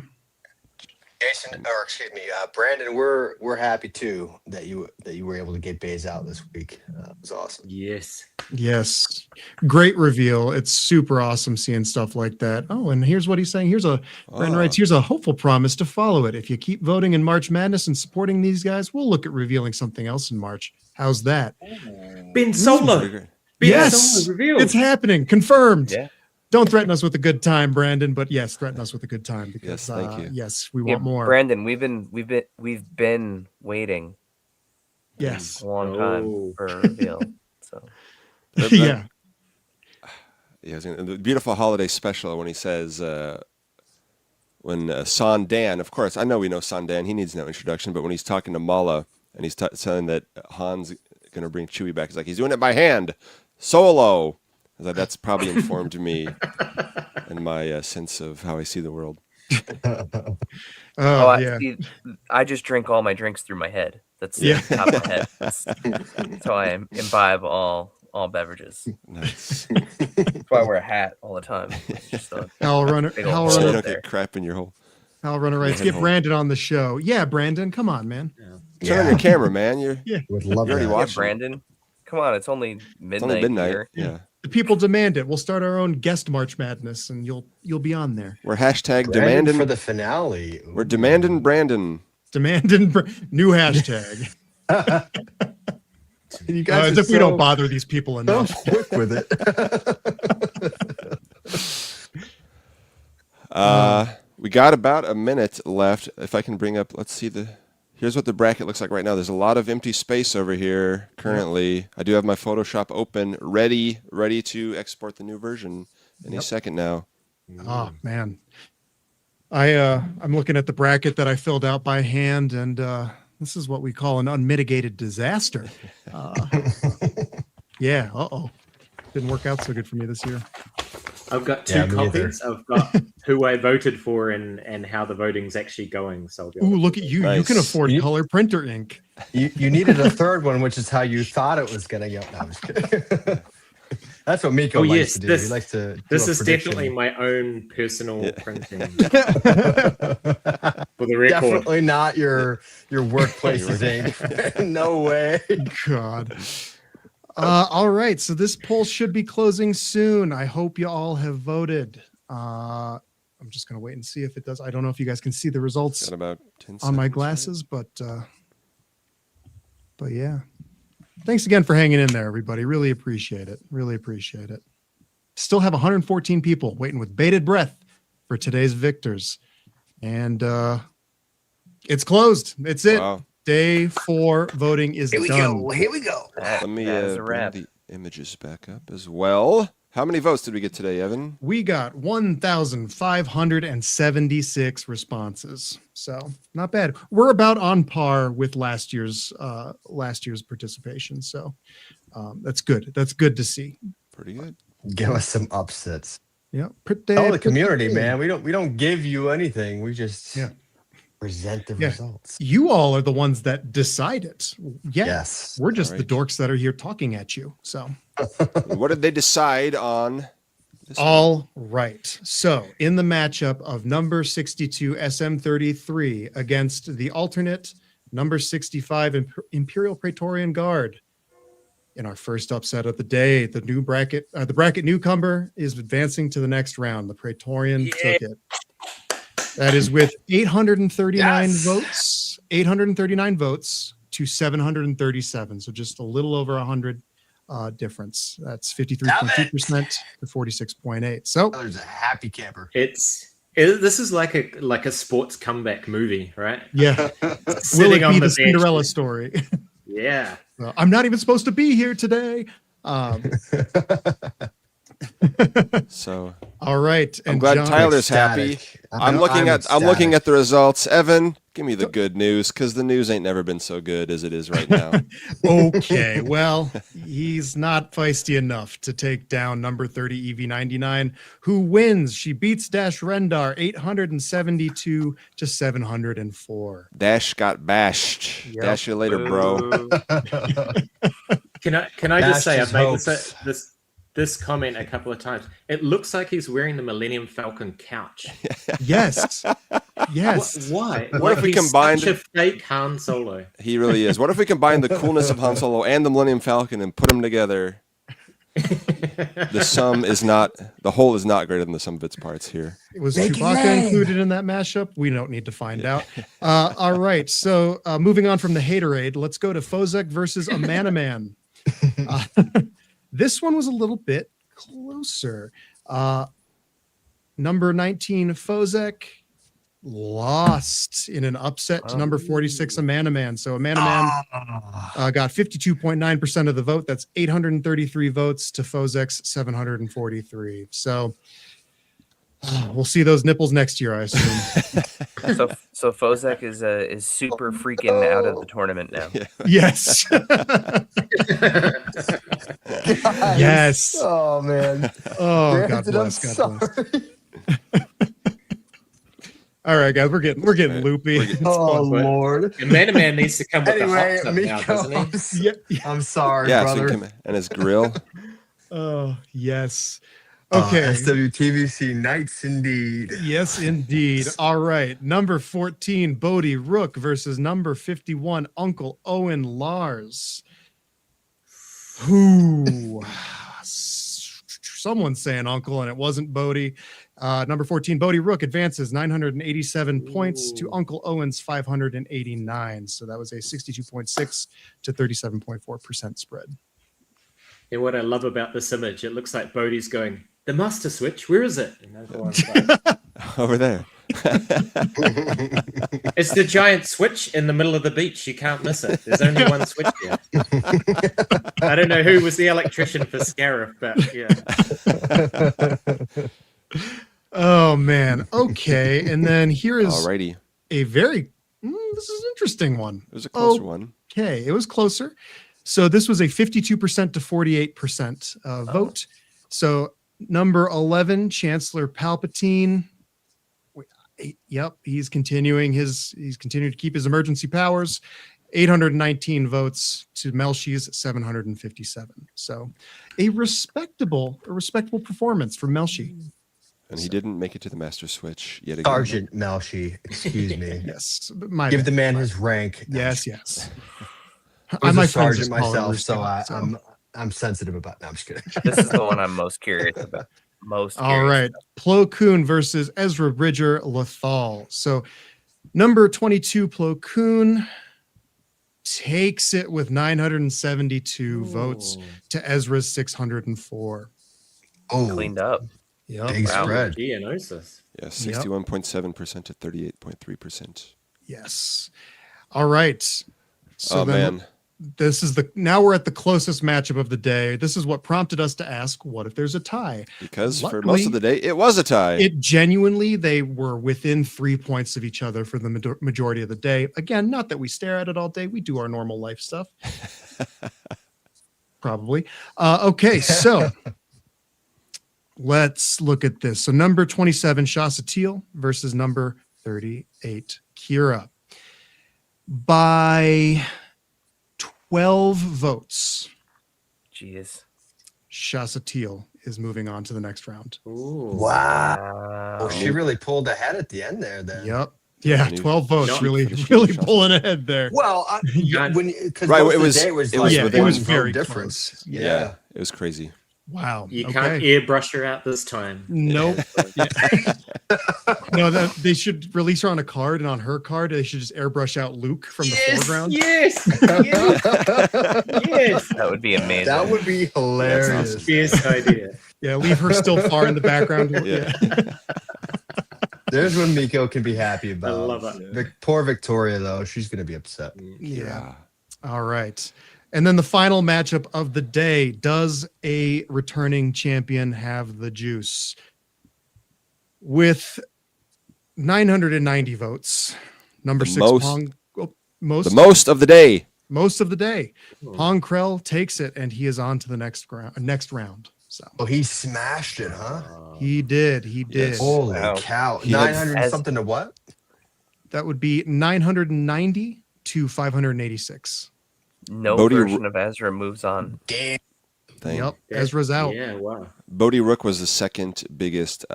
Jason, or excuse me, Brandon, we're happy too that you were able to get Baze out this week. It was awesome. Yes. Yes. Great reveal. It's super awesome seeing stuff like that. Oh, and here's what he's saying. Brandon writes, here's a hopeful promise to follow it. If you keep voting in March Madness and supporting these guys, we'll look at revealing something else in March. How's that? Ben Solo. Yes, revealed. it's happening. Confirmed. Yeah. Don't threaten us with a good time, Brandon, but yes, threaten us with a good time because Yes, thank you. Yes, we want more. Brandon, we've been waiting Yes. a long time for a reveal. So Yeah. Yeah, the beautiful holiday special when he says, when Sandan, of course, I know we know Sandan, he needs no introduction, but when he's talking to Mala and he's telling that Han's going to bring Chewie back, he's like, he's doing it by hand, solo. I was like, that's probably informed me and my sense of how I see the world. Yeah. I just drink all my drinks through my head. That's Yeah. the top of my head. That's how I imbibe all beverages. Nice. That's why I wear a hat all the time. It's just a Hal Runner. big old Hal So you Runner. don't there. get crap in your hole. Hal Runner writes, Yeah. get Brandon on the show. Yeah, Brandon, come on, man. Turn on your camera, man. You're Would love You already that. watched Yeah, Brandon. Come on, it's only midnight. it's only midnight. Here. Yeah. The people demand it. We'll start our own guest March Madness, and you'll be on there. We're hashtag Brandon demanding for the finale. We're demanding Brandon. New hashtag. You guys As are if we don't bother these people so enough. quick with it. We got about a minute left. If I can bring up, let's see here's what the bracket looks like right now. There's a lot of empty space over here currently. I do have my Photoshop open, ready to export the new version any second now. Oh man. I'm looking at the bracket that I filled out by hand, and this is what we call an unmitigated disaster. Yeah, didn't work out so good for me this year. I've got Yeah, two me either. copies. I've got who I voted for and how the voting's actually going. So I'll be able Ooh, to look do at that. you. You Nice. can afford You- color printer ink. You needed a third one, which is how you thought it was going to go. No, I'm just kidding. That's what Miko Oh, likes yes, to do. this- he likes to. This do a is prediction. definitely my own personal printing for the record. Definitely not your workplace's ink. No way. God. All right. So this poll should be closing soon. I hope you all have voted. I'm just going to wait and see if it does. I don't know if you guys can see the results Got about 10 on my seconds, glasses, but yeah. Thanks again for hanging in there, everybody. Really appreciate it. Really appreciate it. Still have 114 people waiting with bated breath for today's victors. And it's closed. It's it. Wow. Day 4 voting is done. Here we go. Let me That is a bring wrap. the images back up as well. How many votes did we get today, Evan? We got 1,576 responses. So not bad. We're about on par with last year's participation. So that's good. That's good to see. Pretty good. Give us some upsets. Yeah. Tell the community, man. We don't give you anything. We just present the Yeah. results. You all are the ones that decide it. Yeah. Yes. We're just the Alright. dorks that are here talking at you. So What did they decide on this one? all right. So in the matchup of number 62 SM33 against the alternate number 65 Imperial Praetorian Guard. In our first upset of the day, the bracket newcomer is advancing to the next round. The Praetorian took it. That is with 839 Yes. votes, 839 votes to 737. So just a little over 100 difference. That's 53.2% to 46.8. So There's a happy camper. This is like a sports comeback movie, right? yeah, will Sitting it on be the the Cinderella bench. story? Yeah. I'm not even supposed to be here today. So All right. I'm glad John- Tyler's happy. I'm looking at the results. Evan, give me the good news because the news ain't never been so good as it is right now. Okay, well, he's not feisty enough to take down number 30 EV99, who wins. She beats Dash Rendar 872 to 704. Dash got bashed. Yep. Dash you later, bro. Can I just say Dashed I've made his hopes. this this comment a couple of times. It looks like he's wearing the Millennium Falcon couch. Yes. Yes. Why? What if we he's combined- such a fake Han Solo? He really is. What if we combine the coolness of Han Solo and the Millennium Falcon and put them together? The whole is not greater than the sum of its parts here. Was Chewbacca included in that mashup? We don't need to find out. All right. So moving on from the haterade, let's go to Fozek versus a Man. This one was a little bit closer. Number 19, Fozek, lost in an upset to number 46, a Man. So a Man got 52.9% of the vote. That's 833 votes to Fozek's 743. So we'll see those nipples next year, I assume. So Fozek is super freaking out of the tournament now. Yes. Yes. Oh man. Oh, Brandon, God bless. I'm God bless. sorry. All right, guys, we're getting loopy. It's Oh fun, but- Lord. The Man needs to come with Anyway, the hot Miko, stuff now, doesn't he? Yeah. I'm sorry, Yeah, so he brother. can, and his grill. Oh, yes. Okay. SWTVC Knights indeed. Yes, indeed. All right. Number 14, Bodie Rook versus number 51, Uncle Owen Lars. Who? Someone's saying Uncle, and it wasn't Bodie. Number 14, Bodie Rook advances 987 points to Uncle Owen's 589. So that was a 62.6 to 37.4% spread. And what I love about this image, it looks like Bodie's going, the master switch, where is it? And Uncle Owen's like, Over there. it's the giant switch in the middle of the beach. You can't miss it. There's only one switch here. I don't know who was the electrician for Scarif, but yeah. Oh, man. Okay. And then here is Alrighty. a very, this is an interesting one. It was a closer one. Okay. It was closer. So this was a 52% to 48% vote. So number 11, Chancellor Palpatine. Yep, he's continuing to keep his emergency powers. 819 votes to Melchi's 757. So a respectable performance from Melchi. And he didn't make it to the master switch yet again. Sergeant Melchi, excuse me. Yes. Give the man his rank. Yes, yes. I was my a friends sergeant just call him myself, Ruscott, so I'm sensitive about. No, I'm just kidding. This is the one I'm most curious about. All right. Plo Koon versus Ezra Bridger Lethal. So number 22, Plo Koon takes it with 972 votes to Ezra's 604. Oh, Cleaned up. Yep. big Wow. spread. Geonosis. Yeah, 61.7% to 38.3%. Yes. All right. So Oh then man. this is now we're at the closest matchup of the day. This is what prompted us to ask, what if there's a tie? Because for Luckily, most of the day, it was a tie. It genuinely, they were within 3 points of each other for the majority of the day. Again, not that we stare at it all day. We do our normal life stuff. Probably. Okay, so let's look at this. So number 27, Shasa Teal versus number 38, Kira. By 12 votes, Jeez. Shasa Teal is moving on to the next round. Ooh. Wow. Oh, she really pulled ahead at the end there. Then. Yep. Yeah, And he- 12 votes. No, really Shasa. pulling ahead there. Well, Yeah. because Right, right, it was- it was it like was yeah, within- it was one very vote difference. close. Yeah. It was crazy. Wow. You okay. can't airbrush her out this time. Nope. No, they should release her on a card, and on her card, they should just airbrush out Luke from the foreground. Yes. Yes. That would be amazing. That would be hilarious. Best idea. Yeah, leave her still far in the background. Yeah. There's when Miko can be happy about. I love it. Poor Victoria, though. She's going to be upset. Yeah. All right. And then the final matchup of the day. Does a returning champion have the juice? With 990 votes, number The 6 most- Pong. The most of the day. Most of the day. Hmm. Pong Krell takes it, and he is on to the next round. So Oh, he smashed it, huh? he did. He did. Yes. Holy Wow. cow. He had- 900 something to what? That would be 990 to 586. No Bodie- version of Ezra moves on. Damn. thing. Yep, Ezra's out. Yeah, wow. Bodie Rook was the second biggest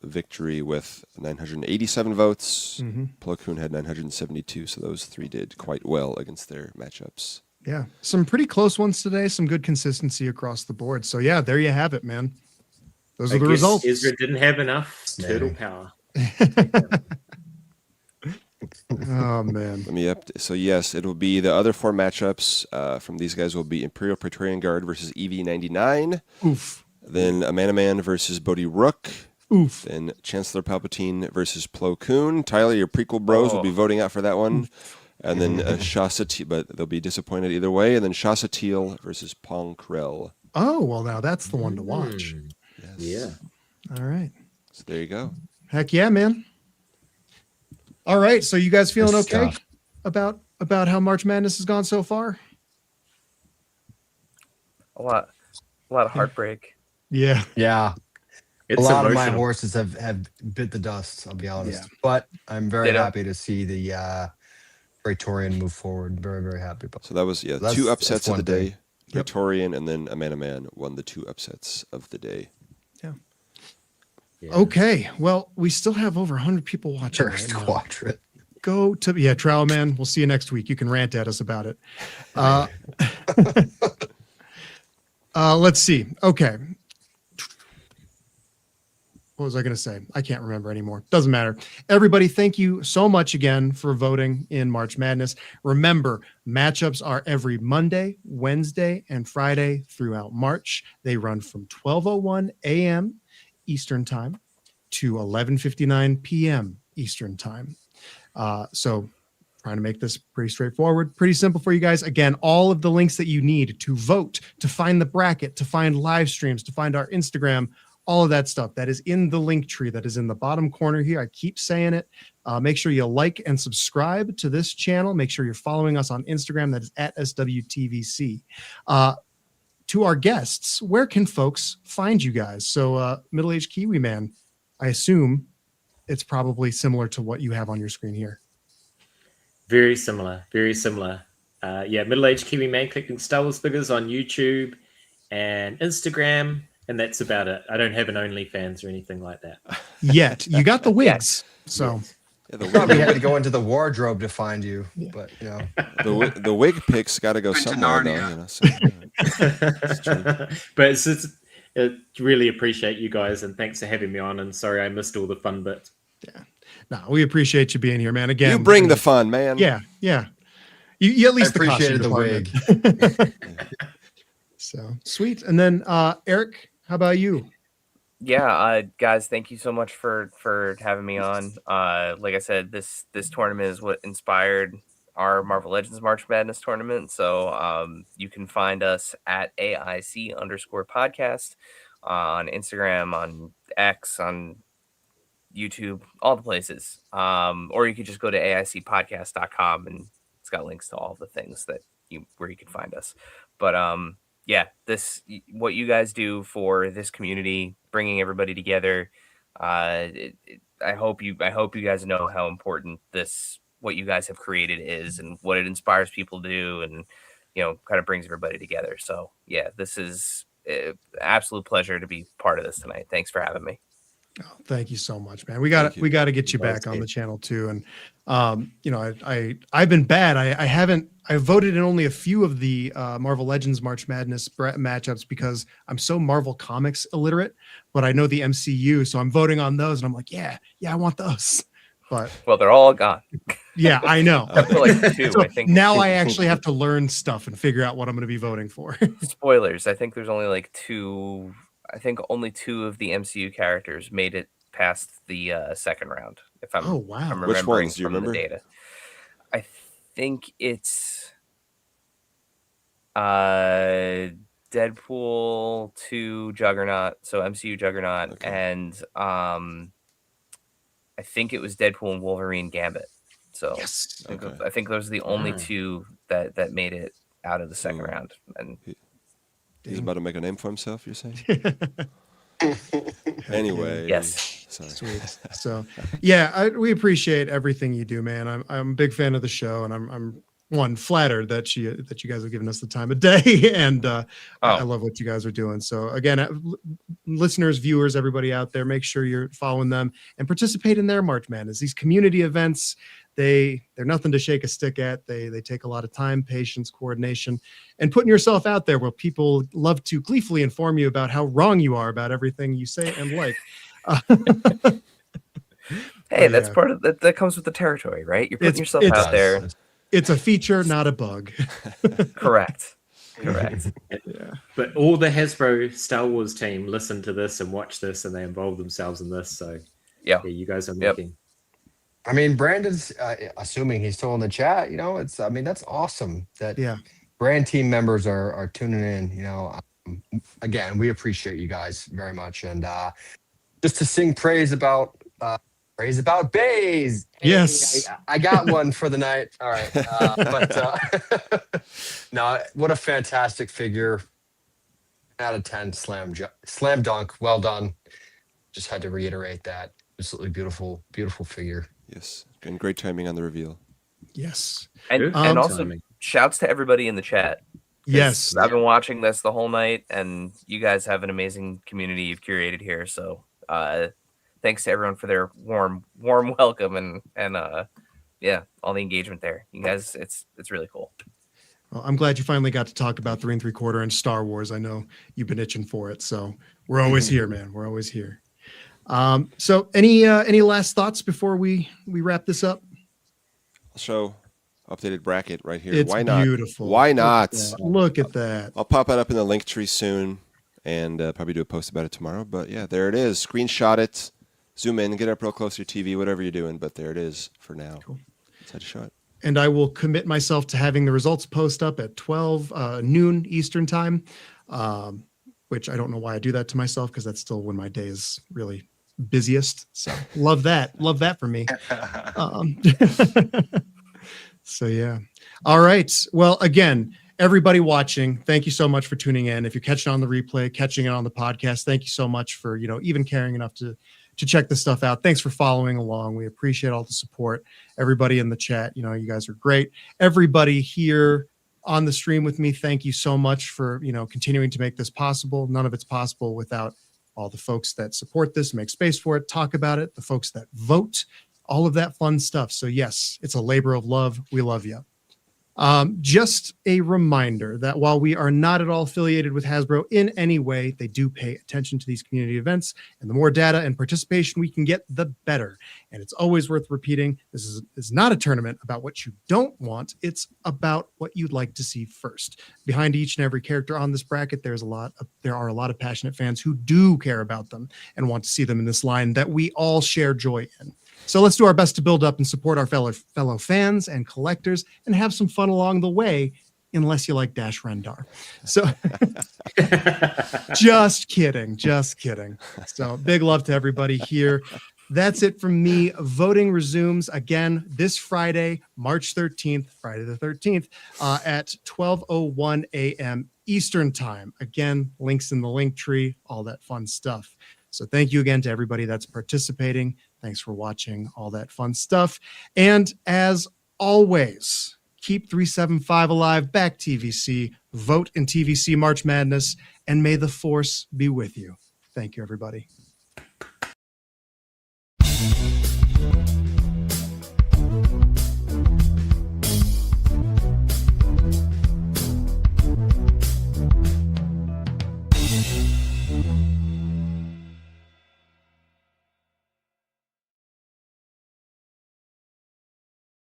victory with 987 votes. Plo Koon had 972, so those three did quite well against their matchups. Yeah, some pretty close ones today. Some good consistency across the board. So yeah, there you have it, man. Those are the results. Ezra didn't have enough turtle power. Oh man. Let me So yes, it will be the other four matchups from these guys will be Imperial Praetorian Guard versus EV-99. Oof. Then Amanaman versus Bodie Rook. Oof. Then Chancellor Palpatine versus Plo Koon. Tyler, your prequel bros will be voting out for that one. And then Shasa, but they'll be disappointed either way. And then Shasa Teal versus Pong Krell. Oh, well, now that's the one to watch. Yes. Yeah. All right. So there you go. Heck yeah, man. All right. So you guys feeling okay about how March Madness has gone so far? A lot of heartbreak. Yeah. Yeah. It's a lot of my emotional. horses have bit the dust, I'll be honest. Yeah. But I'm very Ditto. happy to see the Praetorian move forward. Very, very happy about So that was That's- two upsets that's of the one day. thing. Praetorian and then Amanaman won the two upsets of the day. Yeah. Okay. Well, we still have over 100 people watching. First right now. quadrant. Go to Trowel Man. We'll see you next week. You can rant at us about it. Let's see. Okay. What was I going to say? I can't remember anymore. Doesn't matter. Everybody, thank you so much again for voting in March Madness. Remember, matchups are every Monday, Wednesday, and Friday throughout March. They run from 12:01 a.m. Eastern Time to 11:59 p.m. Eastern Time. So trying to make this pretty straightforward, pretty simple for you guys. Again, all of the links that you need to vote, to find the bracket, to find live streams, to find our Instagram, all of that stuff that is in the link tree that is in the bottom corner here. I keep saying it. Make sure you like and subscribe to this channel. Make sure you're following us on Instagram. That is at SWTVC. To our guests, where can folks find you guys? So Middle-Aged Kiwi Man, I assume it's probably similar to what you have on your screen here. Very similar. Very similar. Middle-aged Kiwi Man collecting Star Wars figures on YouTube and Instagram, and that's about it. I don't have an OnlyFans or anything like that. Yet. You got the wigs. So Yeah, Probably had to go into the wardrobe to find you, Yeah. but the wig picks got to go Went to somewhere, though. Narnia. You know, so, But it's really appreciate you guys, and thanks for having me on. And sorry I missed all the fun bits. no, we appreciate you being here, man. Again, you bring the fun, man. Yeah. You at least I appreciated the the costume department. So sweet. And then Eric, how about you? Yeah, guys, thank you so much for having me on. Like I said, this tournament is what inspired our Marvel Legends March Madness tournament. So you can find us at AIC_podcast on Instagram, on X, on YouTube, all the places. Or you could just go to AICpodcast.com and it's got links to all the things where you can find us. But what you guys do for this community, bringing everybody together. I hope you guys know how important what you guys have created is, and what it inspires people to do, and kind of brings everybody together. So yeah, this is an absolute pleasure to be part of this tonight. Thanks for having me. Oh, thank you so much, man. We got to get you back on the channel too. And I've been bad. I voted in only a few of the Marvel Legends March Madness matchups because I'm so Marvel Comics illiterate, but I know the MCU, so I'm voting on those, and I'm like, yeah, I want those. But Well, they're all gone. yeah, I know. Except for like two, So I think. now I actually have to learn stuff and figure out what I'm going to be voting for. Spoilers. I think there's only like two. I think only two of the MCU characters made it past the second round. If I'm, Oh, wow. I'm Which remembering ones? Do you from the remember? data. I think it's Deadpool 2 Juggernaut, so MCU Juggernaut, Okay. and I think it was Deadpool and Wolverine Gambit. So Yes. Okay. I think those are the only Ah. two that made it out of the second Ooh. round. And He's about to make a name for himself, you're saying? Anyway. yes. Sorry. Sweet. So, yeah, we appreciate everything you do, man. I'm a big fan of the show, and I'm flattered that you guys have given us the time of day, and I Oh. love what you guys are doing. So again, listeners, viewers, everybody out there, make sure you're following them and participate in their March Madness. These community events, they're nothing to shake a stick at. They take a lot of time, patience, coordination, and putting yourself out there where people love to gleefully inform you about how wrong you are about everything you say and like. Hey, But that's yeah. part of that comes with the territory, right? You're putting yourself it's- out there. It's a feature, not a bug. Correct. Correct. Yeah. But all the Hasbro Star Wars team listen to this and watch this, and they involve themselves in this. So Yeah. you guys are Yep. making. I mean, Brandon's assuming he's still in the chat. You know, I mean, that's awesome that Yeah. brand team members are tuning in. You know, again, we appreciate you guys very much, and just to sing praise about Baze. Yes. I got one for the night. All right, but no, what a fantastic figure. Out of 10, slam dunk. Well done. Just had to reiterate that. Absolutely beautiful, beautiful figure. Yes, and great timing on the reveal. Yes. Good And also timing. shouts to everybody in the chat. 'Cause Yes. I've been watching this the whole night, and you guys have an amazing community you've curated here. So thanks to everyone for their warm welcome and yeah, all the engagement there. You guys, it's really cool. Well, I'm glad you finally got to talk about 3 3/4 inch Star Wars. I know you've been itching for it, so we're always here, man. We're always here. So any last thoughts before we wrap this up? I'll show updated bracket right here. It's Why not? beautiful. Why not? Look at that. I'll pop it up in the link tree soon and probably do a post about it tomorrow. But yeah, there it is. Screenshot it, zoom in, get up real close to your TV, whatever you're doing. But there it is for now. Cool. Let's head to show it. And I will commit myself to having the results post up at 12 noon Eastern time, which I don't know why I do that to myself, because that's still when my day is really busiest. So love that. Love that for me. So yeah. All right. Well, again, everybody watching, thank you so much for tuning in. If you're catching on the replay, catching it on the podcast, thank you so much for, even caring enough to check this stuff out. Thanks for following along. We appreciate all the support. Everybody in the chat, you guys are great. Everybody here on the stream with me, thank you so much for, continuing to make this possible. None of it's possible without all the folks that support this, make space for it, talk about it, the folks that vote, all of that fun stuff. So yes, it's a labor of love. We love you. Just a reminder that while we are not at all affiliated with Hasbro in any way, they do pay attention to these community events, and the more data and participation we can get, the better. And it's always worth repeating, this is not a tournament about what you don't want, it's about what you'd like to see first. Behind each and every character on this bracket, there are a lot of passionate fans who do care about them and want to see them in this line that we all share joy in. So let's do our best to build up and support our fellow fans and collectors and have some fun along the way, unless you like Dash Rendar. So just kidding. So big love to everybody here. That's it from me. Voting resumes again this Friday, March 13th, Friday the 13th, at 12:01 a.m. Eastern time. Again, links in the link tree, all that fun stuff. So thank you again to everybody that's participating. Thanks for watching all that fun stuff. And as always, keep 375 alive, back TVC, vote in TVC March Madness, and may the force be with you. Thank you, everybody.